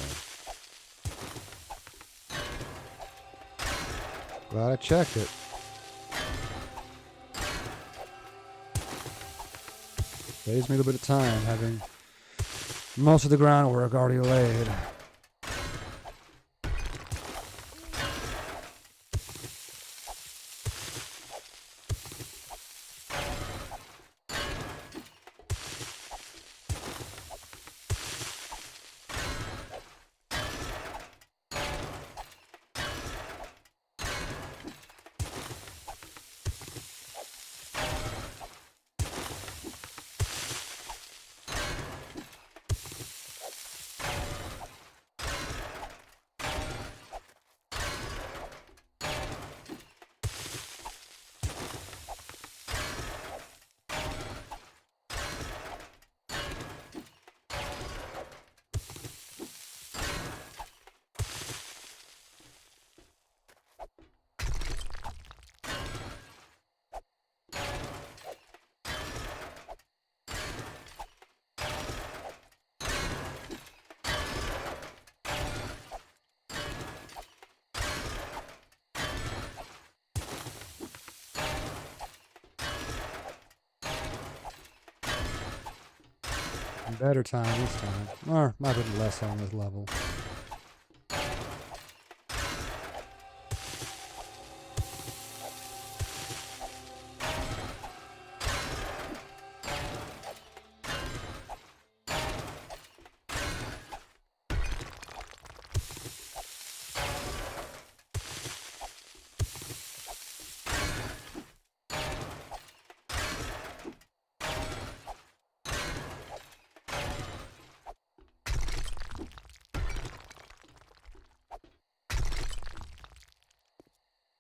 Glad I checked it. Saves me a little bit of time having most of the groundwork already laid. Better time this time. Or might have been less on this level.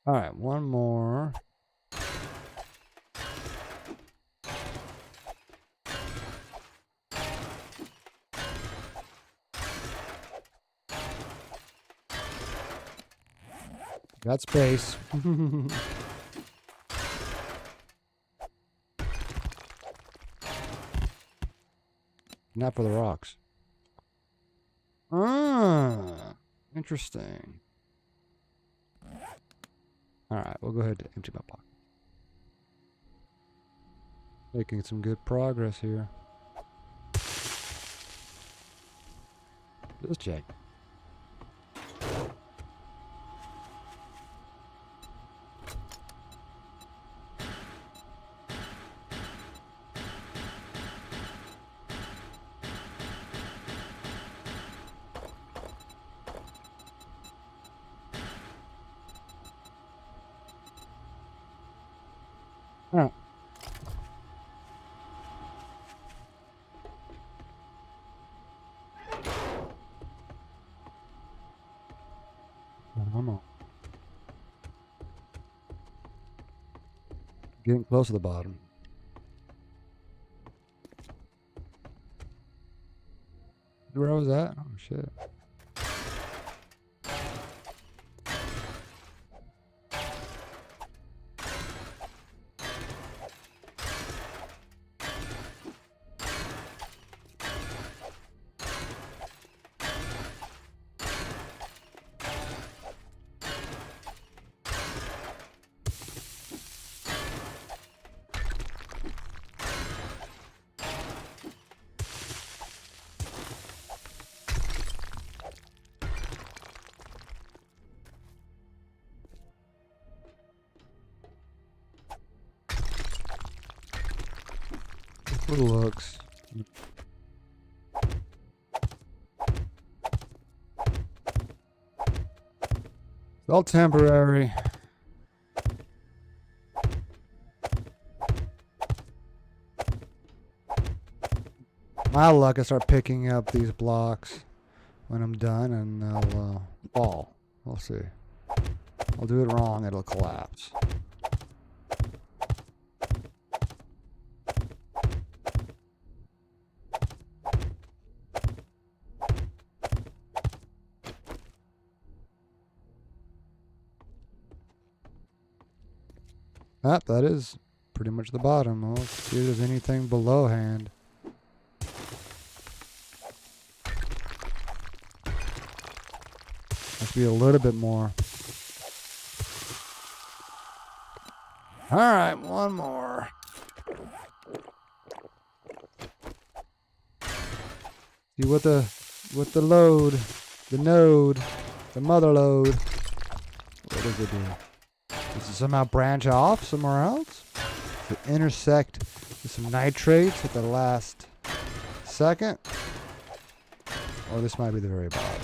All right, one more. Got space. Not for the rocks. Ah, interesting. All right, we'll go ahead and empty my pocket. Making some good progress here. Let's check. All right. Come on. Getting close to the bottom. Where I was at? Oh shit. Good looks. It's all temporary. My luck, I start picking up these blocks when I'm done, and they'll fall. We'll see. I'll do it wrong, it'll collapse. Ah, that is pretty much the bottom. Let's see if there's anything below hand. Must be a little bit more. All right, one more. See what the load, the node, the mother load. What does it do? Does it somehow branch off somewhere else? Does it intersect with some nitrates at the last second? Or this might be the very bottom.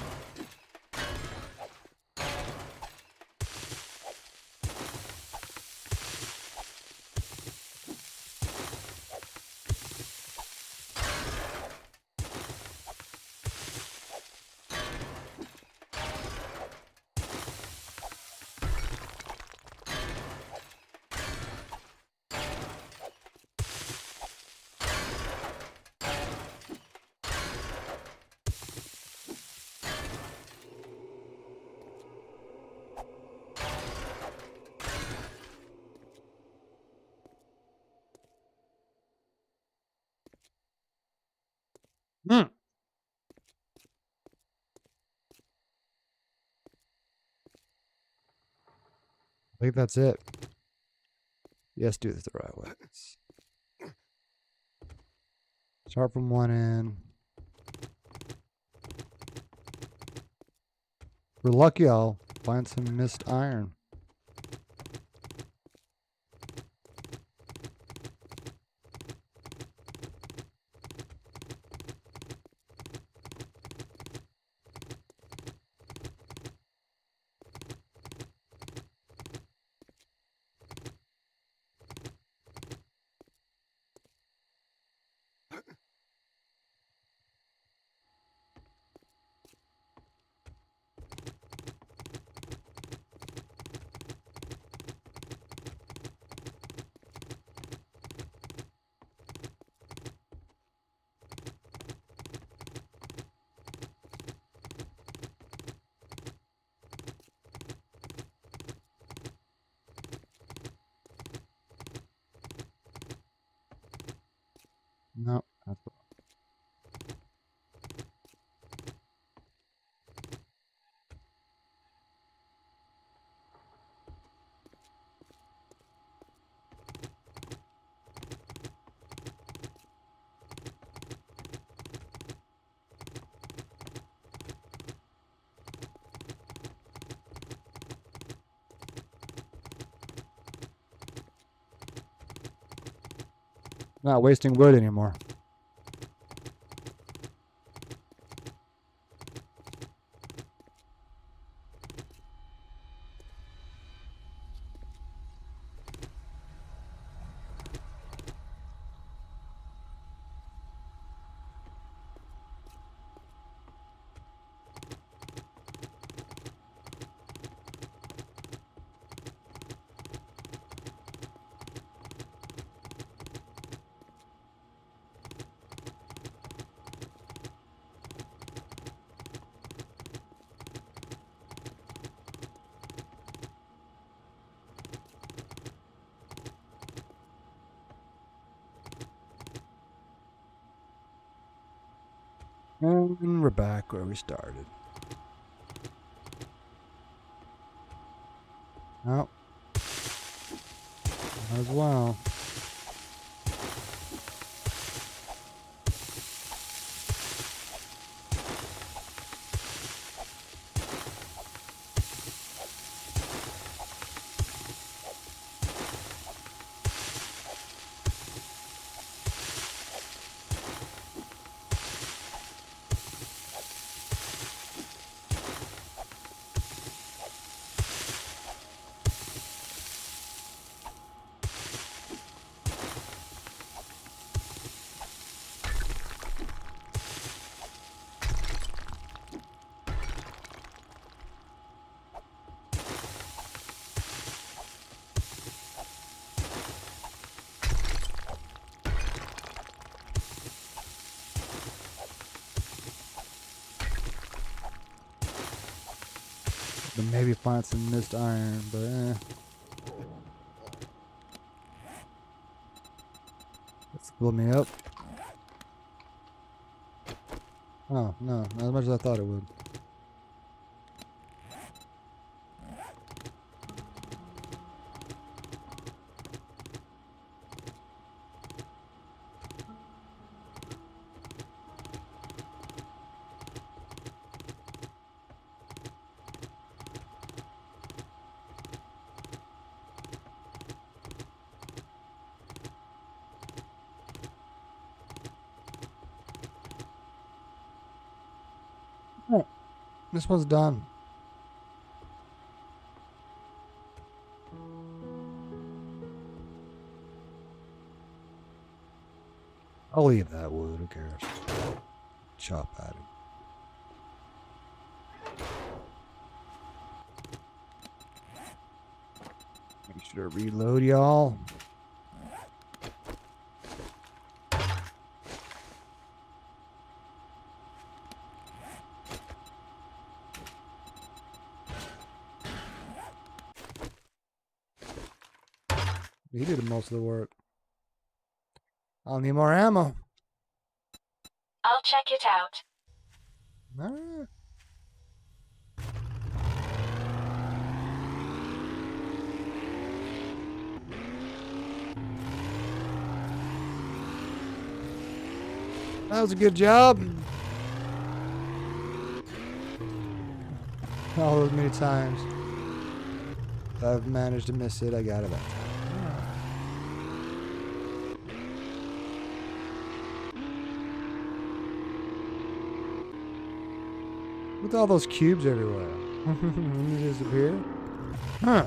Hmm. I think that's it. Yes, do this the right way. Start from one end. If we're lucky, I'll find some missed iron. No, that's not wasting wood anymore. And we're back where we started. Oh. As well. But maybe find some missed iron, but Let's build me up. Oh, no, not as much as I thought it would. This one's done. I'll leave that wood, who cares? Chop at it. Make sure to reload, y'all. He did most of the work. I'll need more ammo. I'll check it out. Alright. That was a good job. All those many times I've managed to miss it, I got it that time. With all those cubes everywhere. Didn't they disappear? Huh.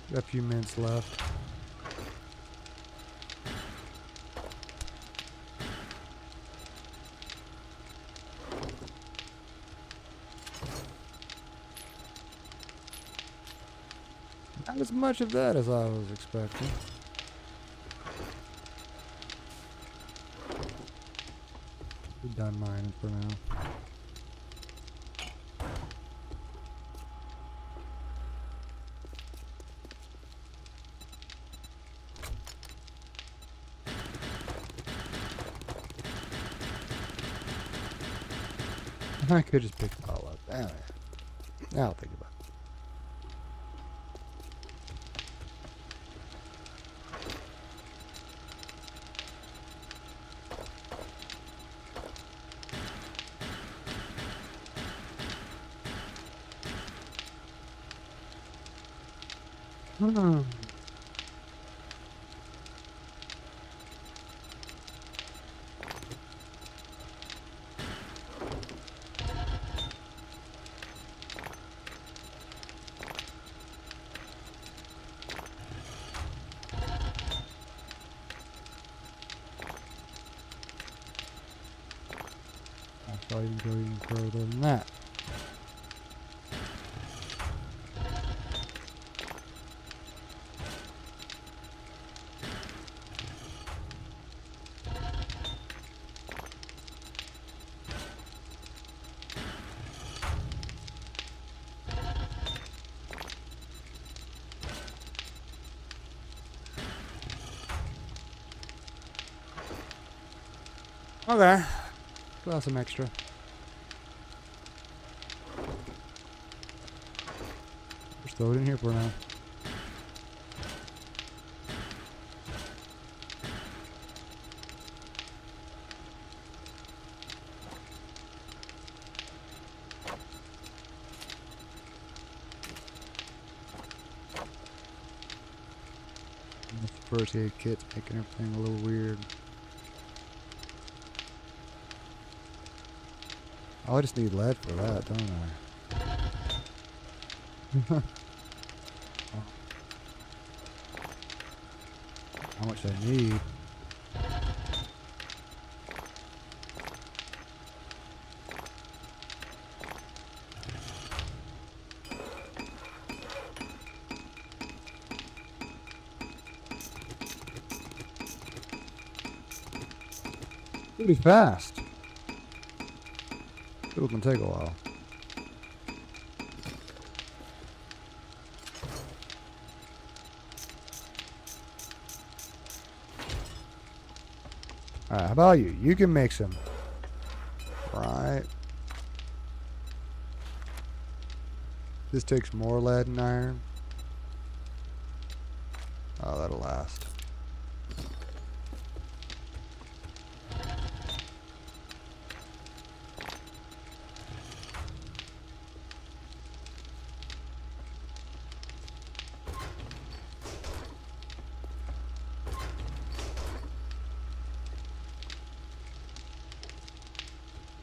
Got a few minutes left. Not as much of that as I was expecting. We're done mining for now. I could just pick it all up. Anyway, I'll think about it. Hmm. I thought you can go even further than that. Okay. Got some extra. Just throw it in here for now. The first aid kit's making everything a little weird. Oh, I just need lead for that, don't I? How much I need? Pretty fast. It can take a while. Alright, how about you? You can make some. Right. This takes more lead and iron. Oh, that'll last.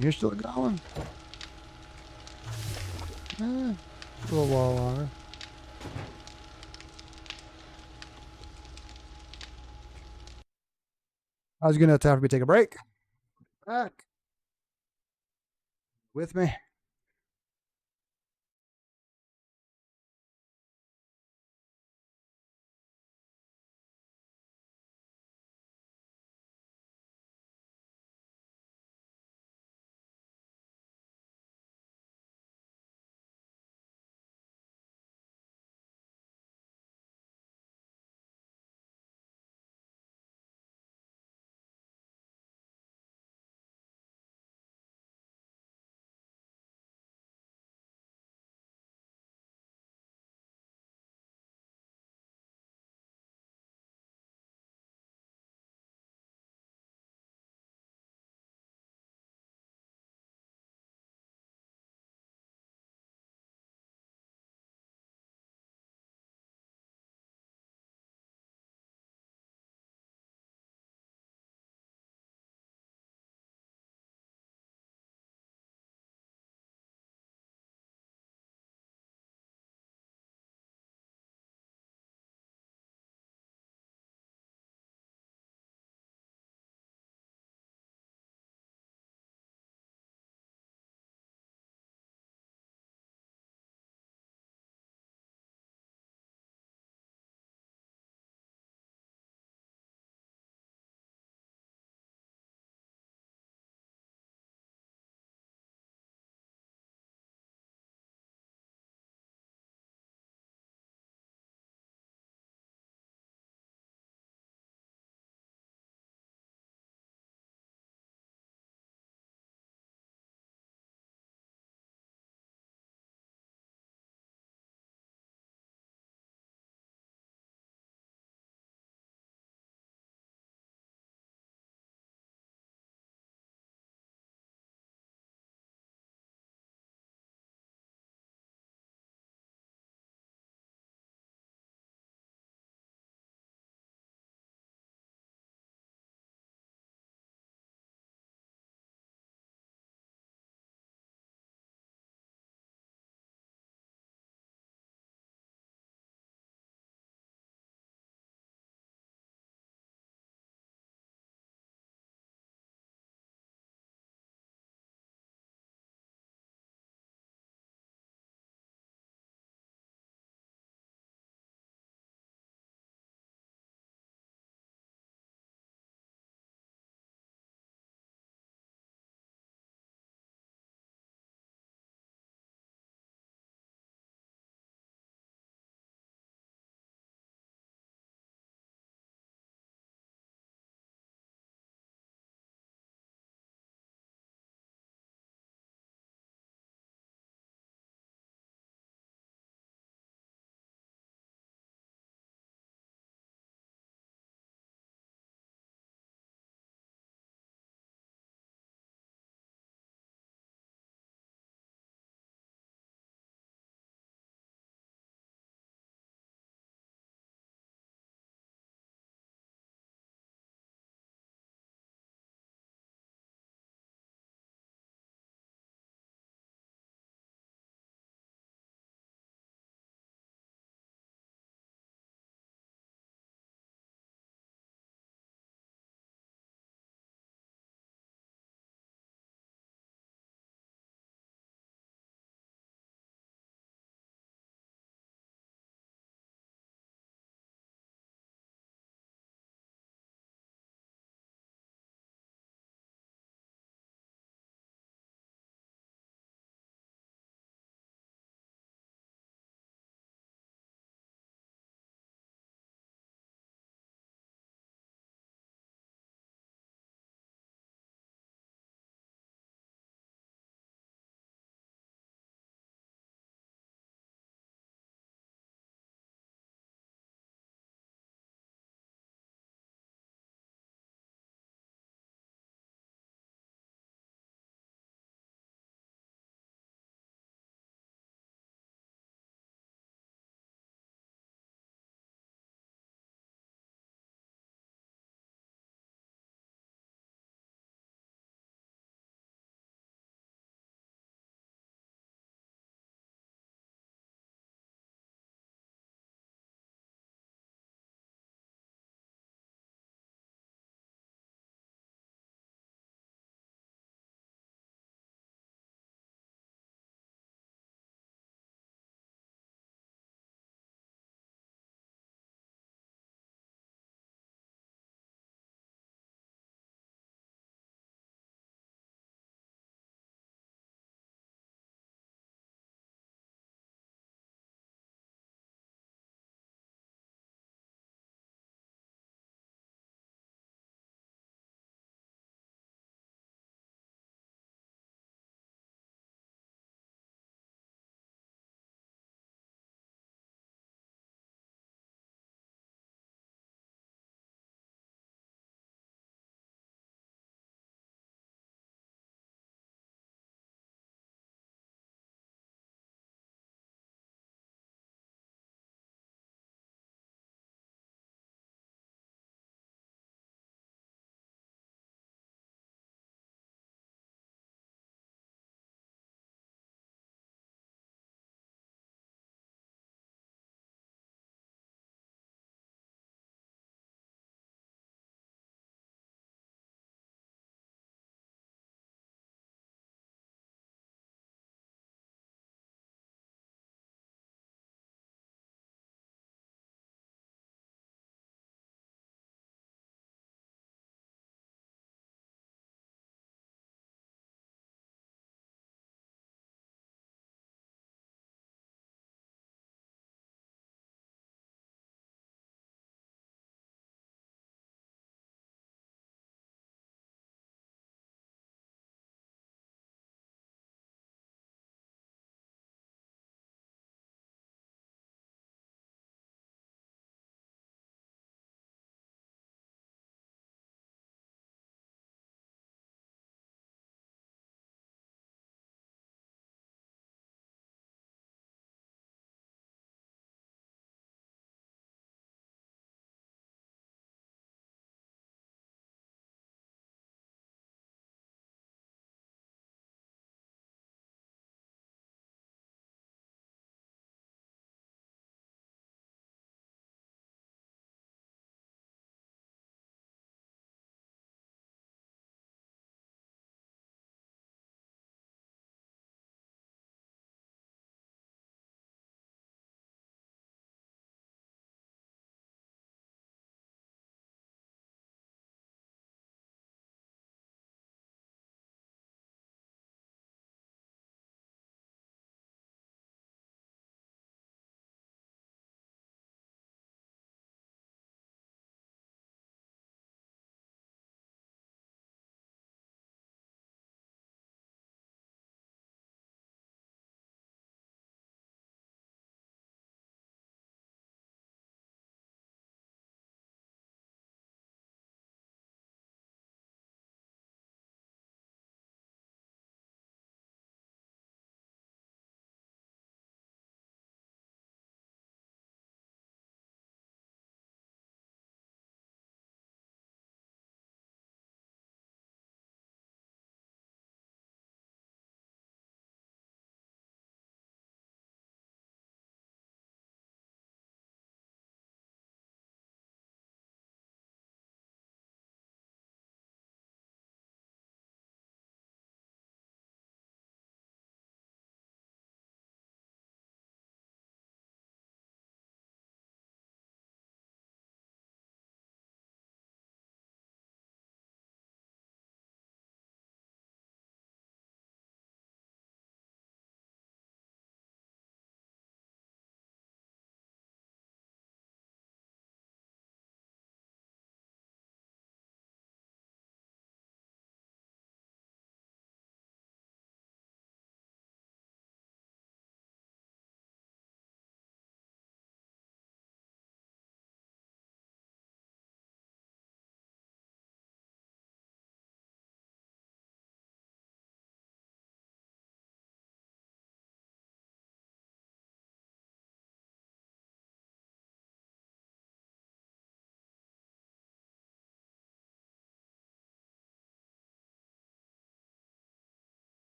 You're still going? A little while longer. I was gonna time for me to take a break. Back with me.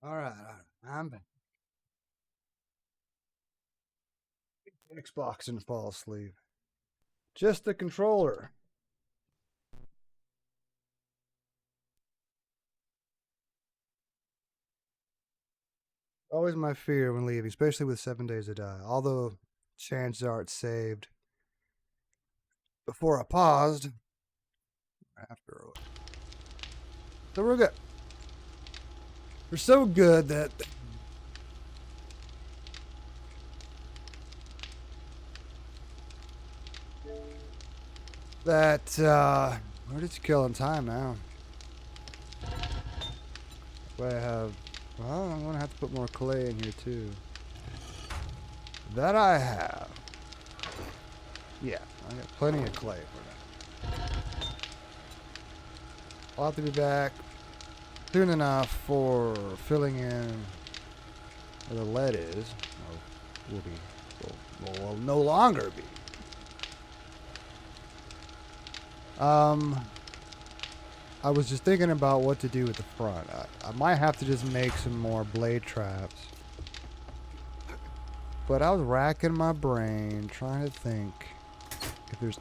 All right. I'm back. Xbox and fall asleep. Just the controller. Always my fear when leaving, especially with 7 days to die. Although chances are it's saved. Before I paused, after. So we're good. We're so good that we're just killing time now. But I have, well, I'm gonna have to put more clay in here too. That I have. Yeah, I got plenty of clay for that. I'll have to be back soon enough for filling in where the lead is. Or will no longer be. I was just thinking about what to do with the front. I might have to just make some more blade traps. But I was racking my brain trying to think if there's...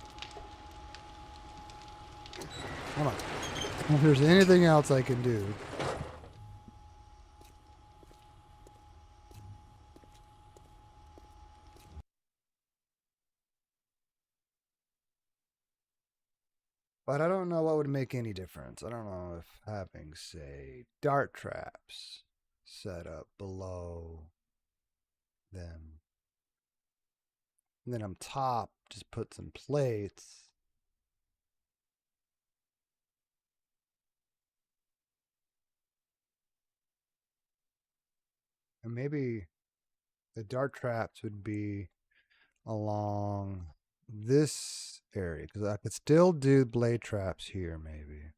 Hold on. If there's anything else I can do. But I don't know what would make any difference. I don't know if having, say, dart traps set up below them. And then on top, just put some plates. And maybe the dart traps would be along this area. Because I could still do blade traps here, maybe.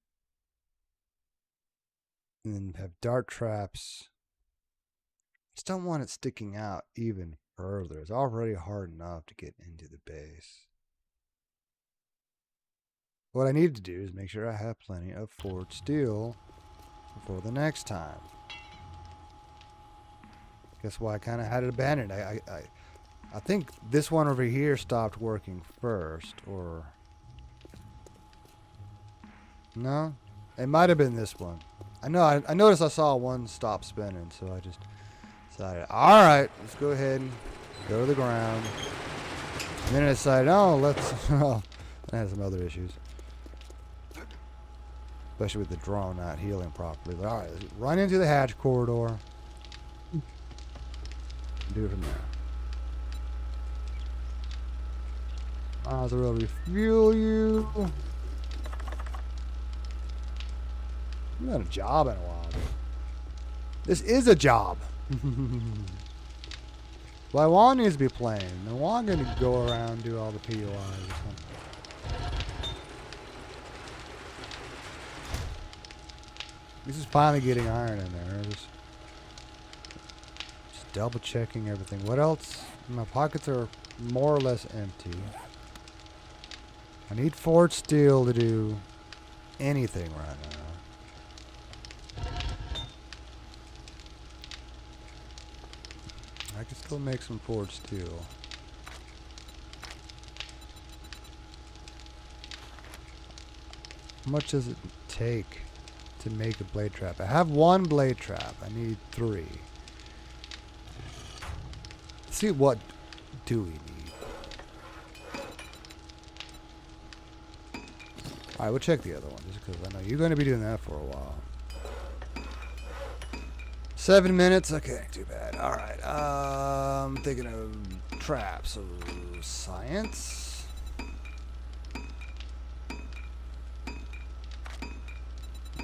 And then have dart traps. Just don't want it sticking out even further. It's already hard enough to get into the base. What I need to do is make sure I have plenty of forged steel for the next time. Guess why I kind of had it abandoned. I think this one over here stopped working first, or... No? It might have been this one. I know, I noticed I saw one stop spinning, so I just decided, alright, let's go ahead and go to the ground. And then I decided, oh, let's... Oh, I had some other issues. Especially with the drone not healing properly. But alright, let's run into the hatch corridor. Do it from there. Might as well refuel you. I haven't done a job in a while. This is a job. Well, Juan needs to be playing. No, Juan gonna go around and do all the POIs or something. This is finally getting iron in there. Just double checking everything. What else? My pockets are more or less empty. I need forged steel to do anything right now. I can still make some forged steel. How much does it take to make a blade trap? I have one blade trap. I need 3. Let's see, what do we need? Alright, we'll check the other one, just because I know you're going to be doing that for a while. 7 minutes? Okay, too bad. Alright, I'm thinking of traps. So, science?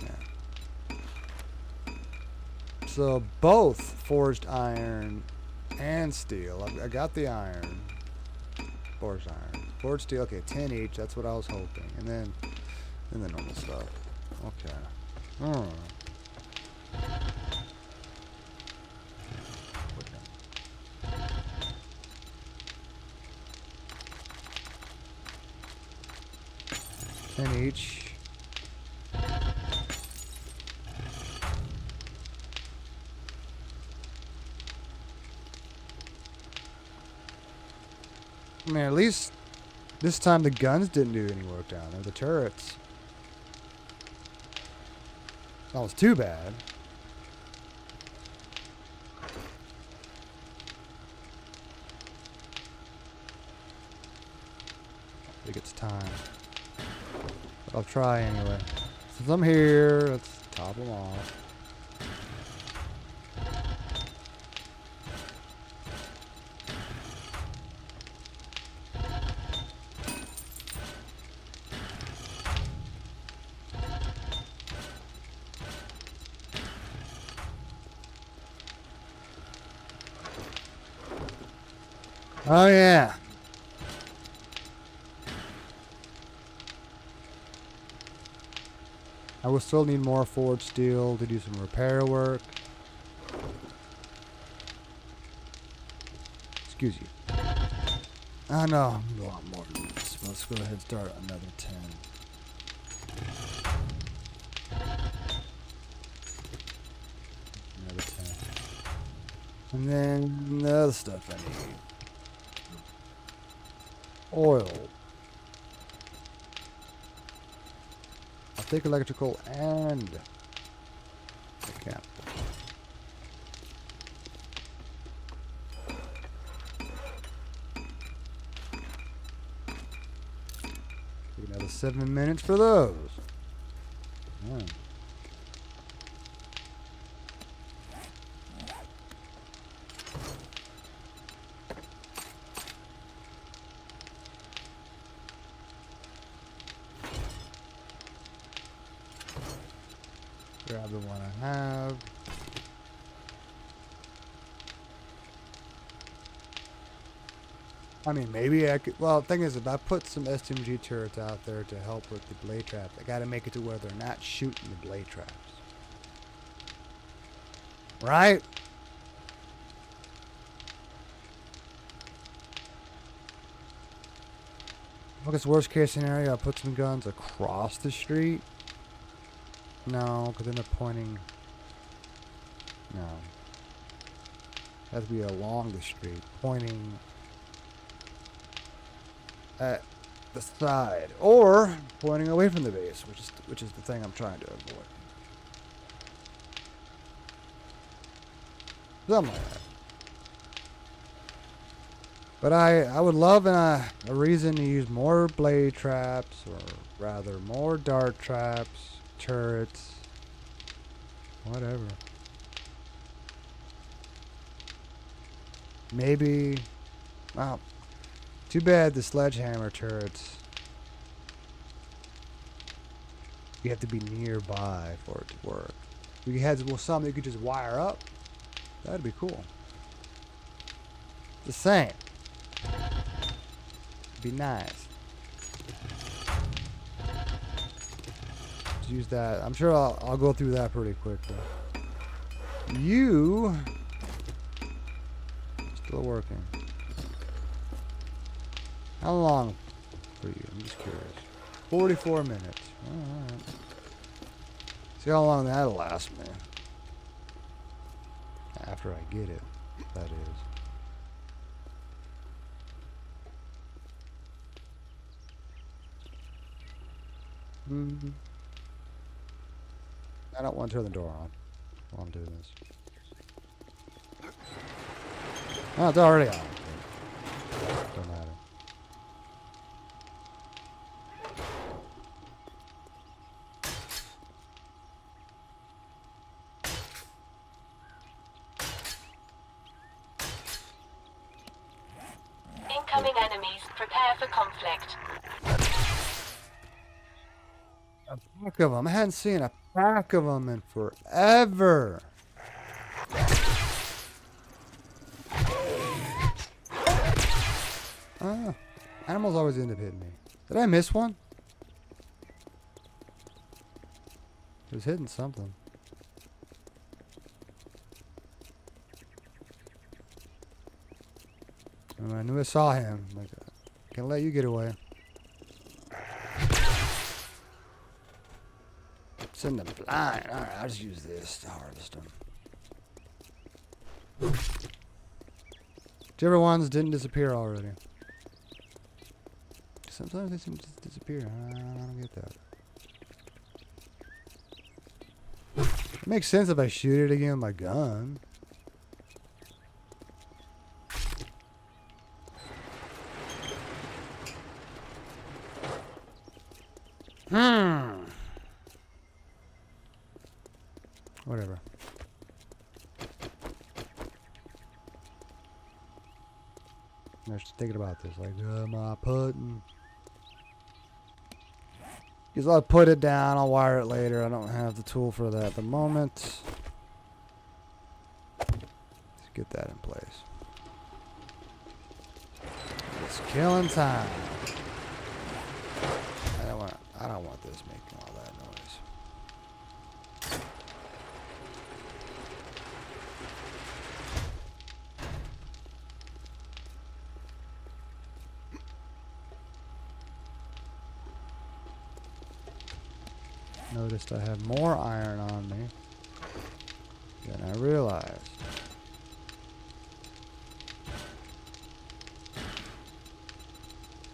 Yeah. So, both forged iron and steel. I got the iron. Forged iron. Forged steel, okay, 10 each. That's what I was hoping. And then the normal stuff. Okay. Hmm. 10 each. I mean, at least this time the guns didn't do any work down there. The turrets. That was too bad. I think it's time. But I'll try anyway. Since I'm here, let's top them off. Oh yeah. I will still need more forged steel to do some repair work. Excuse you. Oh no, a lot more than this. Let's go ahead and start another 10. Another 10. And then the other stuff I need. Oil. I'll take electrical and mechanical. Take another 7 minutes for those. Yeah. Grab the one I have. I mean, maybe I could. Well, the thing is, if I put some SMG turrets out there to help with the blade traps, I gotta make it to where they're not shooting the blade traps. Right? I guess worst case scenario, I'll put some guns across the street. No, because then they're pointing. No. It has to be along the street, pointing at the side, or pointing away from the base, which is the thing I'm trying to avoid. Something like that. But I would love a reason to use more blade traps, or rather more dart traps. Turrets, whatever. Maybe. Wow. Too bad the sledgehammer turrets. You have to be nearby for it to work. If you had something you could just wire up, that'd be cool. The same. Be nice. Use that. I'm sure I'll go through that pretty quickly. You still working? How long for you? I'm just curious. 44 minutes. All right. See how long that'll last me. After I get it, that is. Mm-hmm. I don't want to turn the door on while I'm doing this. Oh, it's already on. Don't matter. Incoming enemies. Prepare for conflict. A pack of them. I hadn't seen a pack of them in forever. Ah, animals always end up hitting me. Did I miss one? It was hitting something. And I knew I saw him. Like, can't let you get away. Send them blind. Alright, I'll just use this to harvest them. Whichever ones didn't disappear already. Sometimes they seem to just disappear. I don't get that. It makes sense if I shoot it again with my gun. Whatever. I'm just thinking about this. Like, am I putting? Because I'll put it down. I'll wire it later. I don't have the tool for that at the moment. Let's get that in place. It's killing time. I don't want this making all that noise. Noticed I have more iron on me than I realized.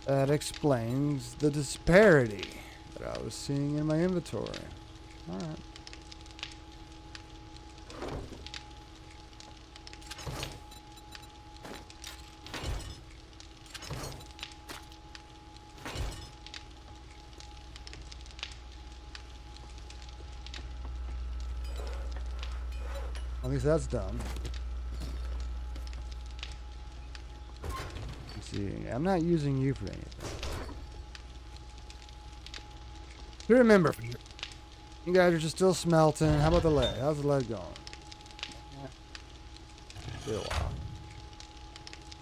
That explains the disparity that I was seeing in my inventory. Alright. At least that's done. Let's see, I'm not using you for anything. Remember, you guys are just still smelting. How about the lead? How's the lead going? Still a while.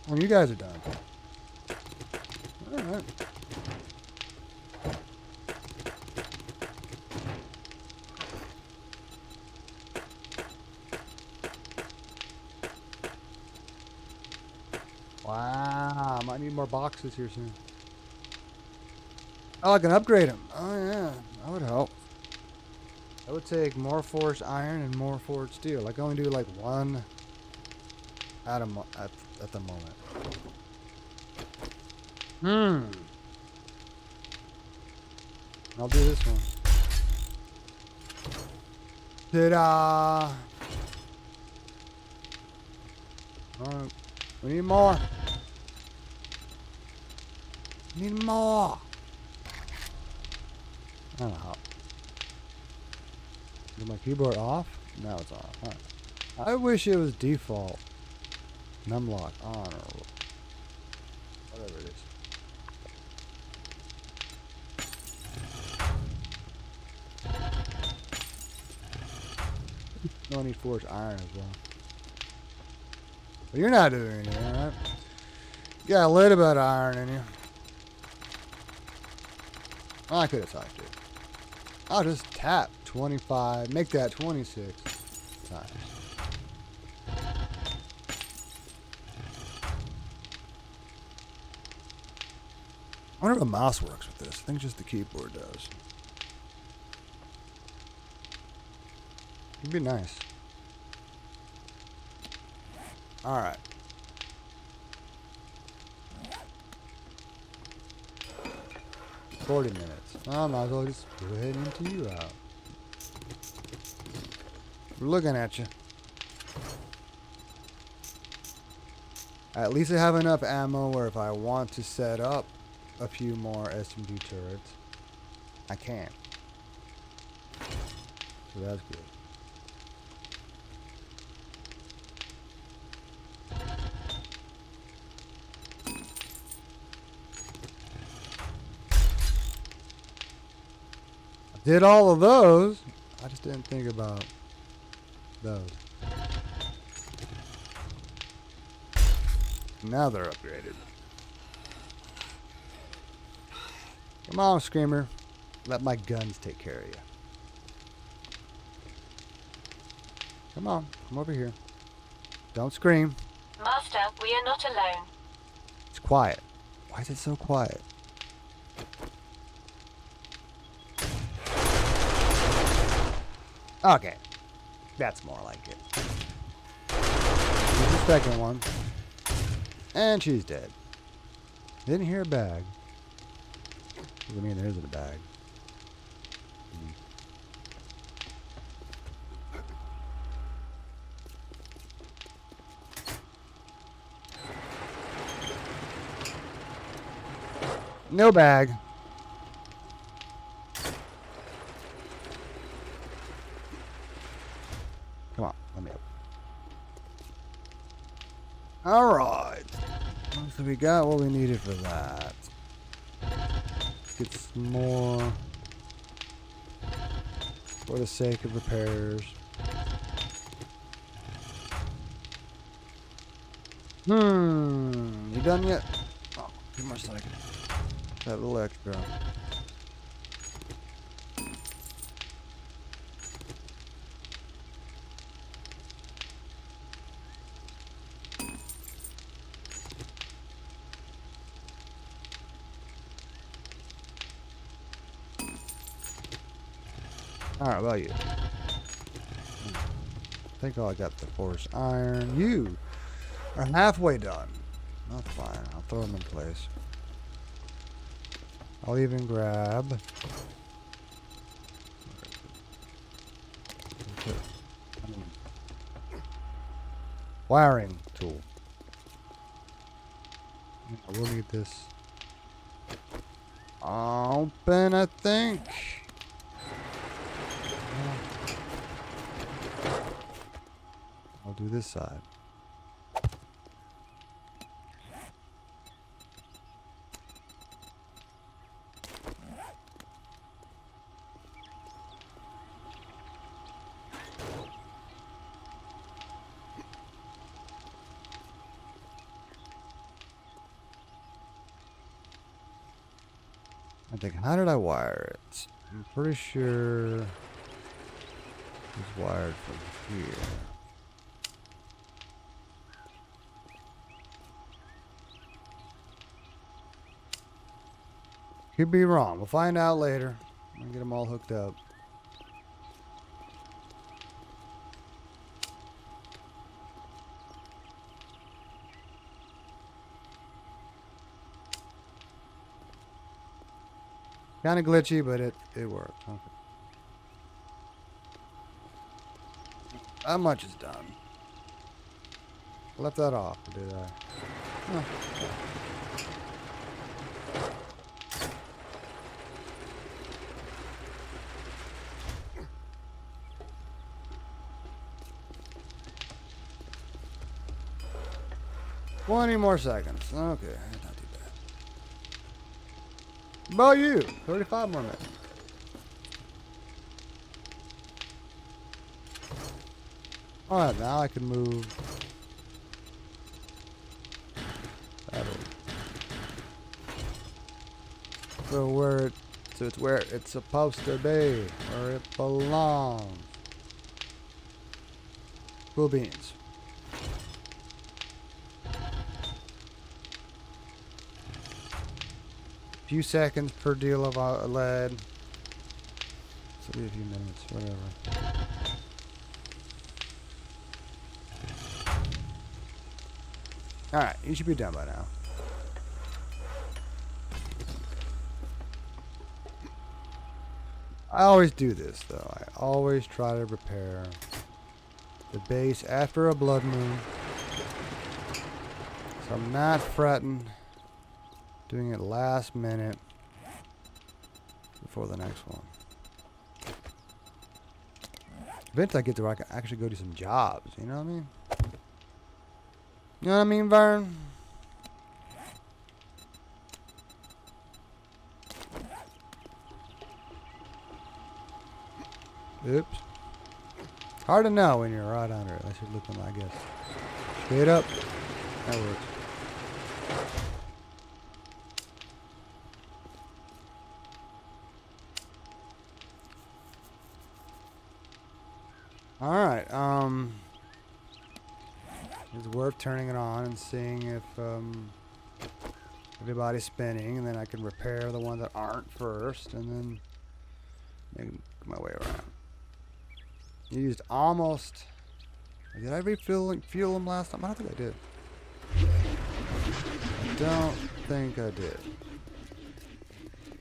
When you guys are done. Alright. Wow, I might need more boxes here soon. Oh, I can upgrade them. Oh yeah, that would help. I would take more forged iron and more forged steel. I can only do like one at the moment. I'll do this one. Ta-da! Alright, we need more. Need more. I don't know how. Is my keyboard off? No, it's off. Right. I wish it was default. Numlock on or whatever it is. No need forged iron as well. But you're not doing anything, right? You got a little bit of iron in you. I could have talked to it. I'll just tap 25, make that 26 times. I wonder if a mouse works with this. I think just the keyboard does. It'd be nice. Alright. $40 minutes. I might as well just go ahead and empty you out. We're looking at you. At least I have enough ammo where if I want to set up a few more SMG turrets, I can. So that's good. Did all of those. I just didn't think about those. Now they're upgraded. Come on, Screamer. Let my guns take care of you. Come on. Come over here. Don't scream. Master, we are not alone. It's quiet. Why is it so quiet? Okay. That's more like it. Here's the second one. And she's dead. Didn't hear a bag. Doesn't mean there isn't a bag. No bag. Come on, let me up. All right. So we got what we needed for that. Let's get some more for the sake of repairs. You done yet? Oh, 2 more seconds. That little extra. Alright, well, you. I think I got the force iron. You are halfway done. That's fine. I'll throw them in place. I'll even grab wiring tool. We'll need this open, I think. I'll do this side. I think, how did I wire it? I'm pretty sure it's wired from here. Could be wrong. We'll find out later. I'm gonna get them all hooked up. Kind of glitchy, but it worked. Okay. How much is done? I left that off, or did I? Huh. Twenty more seconds. Okay, not too bad. About you, 35 more minutes. All right, now I can move. So it's where it's supposed to be, where it belongs. Cool beans. Few seconds per deal of lead. So be a few minutes, whatever. Alright, you should be done by now. I always do this though. I always try to repair the base after a blood moon. So I'm not fretting. Doing it last minute before the next one. Eventually I get to where I can actually go do some jobs, you know what I mean? You know what I mean, Vern? Oops. Hard to know when you're right under it. I should look them, I guess. Straight up. That works. Alright, it's worth turning it on and seeing if everybody's spinning, and then I can repair the ones that aren't first, and then make my way around. Used almost. Did I refuel them last time? I don't think I did. I don't think I did.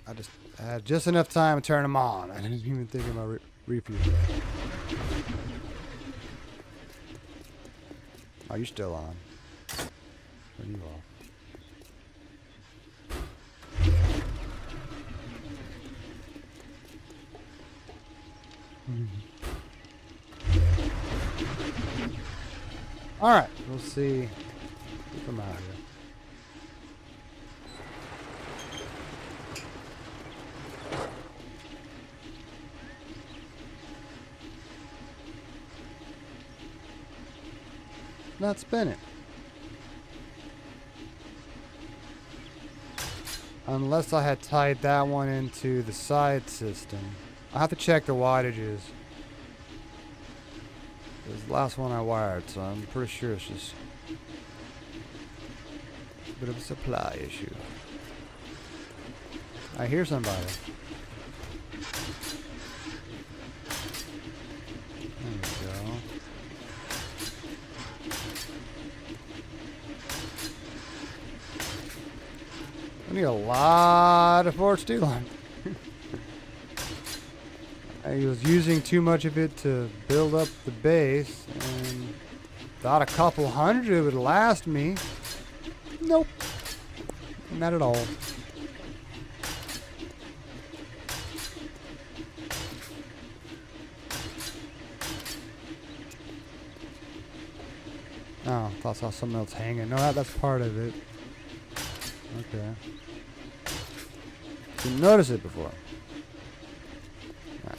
I just had just enough time to turn them on. I didn't even think of my refuel. Oh, you're still on. Turn you off. All right, we'll see. Get them out here. Not spinning. Unless I had tied that one into the side system. I'll have to check the wattages. It was the last one I wired, so I'm pretty sure it's just a bit of a supply issue. I hear somebody. There we go. I need a lot of forged steel on. I was using too much of it to build up the base, and thought a couple hundred would last me. Nope. Not at all. Oh, thought I saw something else hanging. No, that's part of it. Okay. Didn't notice it before. Right.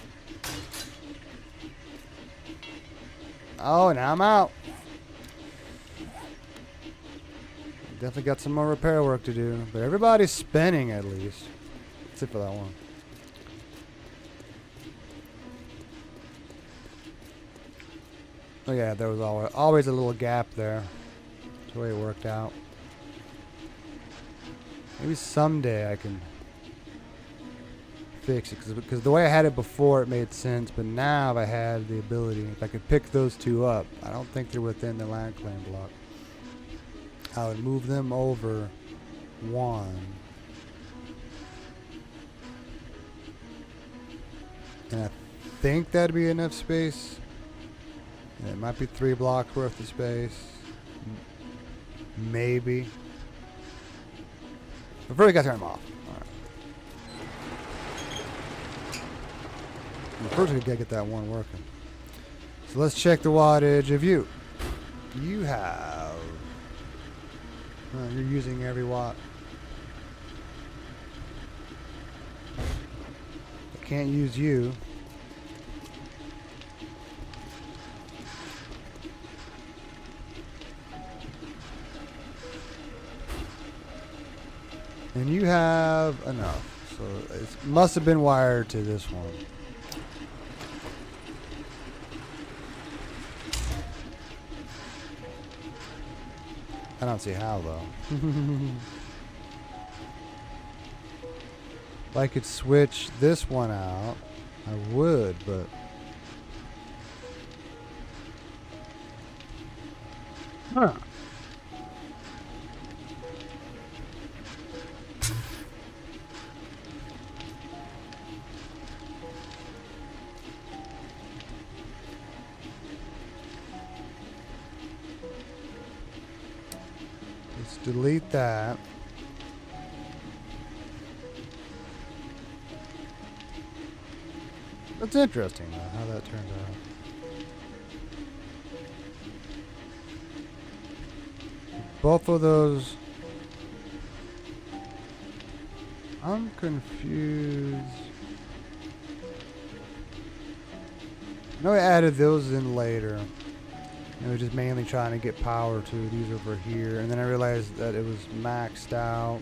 Oh, now I'm out. Definitely got some more repair work to do, but everybody's spinning at least. Except for that one. Oh yeah, there was always a little gap there. That's the way it worked out. Maybe someday I can fix it, because the way I had it before it made sense, but now if I had the ability, if I could pick those two up, I don't think they're within the land claim block. I would move them over one. And I think that'd be enough space. Yeah, it might be 3 blocks worth of space. Maybe. But first I gotta turn them off. Alright. First we gotta get that one working. So let's check the wattage of you. You have... you're using every watt. I can't use you. And you have enough. So it must have been wired to this one. I don't see how though. If I could switch this one out, I would, but huh. Let's delete that. That's interesting though, how that turned out. Both of those, I'm confused. I know I added those in later. I was just mainly trying to get power to these over here, and then I realized that it was maxed out.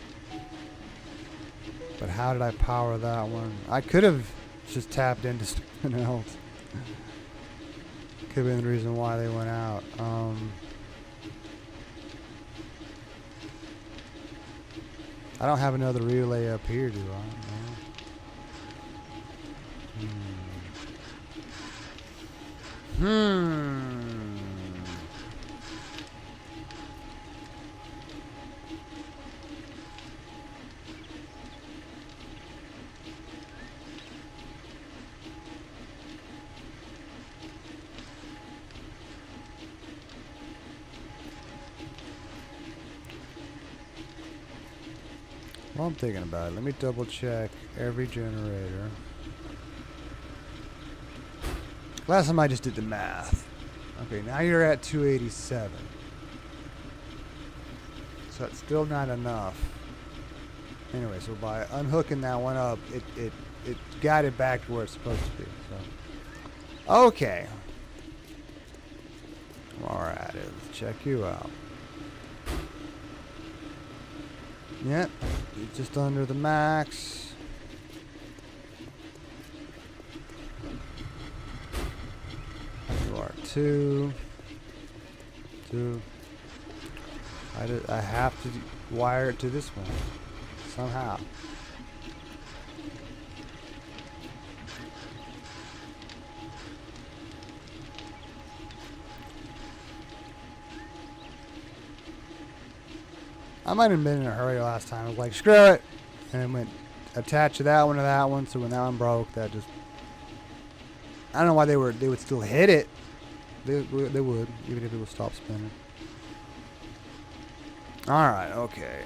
But how did I power that one? I could have just tapped into something else. Could have been the reason why they went out. I don't have another relay up here, do I? No. Well, I'm thinking about it. Let me double check every generator. Last time I just did the math. Okay, now you're at 287. So that's still not enough. Anyway, so by unhooking that one up, it got it back to where it's supposed to be. So, okay. Alright, let's check you out. Yep, just under the max. You are 2. I have to wire it to this one somehow. I might have been in a hurry last time. I was like, screw it, and then went attach that one to that one. So when that one broke, that just, I don't know why they would still hit it. They would, even if it would stop spinning. All right, okay.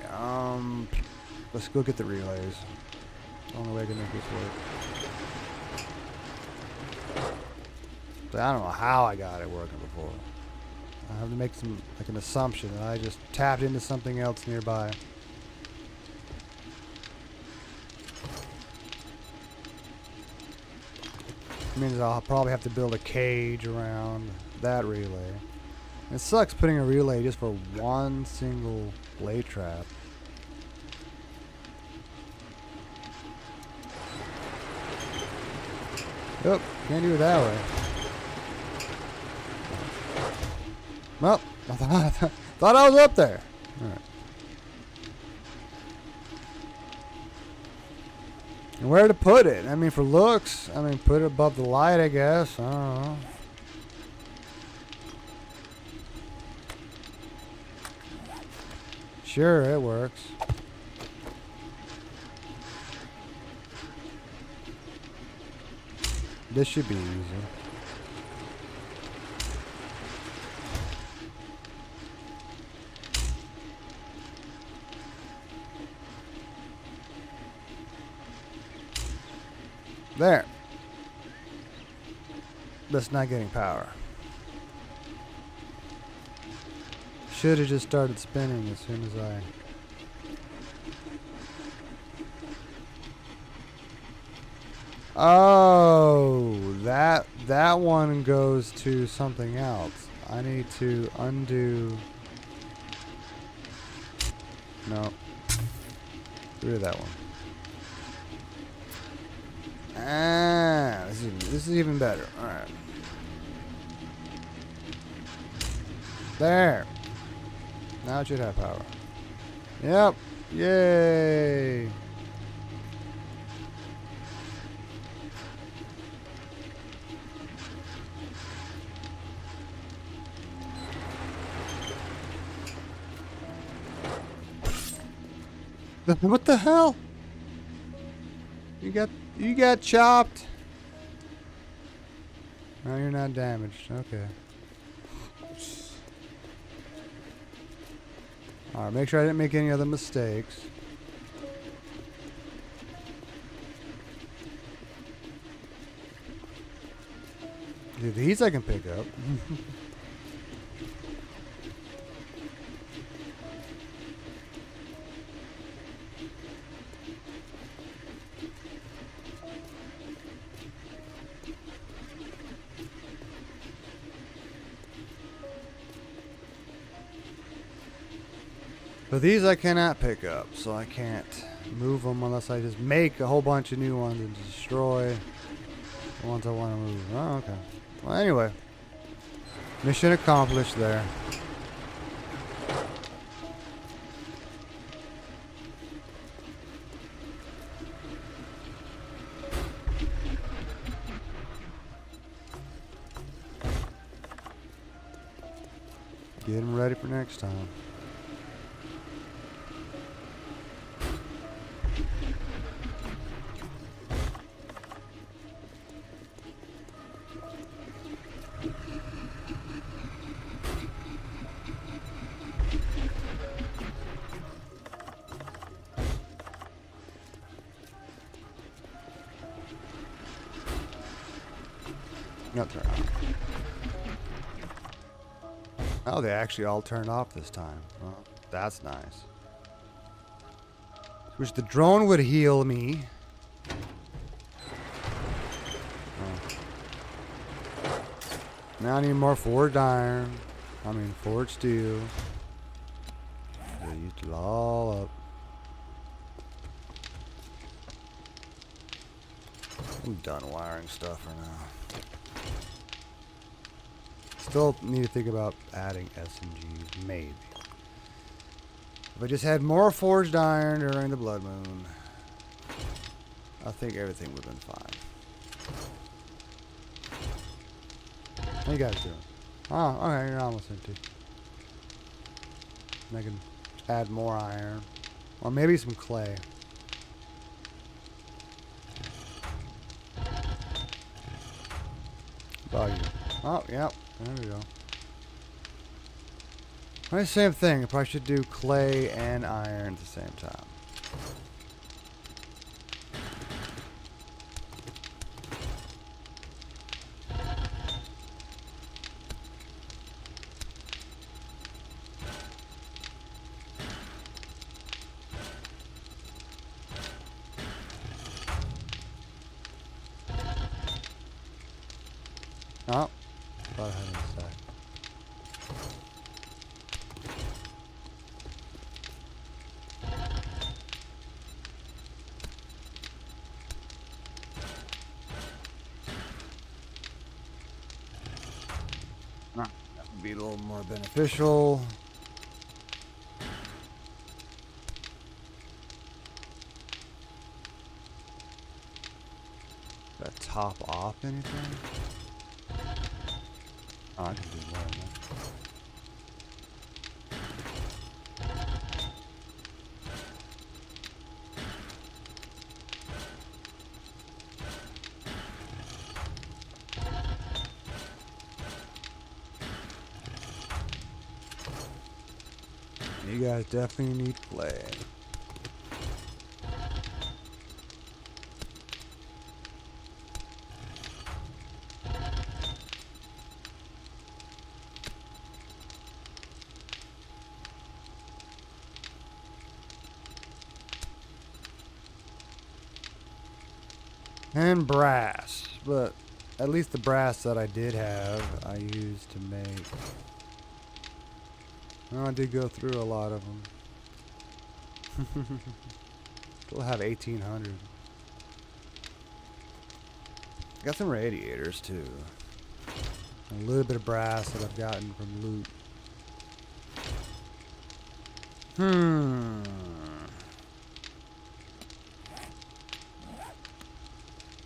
Let's go get the relays. Only way I can make this work. But I don't know how I got it working before. I have to make an assumption that I just tapped into something else nearby. It means I'll probably have to build a cage around that relay. It sucks putting a relay just for one single blade trap. Yep, can't do it that way. Well, I thought I was up there. All right. And where to put it? I mean, for looks, I mean, put it above the light, I guess. I don't know. Sure, it works. This should be easy. There. That's not getting power. Should have just started spinning as soon as I... Oh, that one goes to something else. I need to undo... No. Get rid of that one. Ah, this is even better. All right. There. Now it should have power. Yep. Yay. What the hell? You got chopped. No, you're not damaged. Okay. Alright, make sure I didn't make any other mistakes. Dude, these I can pick up. But these I cannot pick up, so I can't move them unless I just make a whole bunch of new ones and destroy the ones I want to move. Oh, okay. Well, anyway. Mission accomplished there. Get them ready for next time. No, turn off. Oh, they actually all turned off this time. Well, that's nice. Wish the drone would heal me. Oh. Now I need more forged iron. I mean, forged steel. Used it all up. I'm done wiring stuff for now. Still need to think about adding SMGs, maybe. If I just had more forged iron during the blood moon, I think everything would have been fine. How you guys doing? Oh, okay, you're almost empty. And I can add more iron. Or maybe some clay. Oh, yep. There we go. Well, same thing. I probably should do clay and iron at the same time. Oh, thought I had it inside. That would be a little more beneficial. Did I top off anything? Oh, I can do more than that. You guys definitely need clay. And brass, but at least the brass that I did have, I used to make. Well, I did go through a lot of them. Still have 1,800. Got some radiators too. A little bit of brass that I've gotten from loot.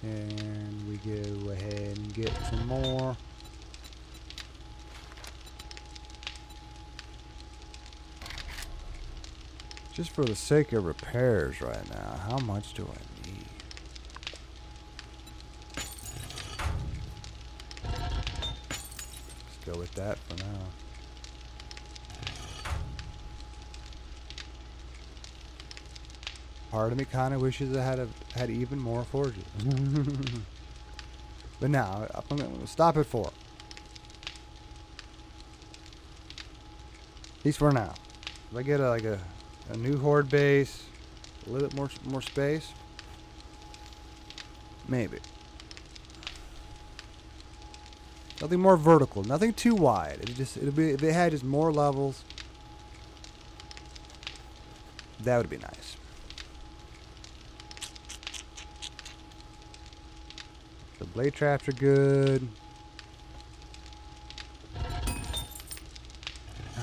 And we go ahead and get some more. Just for the sake of repairs right now, how much do I need? Let's go with that for now. Part of me kind of wishes I had even more forges. But now, I'm going to stop at 4. At least for now. If I get a new horde base, a little bit more space, maybe. Something more vertical, nothing too wide. It'll be if it had just more levels. That would be nice. The blade traps are good.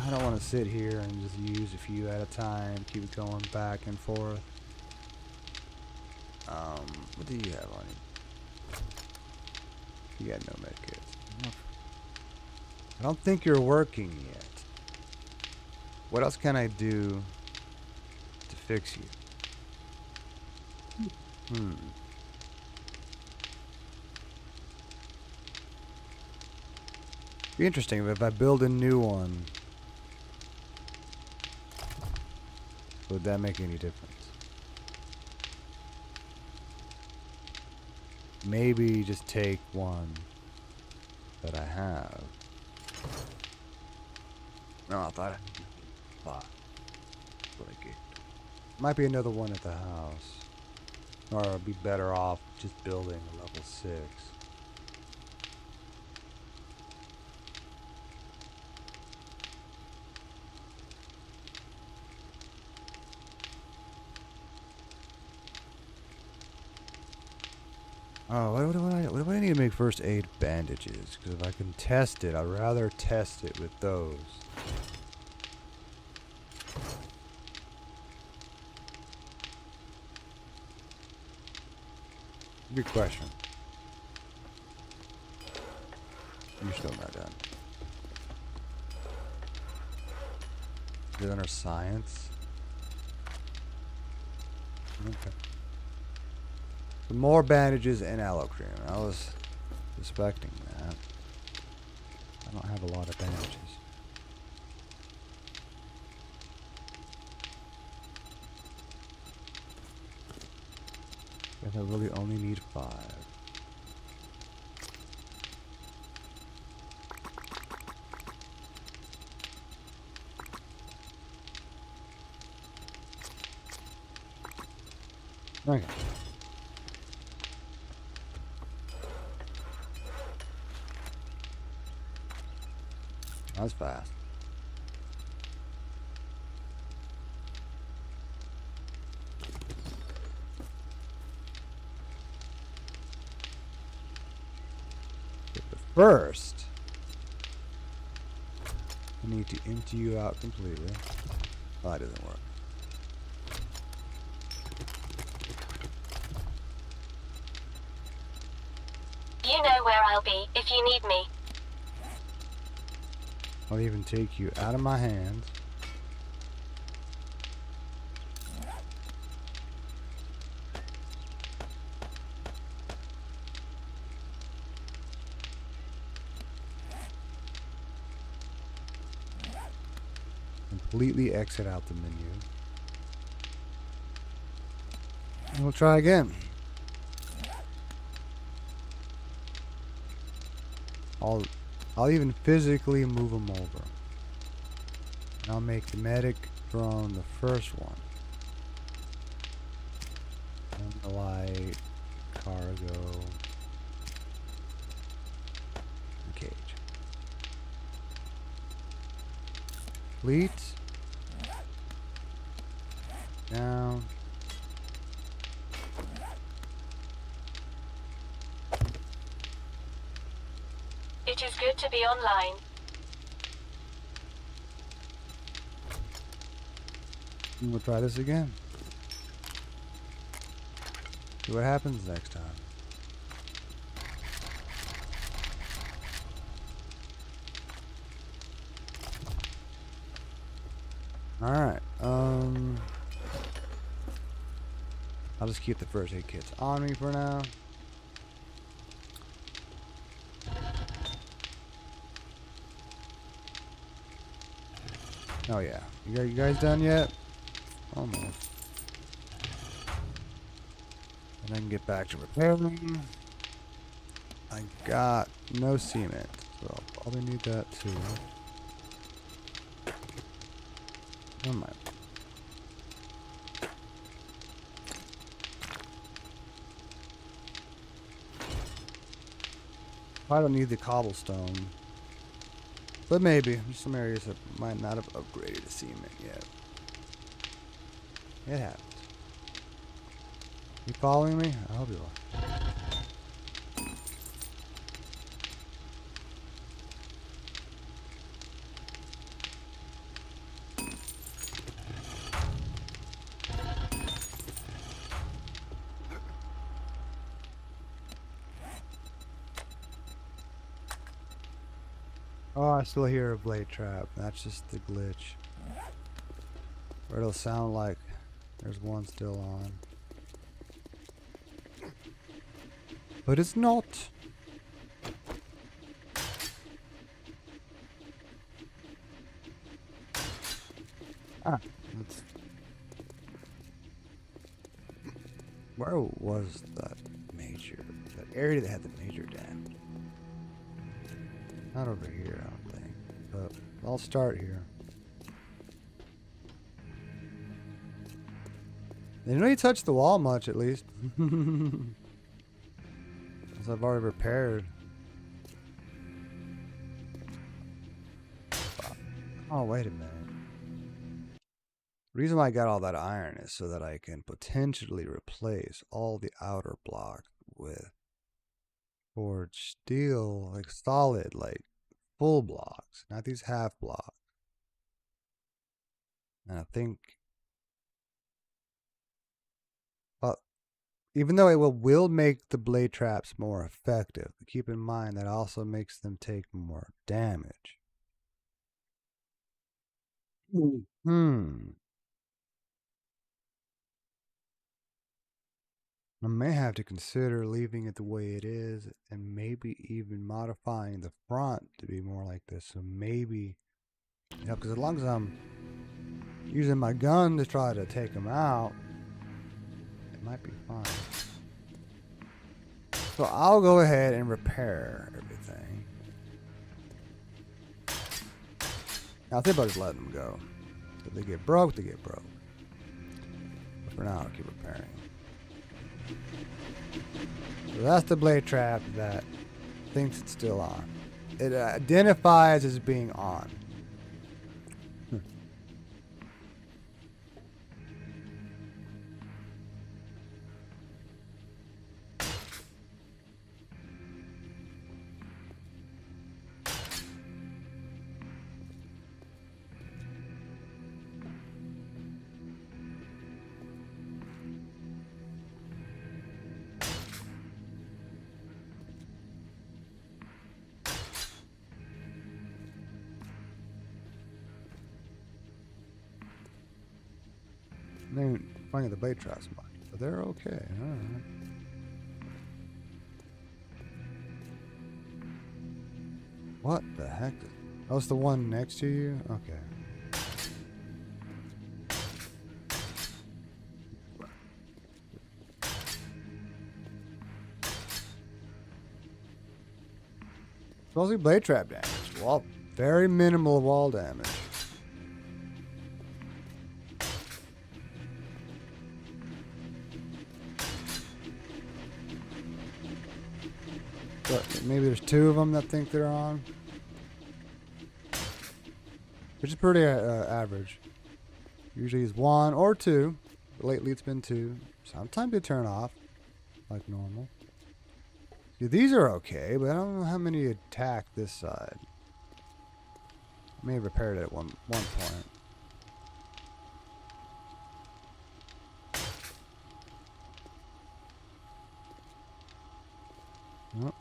I don't want to sit here and just use a few at a time. Keep it going back and forth. What do you have on you? You got no medkits. I don't think you're working yet. What else can I do to fix you? Be interesting if I build a new one. Would that make any difference? Maybe just take one that I have. No, I thought five. What I get. Might be another one at the house. Or I'd be better off just building a level 6. Oh, what do I need to make first aid bandages? Because if I can test it, I'd rather test it with those. Good question. You're still not done. Is it under science? Okay. Some more bandages and aloe cream. I was suspecting that. I don't have a lot of bandages. Guess I really only need 5. Okay. That's fast. But first, I need to empty you out completely. Oh, that doesn't work. You know where I'll be if you need me. I'll even take you out of my hands. Completely exit out the menu. And we'll try again. I'll even physically move them over. And I'll make the medic drone the first one. And the light, cargo, and cage. Fleet. Down. It is good to be online. And we'll try this again. See what happens next time. Alright, I'll just keep the first aid kits on me for now. Oh yeah, you guys done yet? Almost. And I can get back to repairing. I got no cement, so I'll probably need that too. Never mind. I don't need the cobblestone. But maybe. There's some areas that might not have upgraded to cement yet. It happens. You following me? I hope you are. Oh, I still hear a blade trap. That's just the glitch. Or it'll sound like there's one still on. But it's not. Ah, that's... Where was that major? That area that had the major damage? Not over here, I don't think. But I'll start here. They didn't really touch the wall much, at least. As I've already repaired. Oh, wait a minute. The reason why I got all that iron is so that I can potentially replace all the outer block with forged steel, like solid, like full blocks, not these half blocks. And I think, well, even though it will make the blade traps more effective, keep in mind that also makes them take more damage. I may have to consider leaving it the way it is and maybe even modifying the front to be more like this. So maybe, you know, because as long as I'm using my gun to try to take them out, it might be fine. So I'll go ahead and repair everything. Now, I think about just letting them go. If they get broke, they get broke. But for now, I'll keep repairing. So that's the blade trap that thinks it's still on. It identifies as being on. They ain't finding the blade traps much, but they're okay. Alright. What the heck? Oh, it's the one next to you? Okay. It's mostly blade trap damage. Well, very minimal wall damage. But maybe there's two of them that think they're on. Which is pretty average. Usually it's one or two. Lately it's been two. Sometimes they turn off like normal. See, these are okay, but I don't know how many attack this side. I may have repaired it at one point. Oh.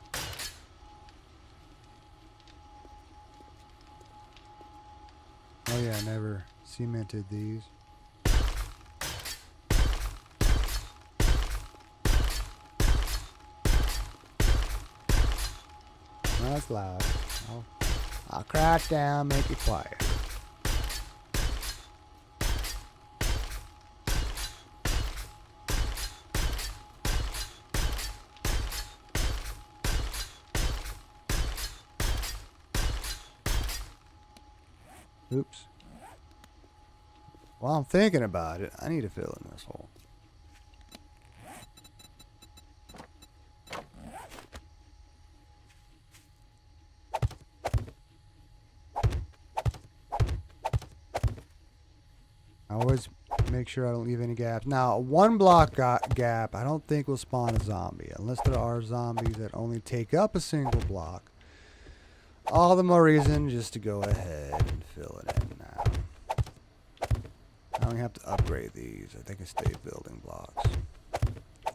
Oh yeah, I never cemented these. That's loud. I'll crash down, make it quiet. Oops. While I'm thinking about it, I need to fill in this hole. I always make sure I don't leave any gaps. Now, one block gap I don't think will spawn a zombie, unless there are zombies that only take up a single block. All the more reason just to go ahead and fill it in now. I don't have to upgrade these. I think I stay building blocks.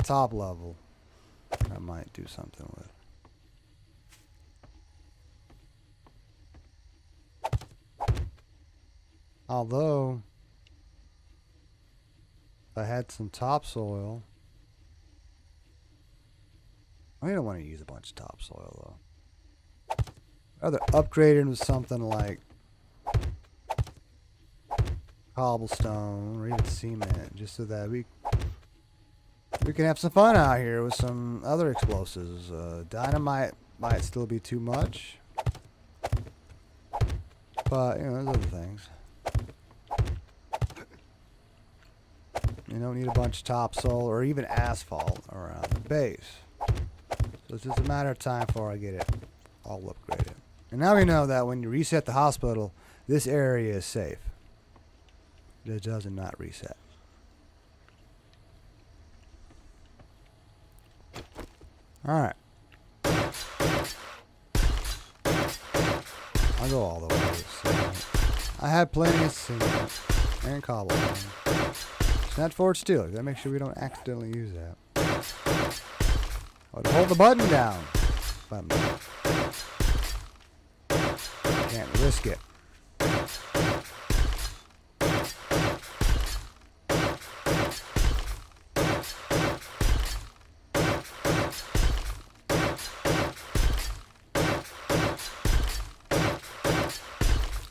Top level, I might do something with. Although, if I had some topsoil, I don't want to use a bunch of topsoil though. Rather upgrade it with something like cobblestone or even cement, just so that we can have some fun out here with some other explosives. Dynamite might still be too much. But, you know, there's other things. You don't need a bunch of topsoil or even asphalt around the base. So it's just a matter of time before I get it all upgraded. And now we know that when you reset the hospital, this area is safe. It does not reset. Alright. I'll go all the way. So I had plenty of cement and cobblestone. Snatch forward steel. Gotta make sure we don't accidentally use that. I'd hold the button down. Can't risk it.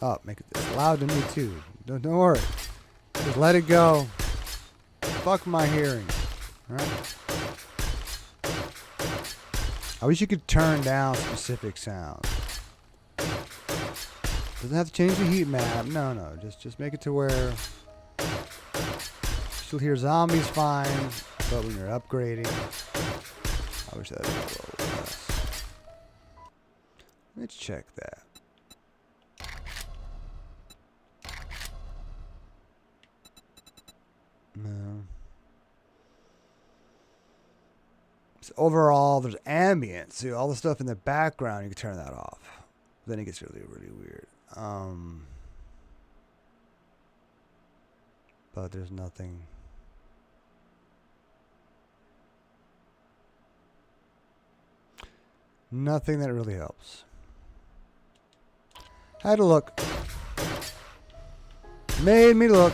Oh, make it this loud to me too. Don't worry. Just let it go. Fuck my hearing. Alright? I wish you could turn down specific sounds. Doesn't have to change the heat map. No. Just make it to where you'll hear zombies fine, but when you're upgrading, I wish that was a little less. Let's check that. No. So overall, there's ambience. See, all the stuff in the background, you can turn that off. Then it gets really, really weird. But there's nothing. Nothing that really helps. Had to look. Made me look.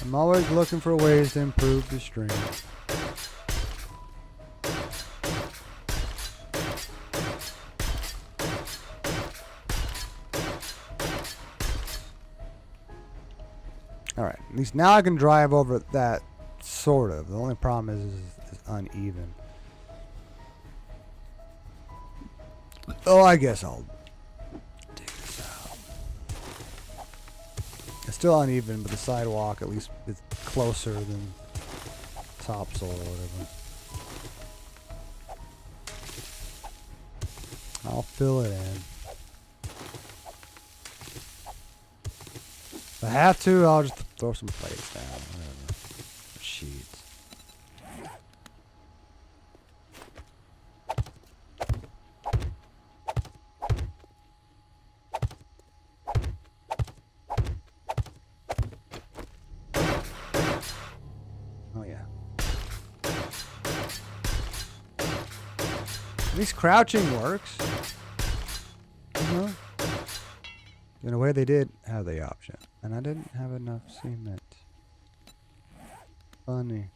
I'm always looking for ways to improve the stream. Alright, at least now I can drive over that, sort of. The only problem is uneven. Oh, I guess I'll dig this out. It's still uneven, but the sidewalk at least is closer than topsoil or whatever. I'll fill it in. If I have to, I'll just throw some plates down, whatever. Or sheets. Oh yeah. At least crouching works. You know? In a way, they did have the option. And I didn't have enough cement. Funny.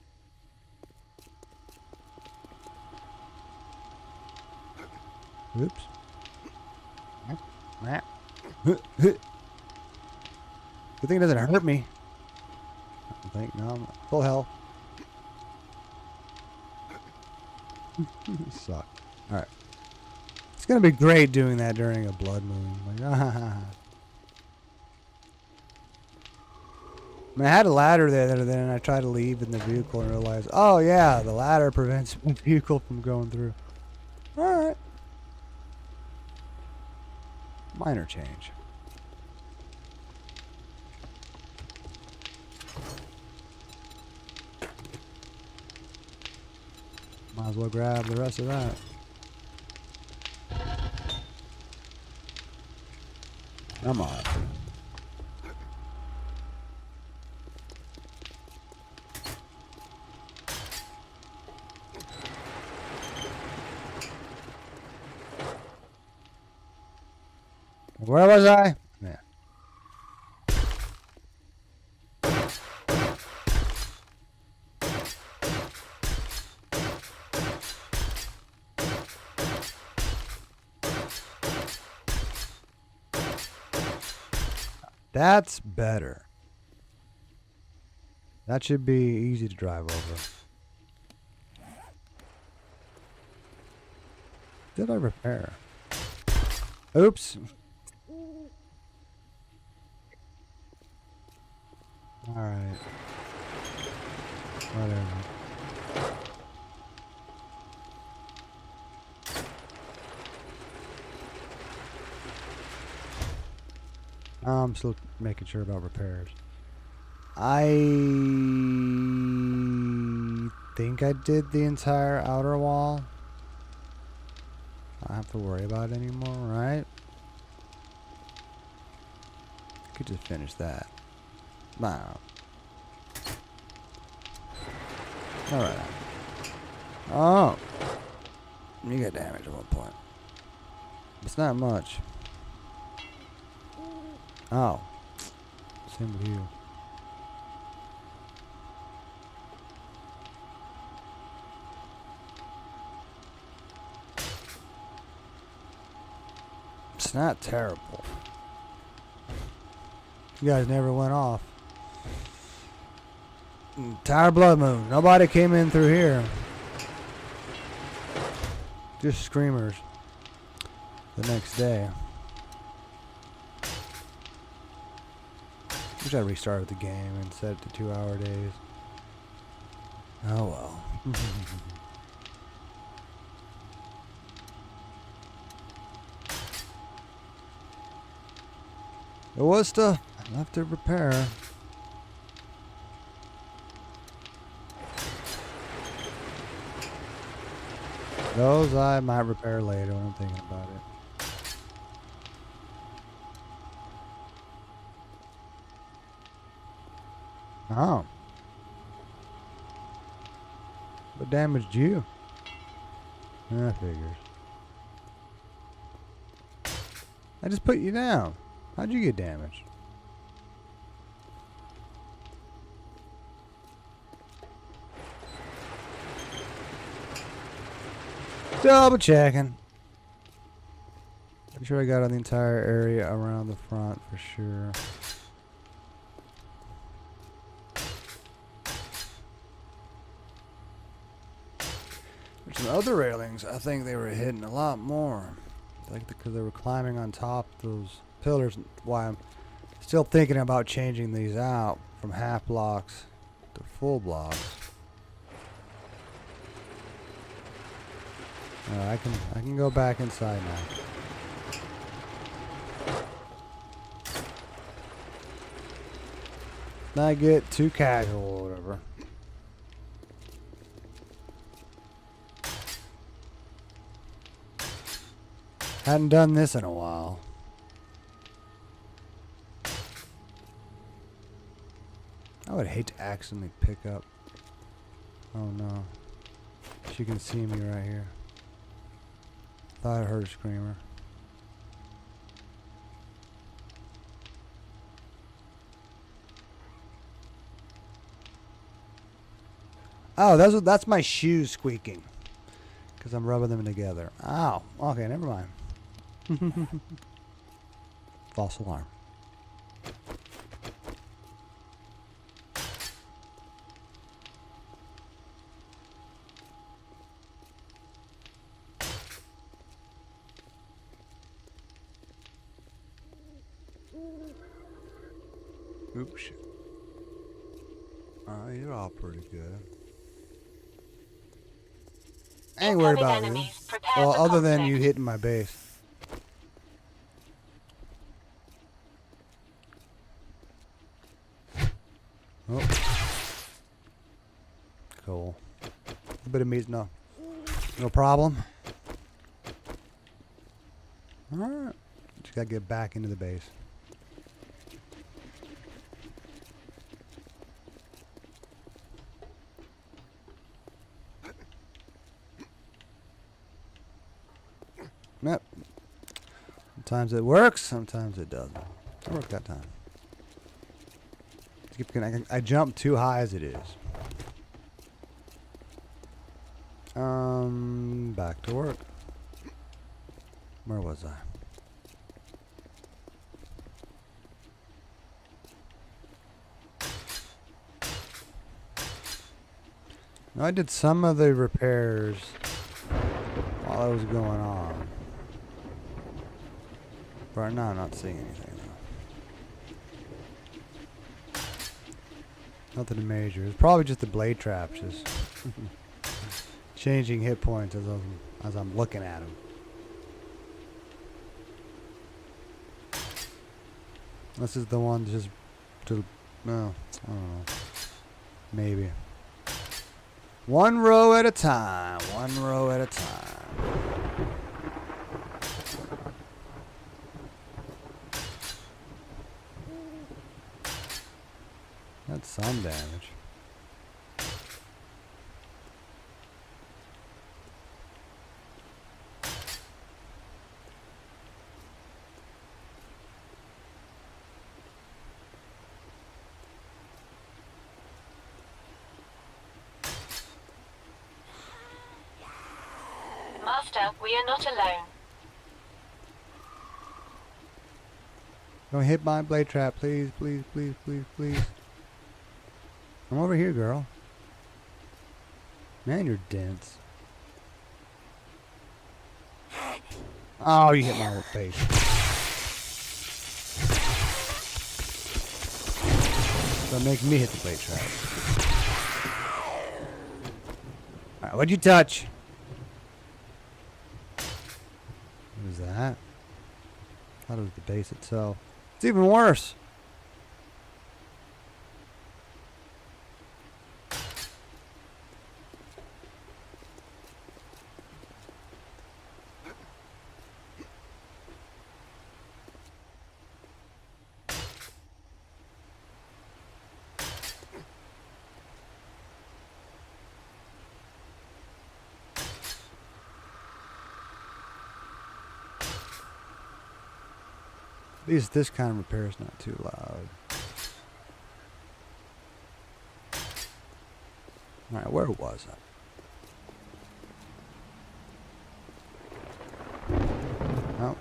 Oops. Good thing it doesn't hurt me. I don't think. No, I'm full health. Suck. Alright. It's gonna be great doing that during a blood moon. Like, I mean, I had a ladder there, then I tried to leave in the vehicle and realized, oh yeah, the ladder prevents the vehicle from going through. Alright. Minor change. Might as well grab the rest of that. Come on. Where was I? Yeah. That's better. That should be easy to drive over. Did I repair? Oops. Alright. Whatever. I'm still making sure about repairs. I think I did the entire outer wall. I don't have to worry about it anymore, right? Could just finish that. Wow. Alright. Oh! You got damage at one point. It's not much. Oh. Same with you. It's not terrible. You guys never went off. Entire blood moon. Nobody came in through here. Just screamers. The next day. Wish I restarted the game and set it to 2-hour days. Oh well. There was stuff left to repair. Those I might repair later when I'm thinking about it. Oh. What damaged you? I figures. I just put you down. How'd you get damaged? Double checking. I'm sure I got on the entire area around the front for sure. There's some other railings. I think they were hitting a lot more. Like because they were climbing on top of those pillars. Why I'm still thinking about changing these out from half blocks to full blocks. I can go back inside now. Not get too casual or whatever. Hadn't done this in a while. I would hate to accidentally pick up. Oh no. She can see me right here. Thought I heard a screamer. Oh, that's my shoes squeaking. Because I'm rubbing them together. Ow. Okay, never mind. False alarm. Oops. You're all pretty good. I ain't worried about you. Well, other than you hitting my base. Oh. Cool. A bit of meat, no problem. Alright. Just gotta get back into the base. Yep. Sometimes it works, sometimes it doesn't. It worked that time. I jumped too high as it is. Back to work. Where was I? I did some of the repairs while it was going on. Right now I'm not seeing anything though. Nothing major. It's probably just the blade traps just changing hit points as I'm looking at them. This is the one just to, no, I don't know. Maybe. One row at a time. One row at a time. That's some damage. Master, we are not alone. Don't hit my blade trap, please, please, please, please, please. I'm over here, girl. Man, you're dense. Oh, you hit my face. Don't make me hit the blade trap. Alright, what'd you touch? What is that? I thought it was the base itself. It's even worse. At least this kind of repair is not too loud. Alright, where was I? Oh.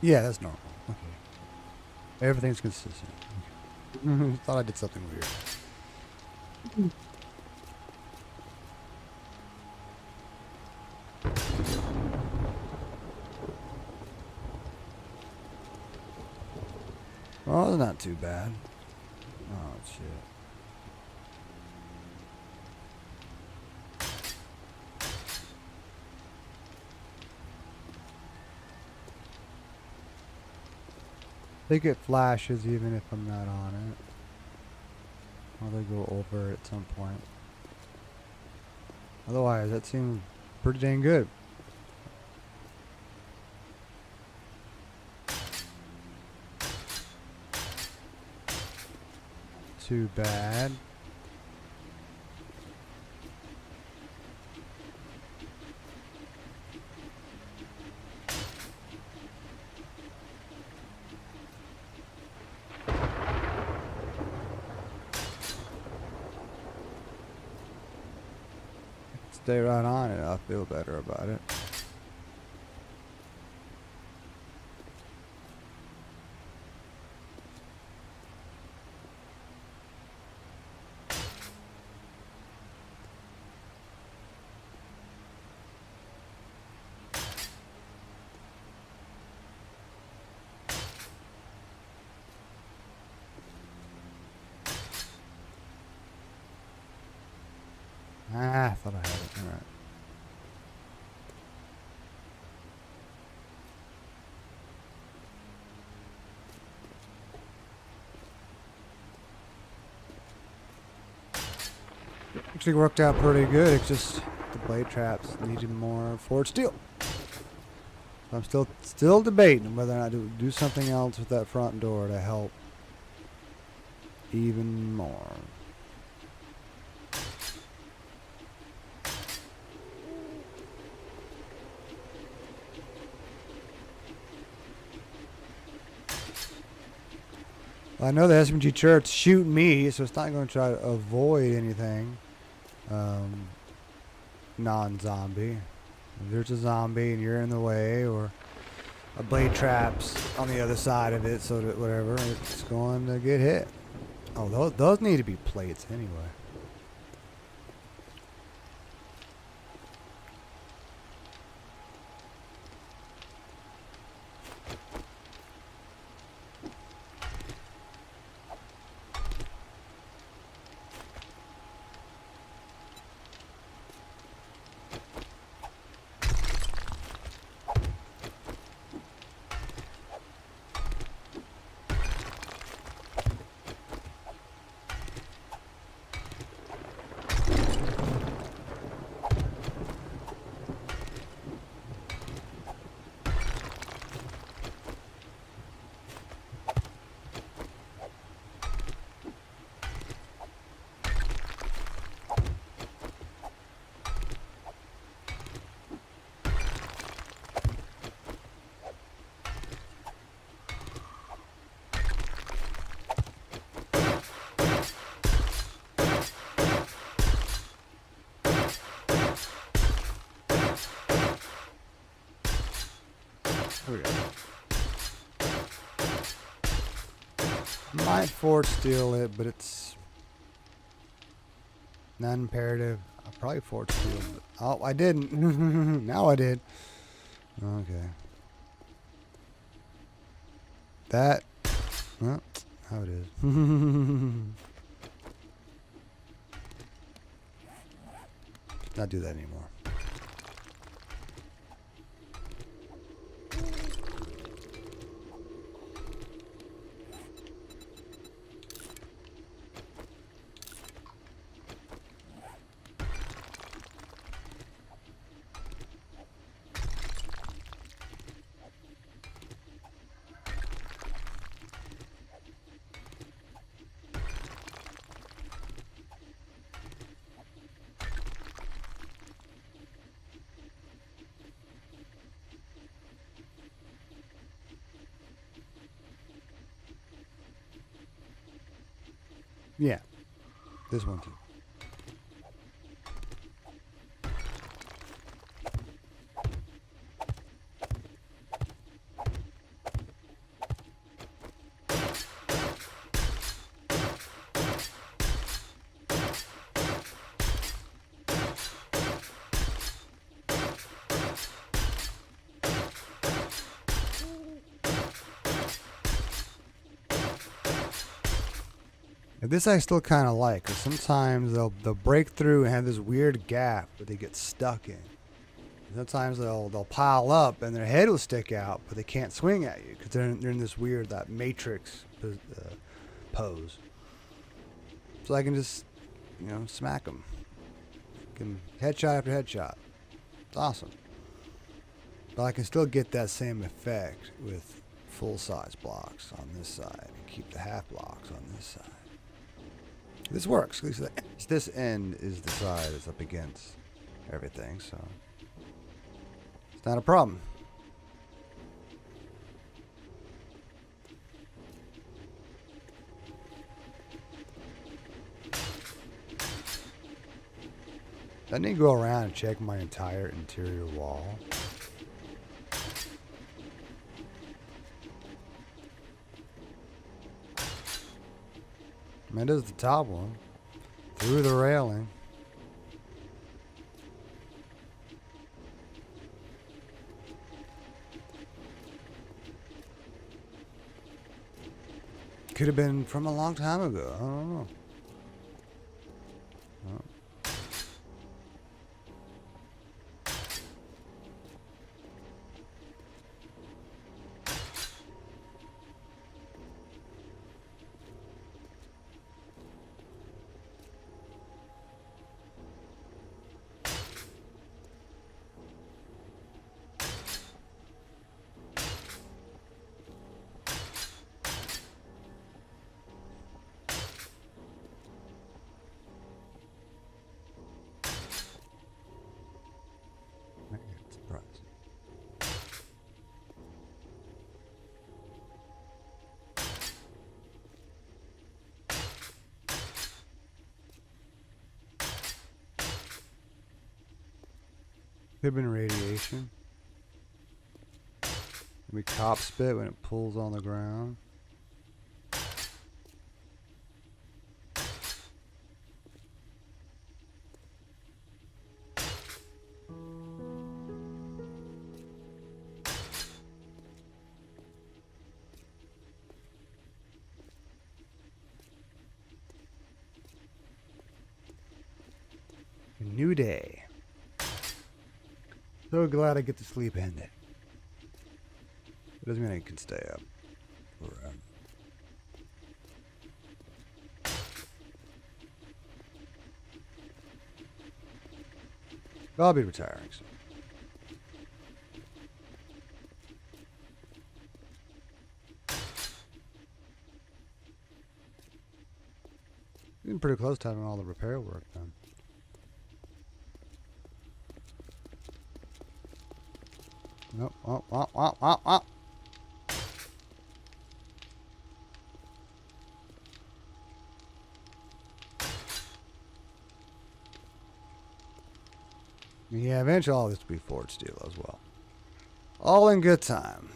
Yeah, that's normal. Okay. Everything's consistent. Okay. Thought I did something weird. Well, that's not too bad. Oh, shit. I think it flashes even if I'm not on it. Or they go over it at some point. Otherwise, that seems pretty dang good. Too bad. Stay right on it, I'll feel better about it. Ah, I thought I had it. Alright. Actually worked out pretty good. It's just the blade traps needed more forged steel. I'm still debating whether or not to do something else with that front door to help even more. Well, I know the SMG turret's shooting me, so it's not going to try to avoid anything non-zombie. If there's a zombie and you're in the way, or a blade trap's on the other side of it, so that whatever, it's going to get hit. Oh, those need to be plates anyway. Here we go. Might force steal it, but it's not imperative. I'll probably force steal it. Oh, I didn't. Now I did. Okay. That. Well, how it is. Not do that anymore. Yeah. This one too. This I still kind of like, because sometimes they'll break through and have this weird gap that they get stuck in. Sometimes they'll pile up and their head will stick out, but they can't swing at you because they're in this weird matrix pose. So I can just smack them. Can headshot after headshot. It's awesome. But I can still get that same effect with full size blocks on this side and keep the half blocks on this side. This works. At least this end is the side that's up against everything, so it's not a problem. I need to go around and check my entire interior wall. That is the top one. Through the railing. Could have been from a long time ago. I don't know. Oh. Could have been radiation. Maybe cop spit when it pulls on the ground. A new day. So glad I get to sleep in it. It doesn't mean I can stay up forever. I'll be retiring soon. Getting pretty close to having all the repair work done. Nope. Oh. Yeah, eventually all this will be Ford Steel as well. All in good time.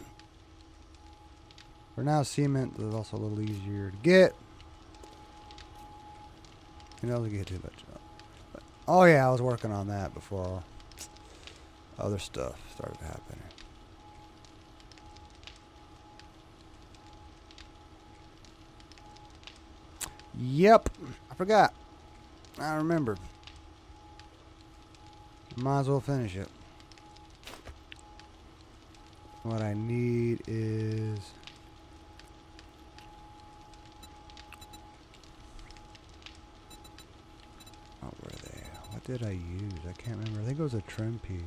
For now, cement is also a little easier to get. You know, doesn't get too much up. But, oh yeah, I was working on that before other stuff started happening. Yep, I forgot. I remembered. Might as well finish it. What I need is... what were they? What did I use? I can't remember. I think it was a trim piece.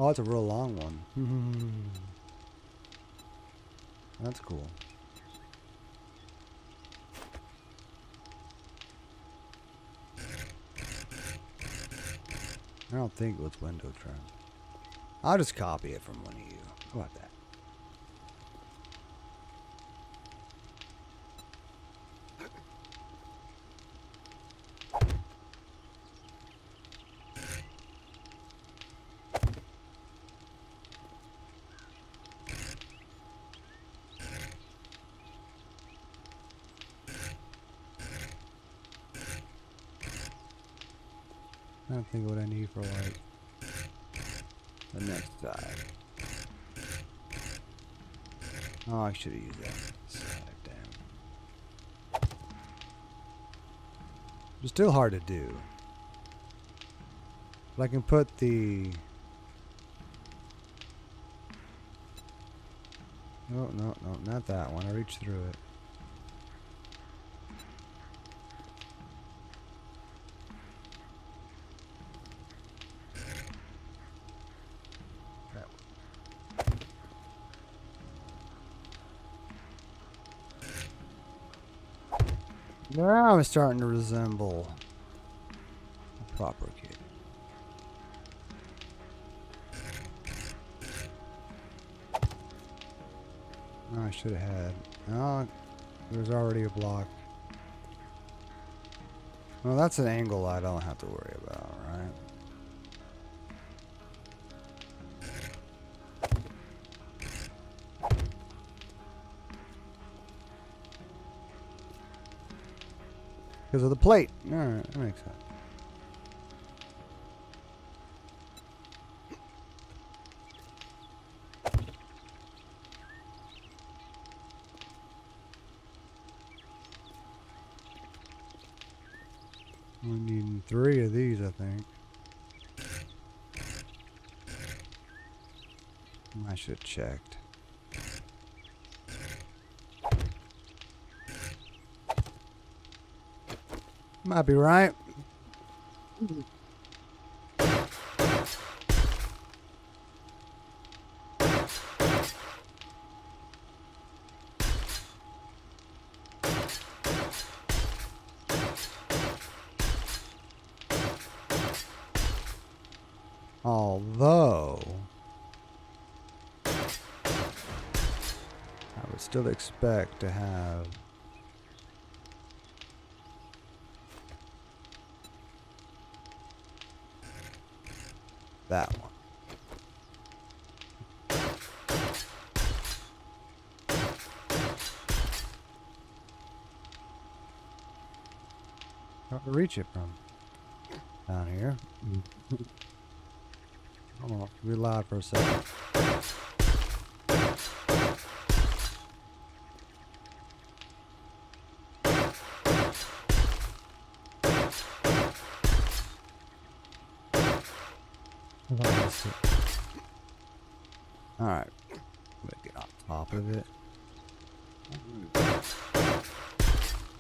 Oh, it's a real long one. That's cool. I don't think it was window trim. I'll just copy it from one of you. How about that? I don't think what I need for like the next side. Oh, I should have used that side. Damn. It's still hard to do. But I can put the... No, not that one. I reached through it. Now I'm starting to resemble a proper kid. Oh, I should have had. Oh, there's already a block. Well, that's an angle I don't have to worry about, right? Because of the plate. Alright, that makes sense. We need 3 of these, I think. I should have checked. Might be right. Although, I would still expect to have that one. Hard to reach it from down here. Hold on, be loud for a second. Alright. I'm gonna get on top of it.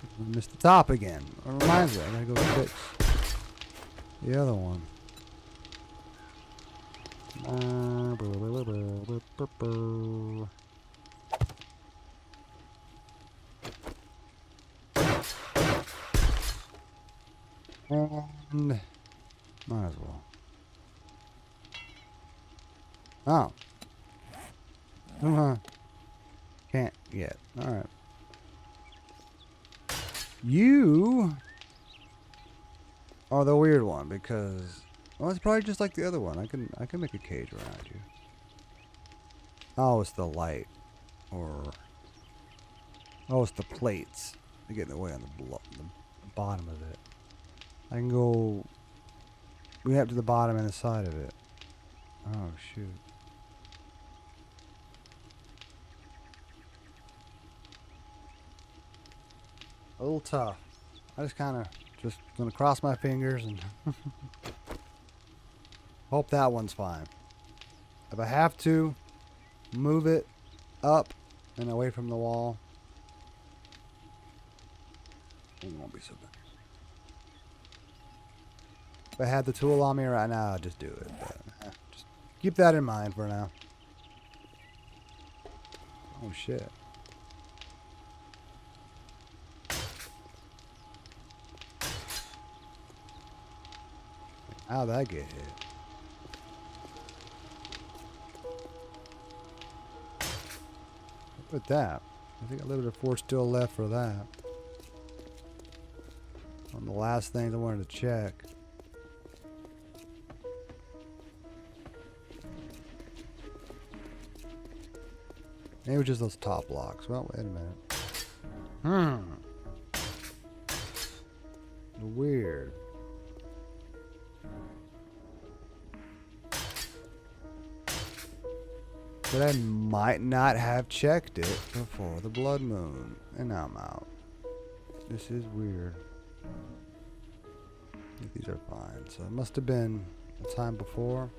I missed the top again. It reminds me, I gotta go fix the other one. And might as well. Oh. Can't yet. Alright. You are the weird one because, well, it's probably just like the other one. I can make a cage around you. Oh, it's the light, or oh, it's the plates. They get in the way on the bottom of it. I can go way up to the bottom and the side of it. Oh shoot. A little tough. I just kind of gonna cross my fingers and hope that one's fine. If I have to move it up and away from the wall, it won't be so bad. If I had the tool on me right now, I'd just do it. But just keep that in mind for now. Oh shit. How'd that get hit? Look at that. I think a little bit of force still left for that. One of the last things I wanted to check. Maybe it was just those top blocks. Well, wait a minute. Weird. But I might not have checked it before the blood moon. And now I'm out. This is weird. I think these are fine. So it must have been the time before.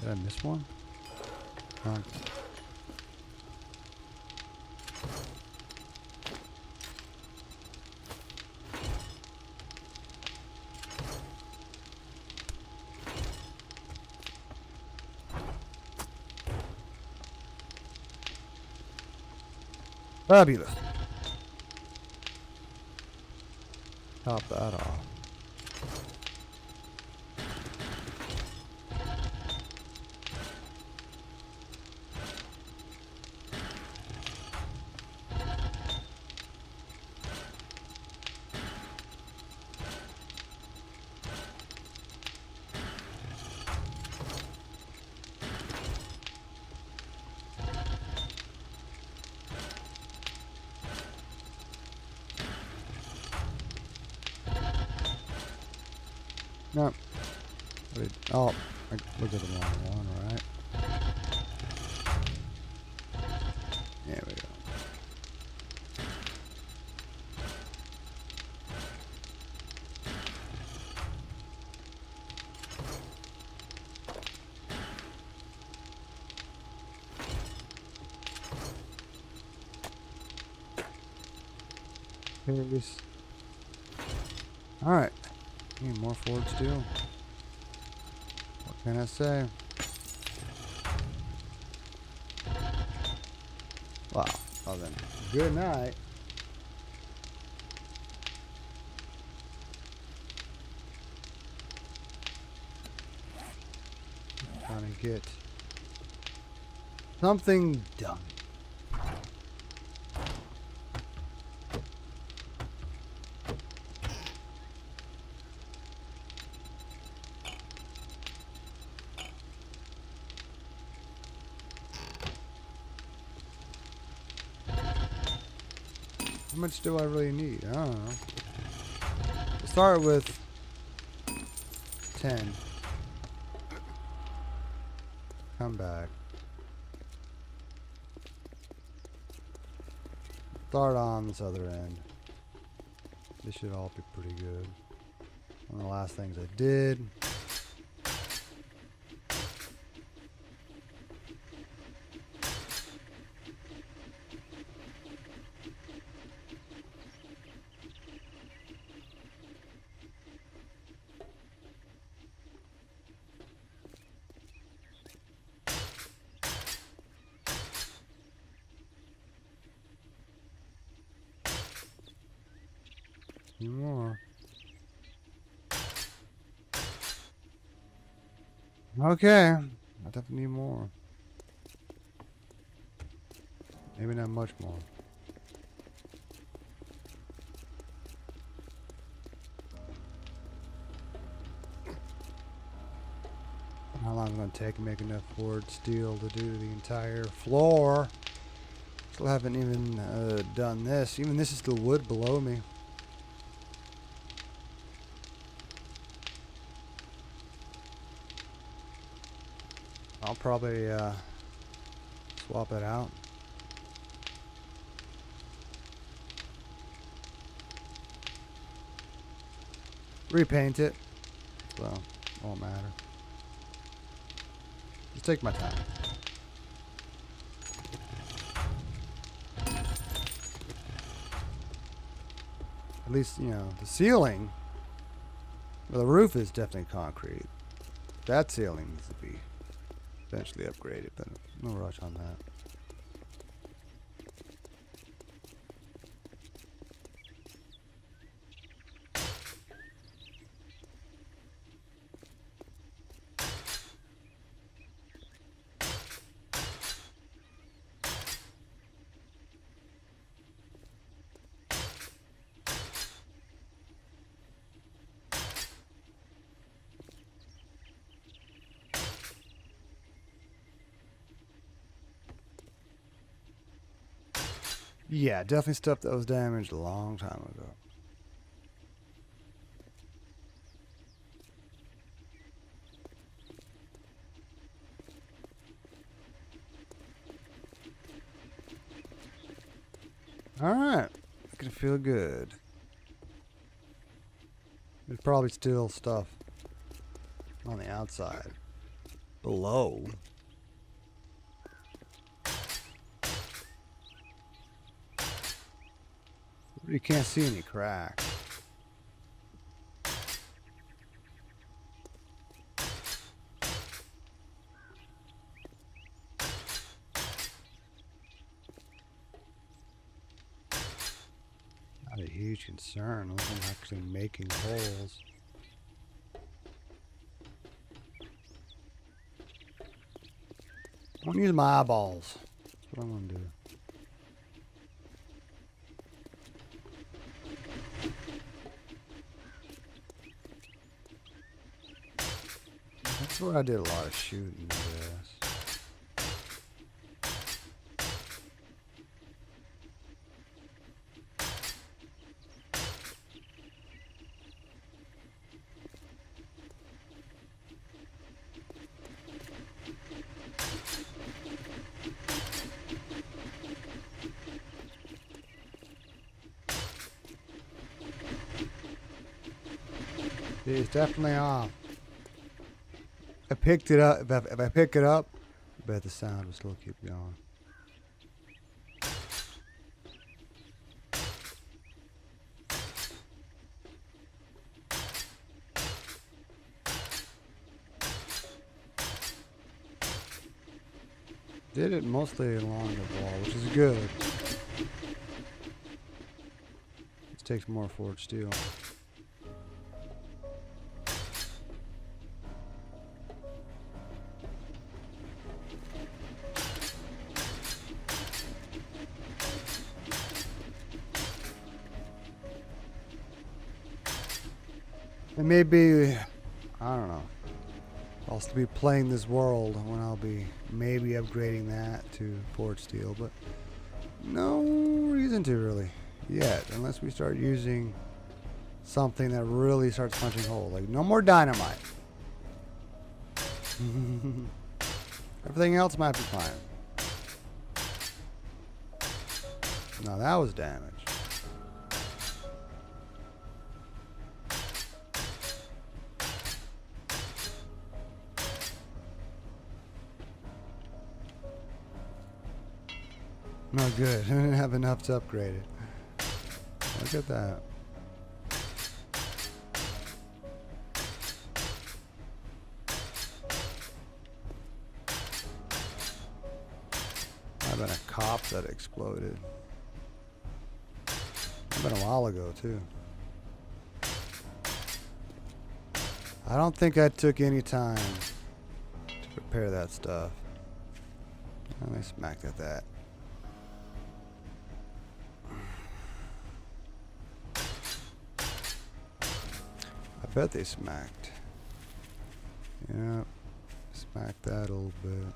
Did I miss one? Fabulous. Top that off. No. Wait, oh, I looked at the wrong one, right? There we go. case. Alright. Need more forged steel. What can I say? Wow. Well then, good night. Trying to get something done. How much do I really need? I don't know. We'll start with 10. Come back. Start on this other end. This should all be pretty good. One of the last things I did. Few more. Okay. I definitely need more. Maybe not much more. How long is it going to take to make enough forged steel to do the entire floor? Still haven't even done this. Even this is still wood below me. I'll probably swap it out. Repaint it. Well, won't matter. Just take my time. At least, you know, the ceiling, well, the roof is definitely concrete. That ceiling needs to be eventually upgraded, but no rush on that. Yeah, definitely stuff that was damaged a long time ago. Alright. I can feel good. There's probably still stuff on the outside. Below. You can't see any cracks. Not a huge concern. I wasn't actually making holes. I'm gonna use my eyeballs. That's what I'm gonna do. That's where I did a lot of shooting, I guess. It's definitely off. I picked it up. If I pick it up, I bet the sound will still keep going. Did it mostly along the wall, which is good. This takes more forged steel. And maybe, I don't know, I'll still be playing this world when I'll be maybe upgrading that to forged steel, but no reason to really yet, unless we start using something that really starts punching holes. Like no more dynamite. Everything else might be fine. Now that was damage. Not good. I didn't have enough to upgrade it. Look at that. I've been a cop that exploded. I've been a while ago too. I don't think I took any time to prepare that stuff. Let me smack at that. I bet they smacked. Yep. Smack that a little bit.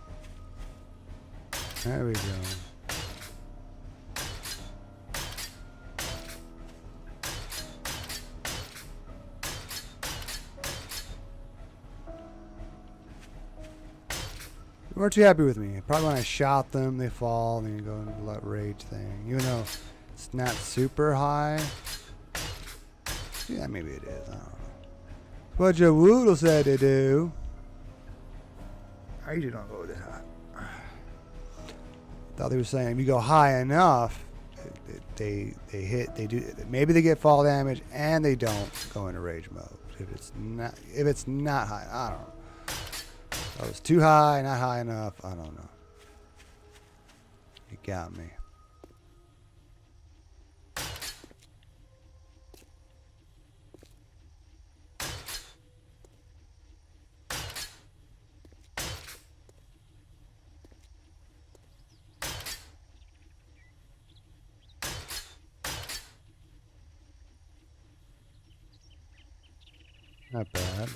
There we go. They weren't too happy with me. Probably when I shot them, they fall, and then you go into that rage thing. Even though it's not super high. Yeah, maybe it is. I don't know. What your Woodle said to do. I usually don't go this high. Thought they were saying if you go high enough, they do. Maybe they get fall damage and they don't go into rage mode. If it's not high, I don't know. If it was too high, not high enough. I don't know. You got me. Not bad.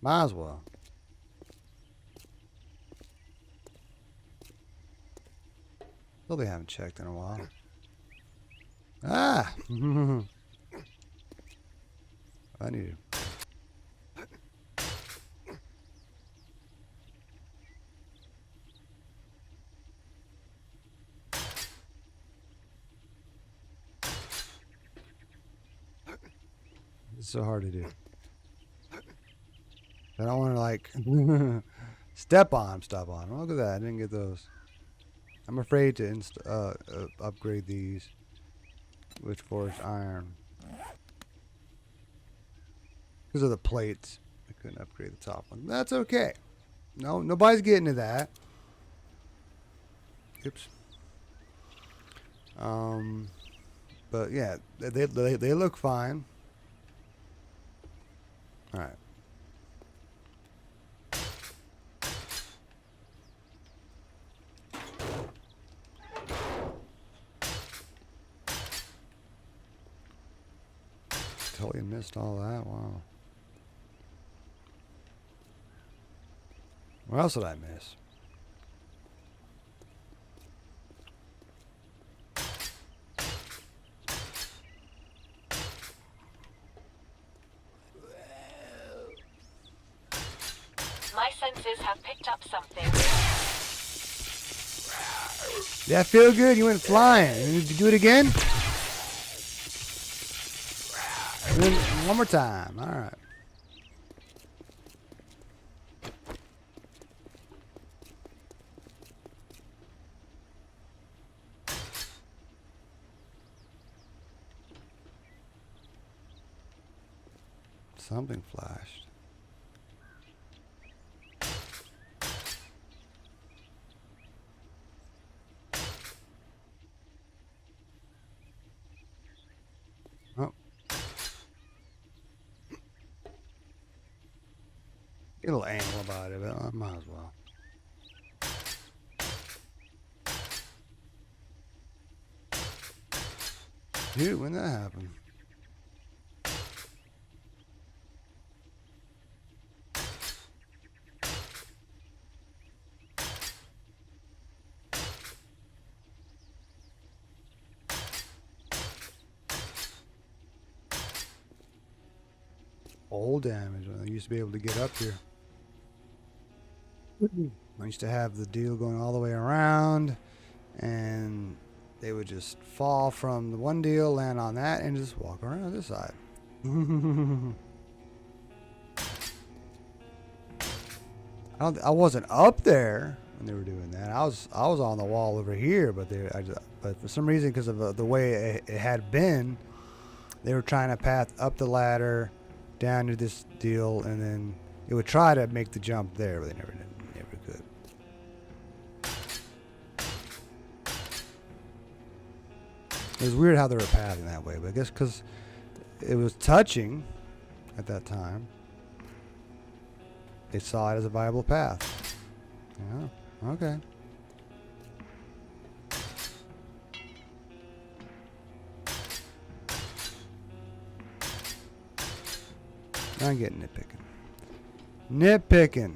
Might as well. Still they haven't checked in a while. Ah! I need to. It's so hard to do. I don't want to like step on stuff on them. Look at that. I didn't get those. I'm afraid to upgrade these with forged iron. Because of the plates. I couldn't upgrade the top one. That's okay. No, nobody's getting to that. Oops. But yeah, they look fine. All right. Totally missed all that. Wow. What else did I miss? My senses have picked up something. Yeah, feel good. You went flying. You need to do it again? then one more time. All right. Something flashed. Oh. Get a little anal about it, but I might as well. Dude, when that happened? Old damage. I used to be able to get up here. I used to have the deal going all the way around, and they would just fall from the one deal, land on that, and just walk around this side. I wasn't up there when they were doing that. I was on the wall over here, but but for some reason, because of the way it had been, they were trying to path up the ladder down to this deal, and then it would try to make the jump there, but they never could. It was weird how they were pathing that way, but I guess because it was touching at that time, they saw it as a viable path. Yeah, okay. I'm getting nitpicking. Nitpicking.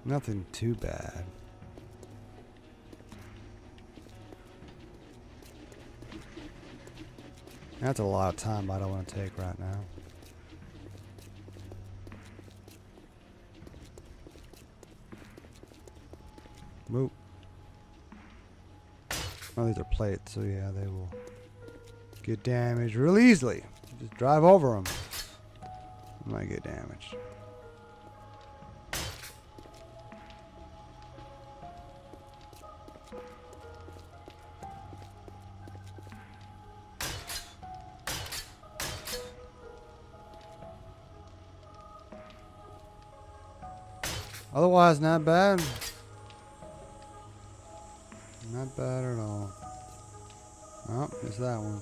Nothing too bad. That's a lot of time I don't want to take right now. Whoop. Oh, these are plates, so yeah, they will get damaged real easily. Just drive over them. Might get damaged. Otherwise, not bad. Not bad at all. Oh, it's that one.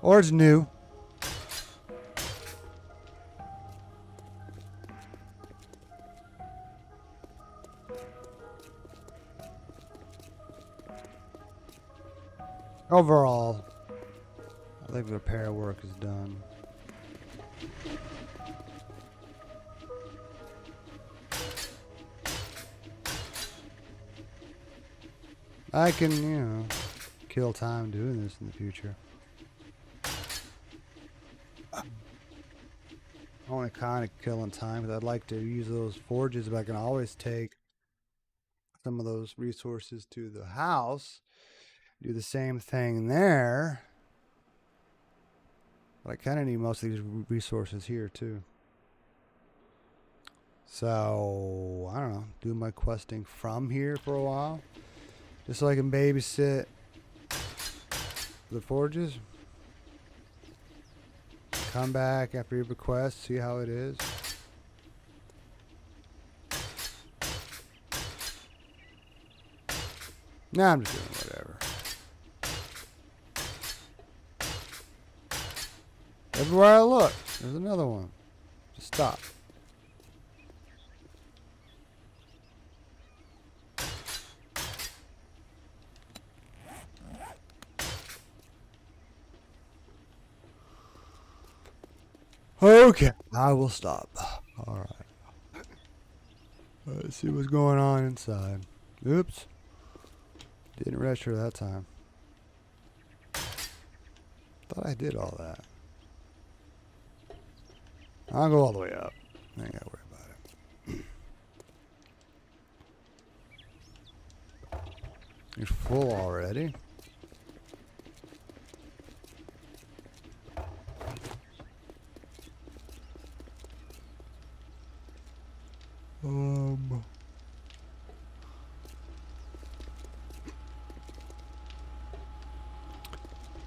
Or it's new. Overall, I think the repair work is done. I can, you know, kill time doing this in the future. Only kind of killing time because I'd like to use those forges, but I can always take some of those resources to the house, do the same thing there. But I kind of need most of these resources here too. So, I don't know, do my questing from here for a while. Just so I can babysit the forges. Come back after your request, see how it is. Nah, I'm just doing whatever. Everywhere I look, there's another one. Just stop. Okay, I will stop. All right. Let's see what's going on inside. Oops. Didn't register that time. Thought I did all that. I'll go all the way up. I ain't gotta worry about it. You're full already.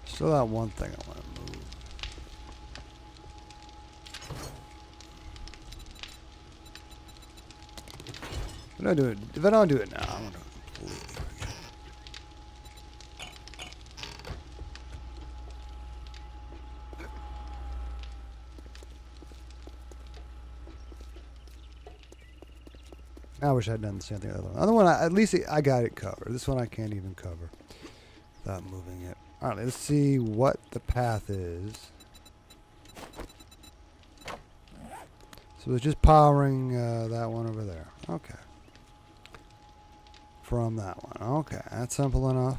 Still that one thing I want to move. If I don't do it, if I don't do it now, I'm gonna completely forget. I wish I'd done the same thing. The other one, at least I got it covered. This one I can't even cover without moving it. All right, let's see what the path is. So it's just powering that one over there. Okay. From that one. Okay, that's simple enough.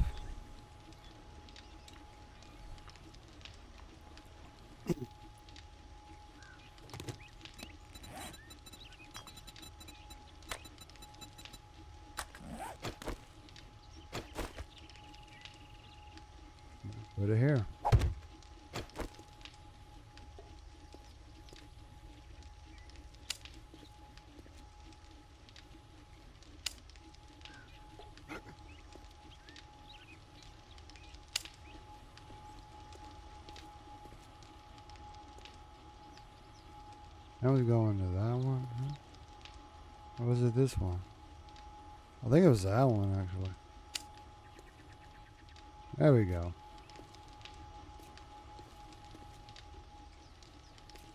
Put it here. Now we going to that one. Huh? Or was it this one? I think it was that one actually. There we go.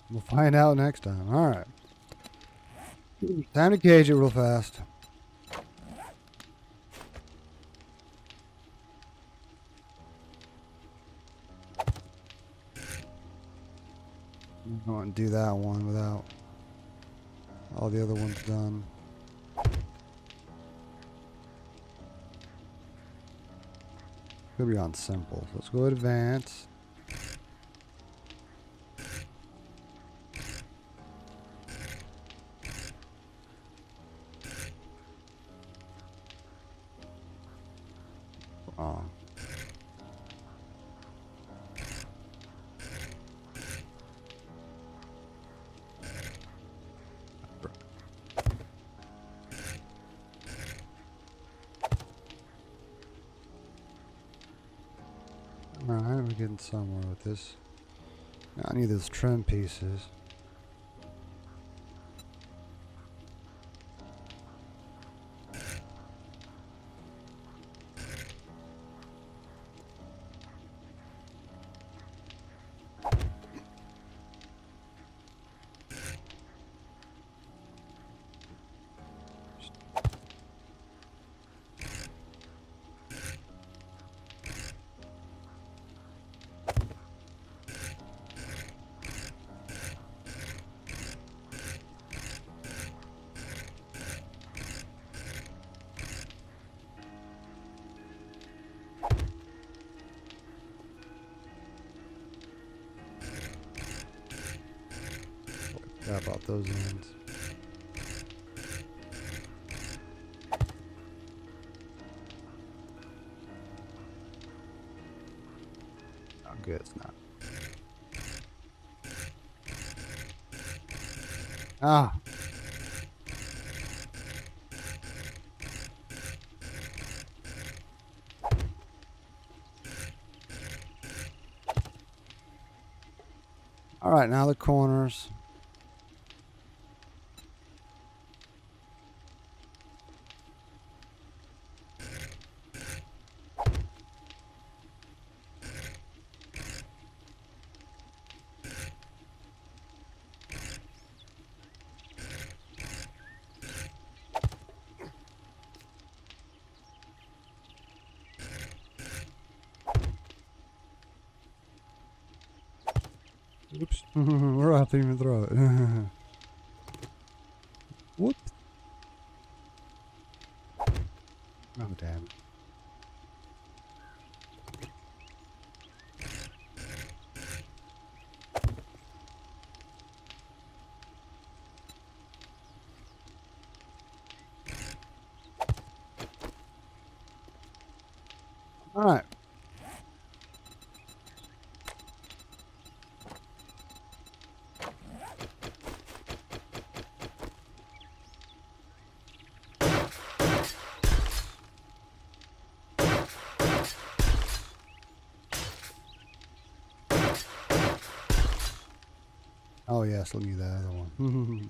We'll find out next time. All right. Time to cage it real fast. I'm going to do that one without all the other ones done. Could be on simple. Let's go advance. Wrong. Alright, we're getting somewhere with this. Now I need those trim pieces. Forgot about those ends. Oh, good, it's not. Ah. All right, now the corners. Oops. We're about to even throw it. Whoop. Oh, damn it. Oh yes, look at that other one.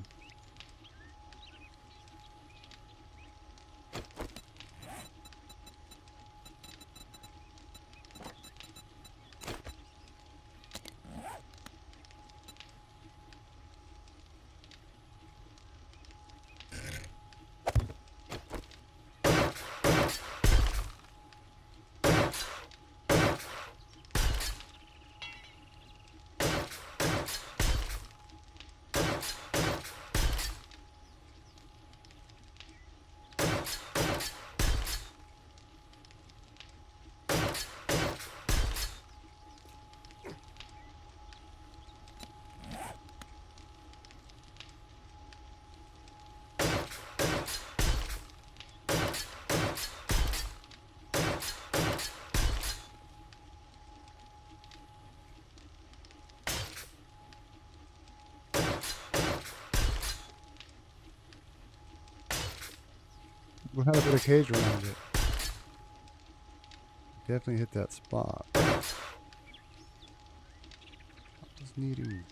We'll have a bit of cage around it. Definitely hit that spot. Just needing.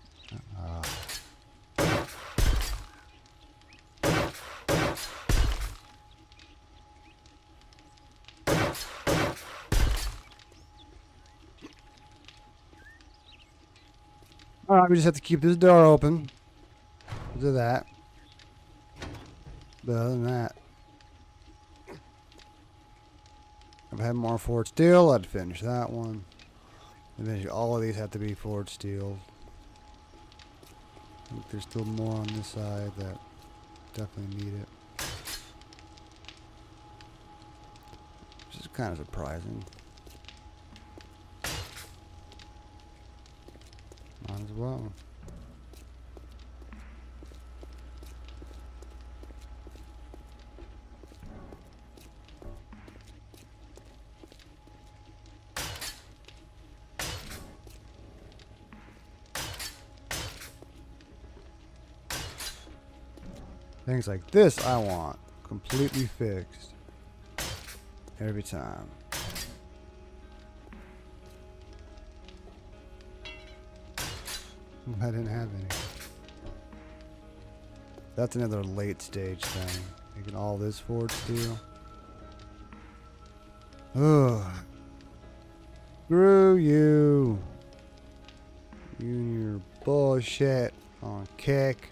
All right, we just have to keep this door open. Do that. But other than that, if I had more forged steel, I'd finish that one. Eventually, all of these have to be forged steel. I think there's still more on this side that definitely need it. Which is kind of surprising. Might as well. Things like this I want completely fixed every time. I didn't have any. That's another late stage thing. Making all this forged steel. Ugh. Screw you. You and your bullshit on Kick.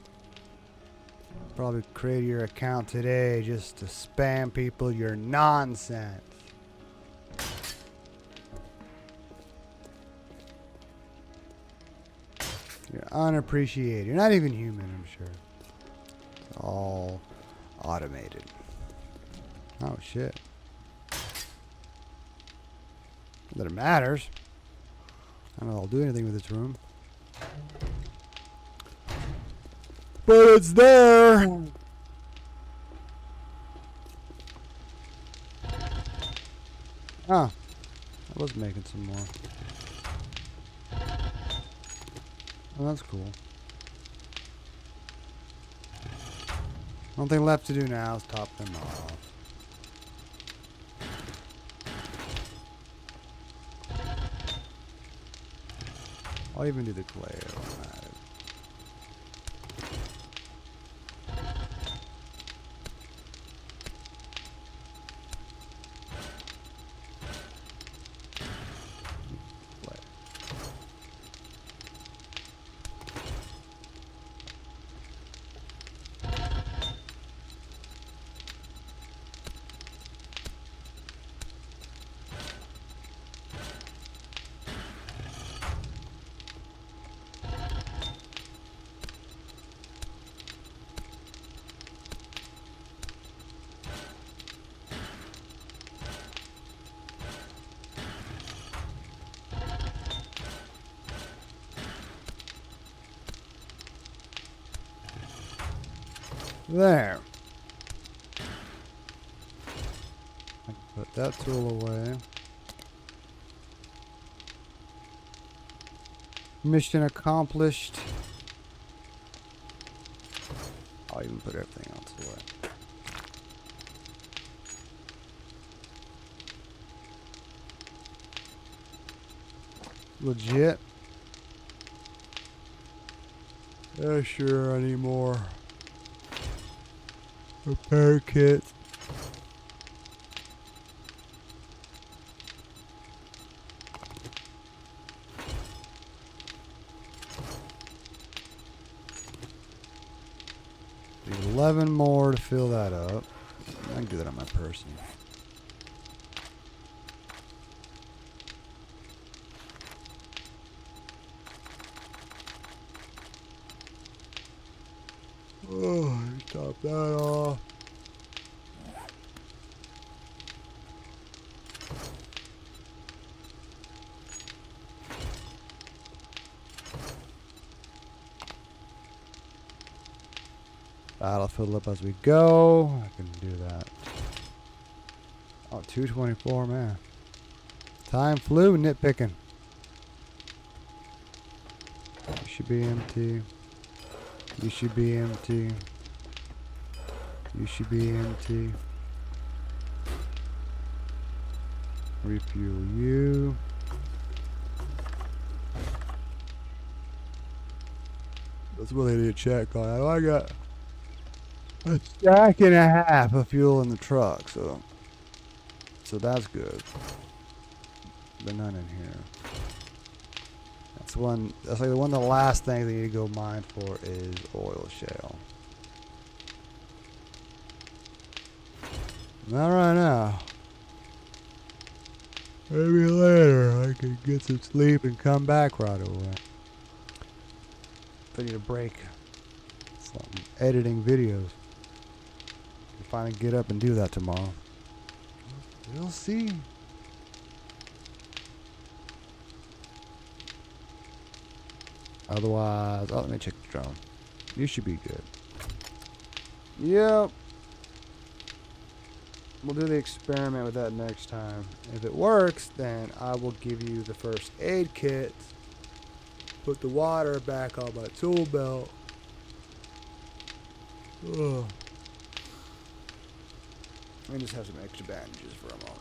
Probably create your account today just to spam people your nonsense. You're unappreciated. You're not even human, I'm sure. It's all automated. Oh shit. Not that it matters. I don't know if I'll do anything with this room. But it's there. Ah, I was making some more. Oh, that's cool. One thing left to do now is top them off. I'll even do the clay on that. There. I can put that tool away. Mission accomplished. I'll even put everything else away. Legit. Yeah, sure, I need more repair kits. Need 11 more to fill that up. I can do that on my person. Oh, top that off. That'll fill up as we go. I can do that. Oh, 224, man. Time flew nitpicking. You should be empty. You should be empty. You should be empty. Refuel you. That's what they need to check on. I got a stack and a half of fuel in the truck, so that's good. But none in here. That's like one of the last things they need to go mine for is oil shale. Not right now. Maybe later I can get some sleep and come back right away. I need a break from editing videos. I'll finally get up and do that tomorrow. We'll see. Otherwise, oh, let me check the drone. You should be good. Yep. We'll do the experiment with that next time. If it works, then I will give you the first aid kit. Put the water back on my tool belt. Ugh. And just have some extra bandages for a moment.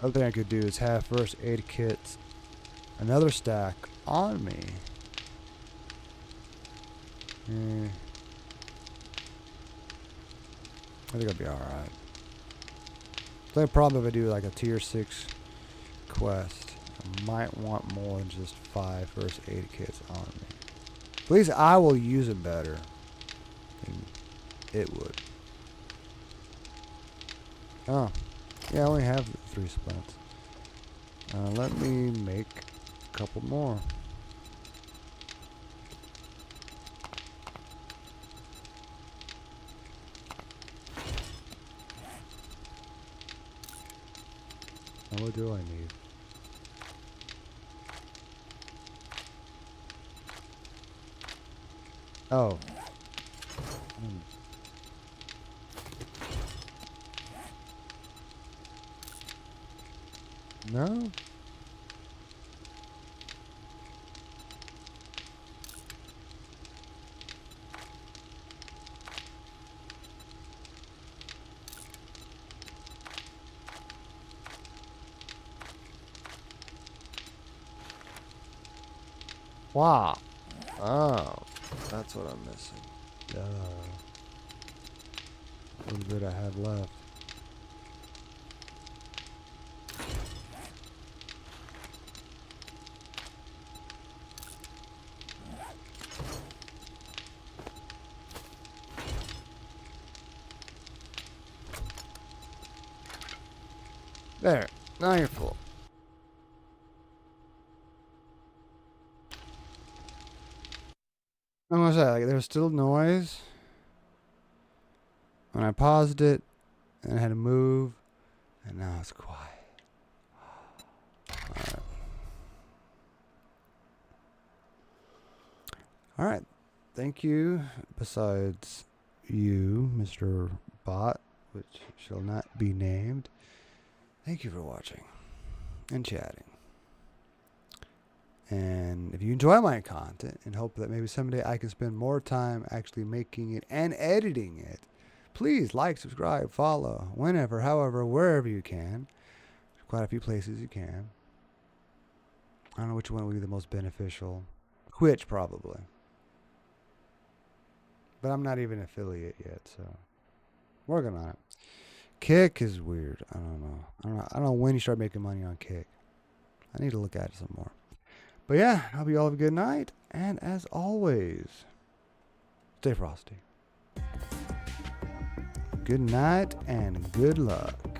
Other thing I could do is have first aid kits, another stack on me. I think I'll be alright. The only problem if I do like a tier 6 quest, I might want more than just 5 first aid kits on me. At least I will use it better than it would. Oh, yeah, I only have 3 splints. Let me make a couple more. Now what do I need? Oh. No? Wow. Oh, that's what I'm missing. A little bit I have left. There. Now you're full. I'm gonna say, like, there was still noise when I paused it, and I had to move, and now it's quiet. All right. Thank you. Besides you, Mr. Bot, which shall not be named. Thank you for watching and chatting. And if you enjoy my content and hope that maybe someday I can spend more time actually making it and editing it, please like, subscribe, follow, whenever, however, wherever you can. quite a few places you can. I don't know which one would be the most beneficial. Twitch, probably. But I'm not even an affiliate yet, so working on it. Kick is weird. I don't know. I don't know when you start making money on Kick. I need to look at it some more. But yeah, I hope you all have a good night. And as always, stay frosty. Good night and good luck.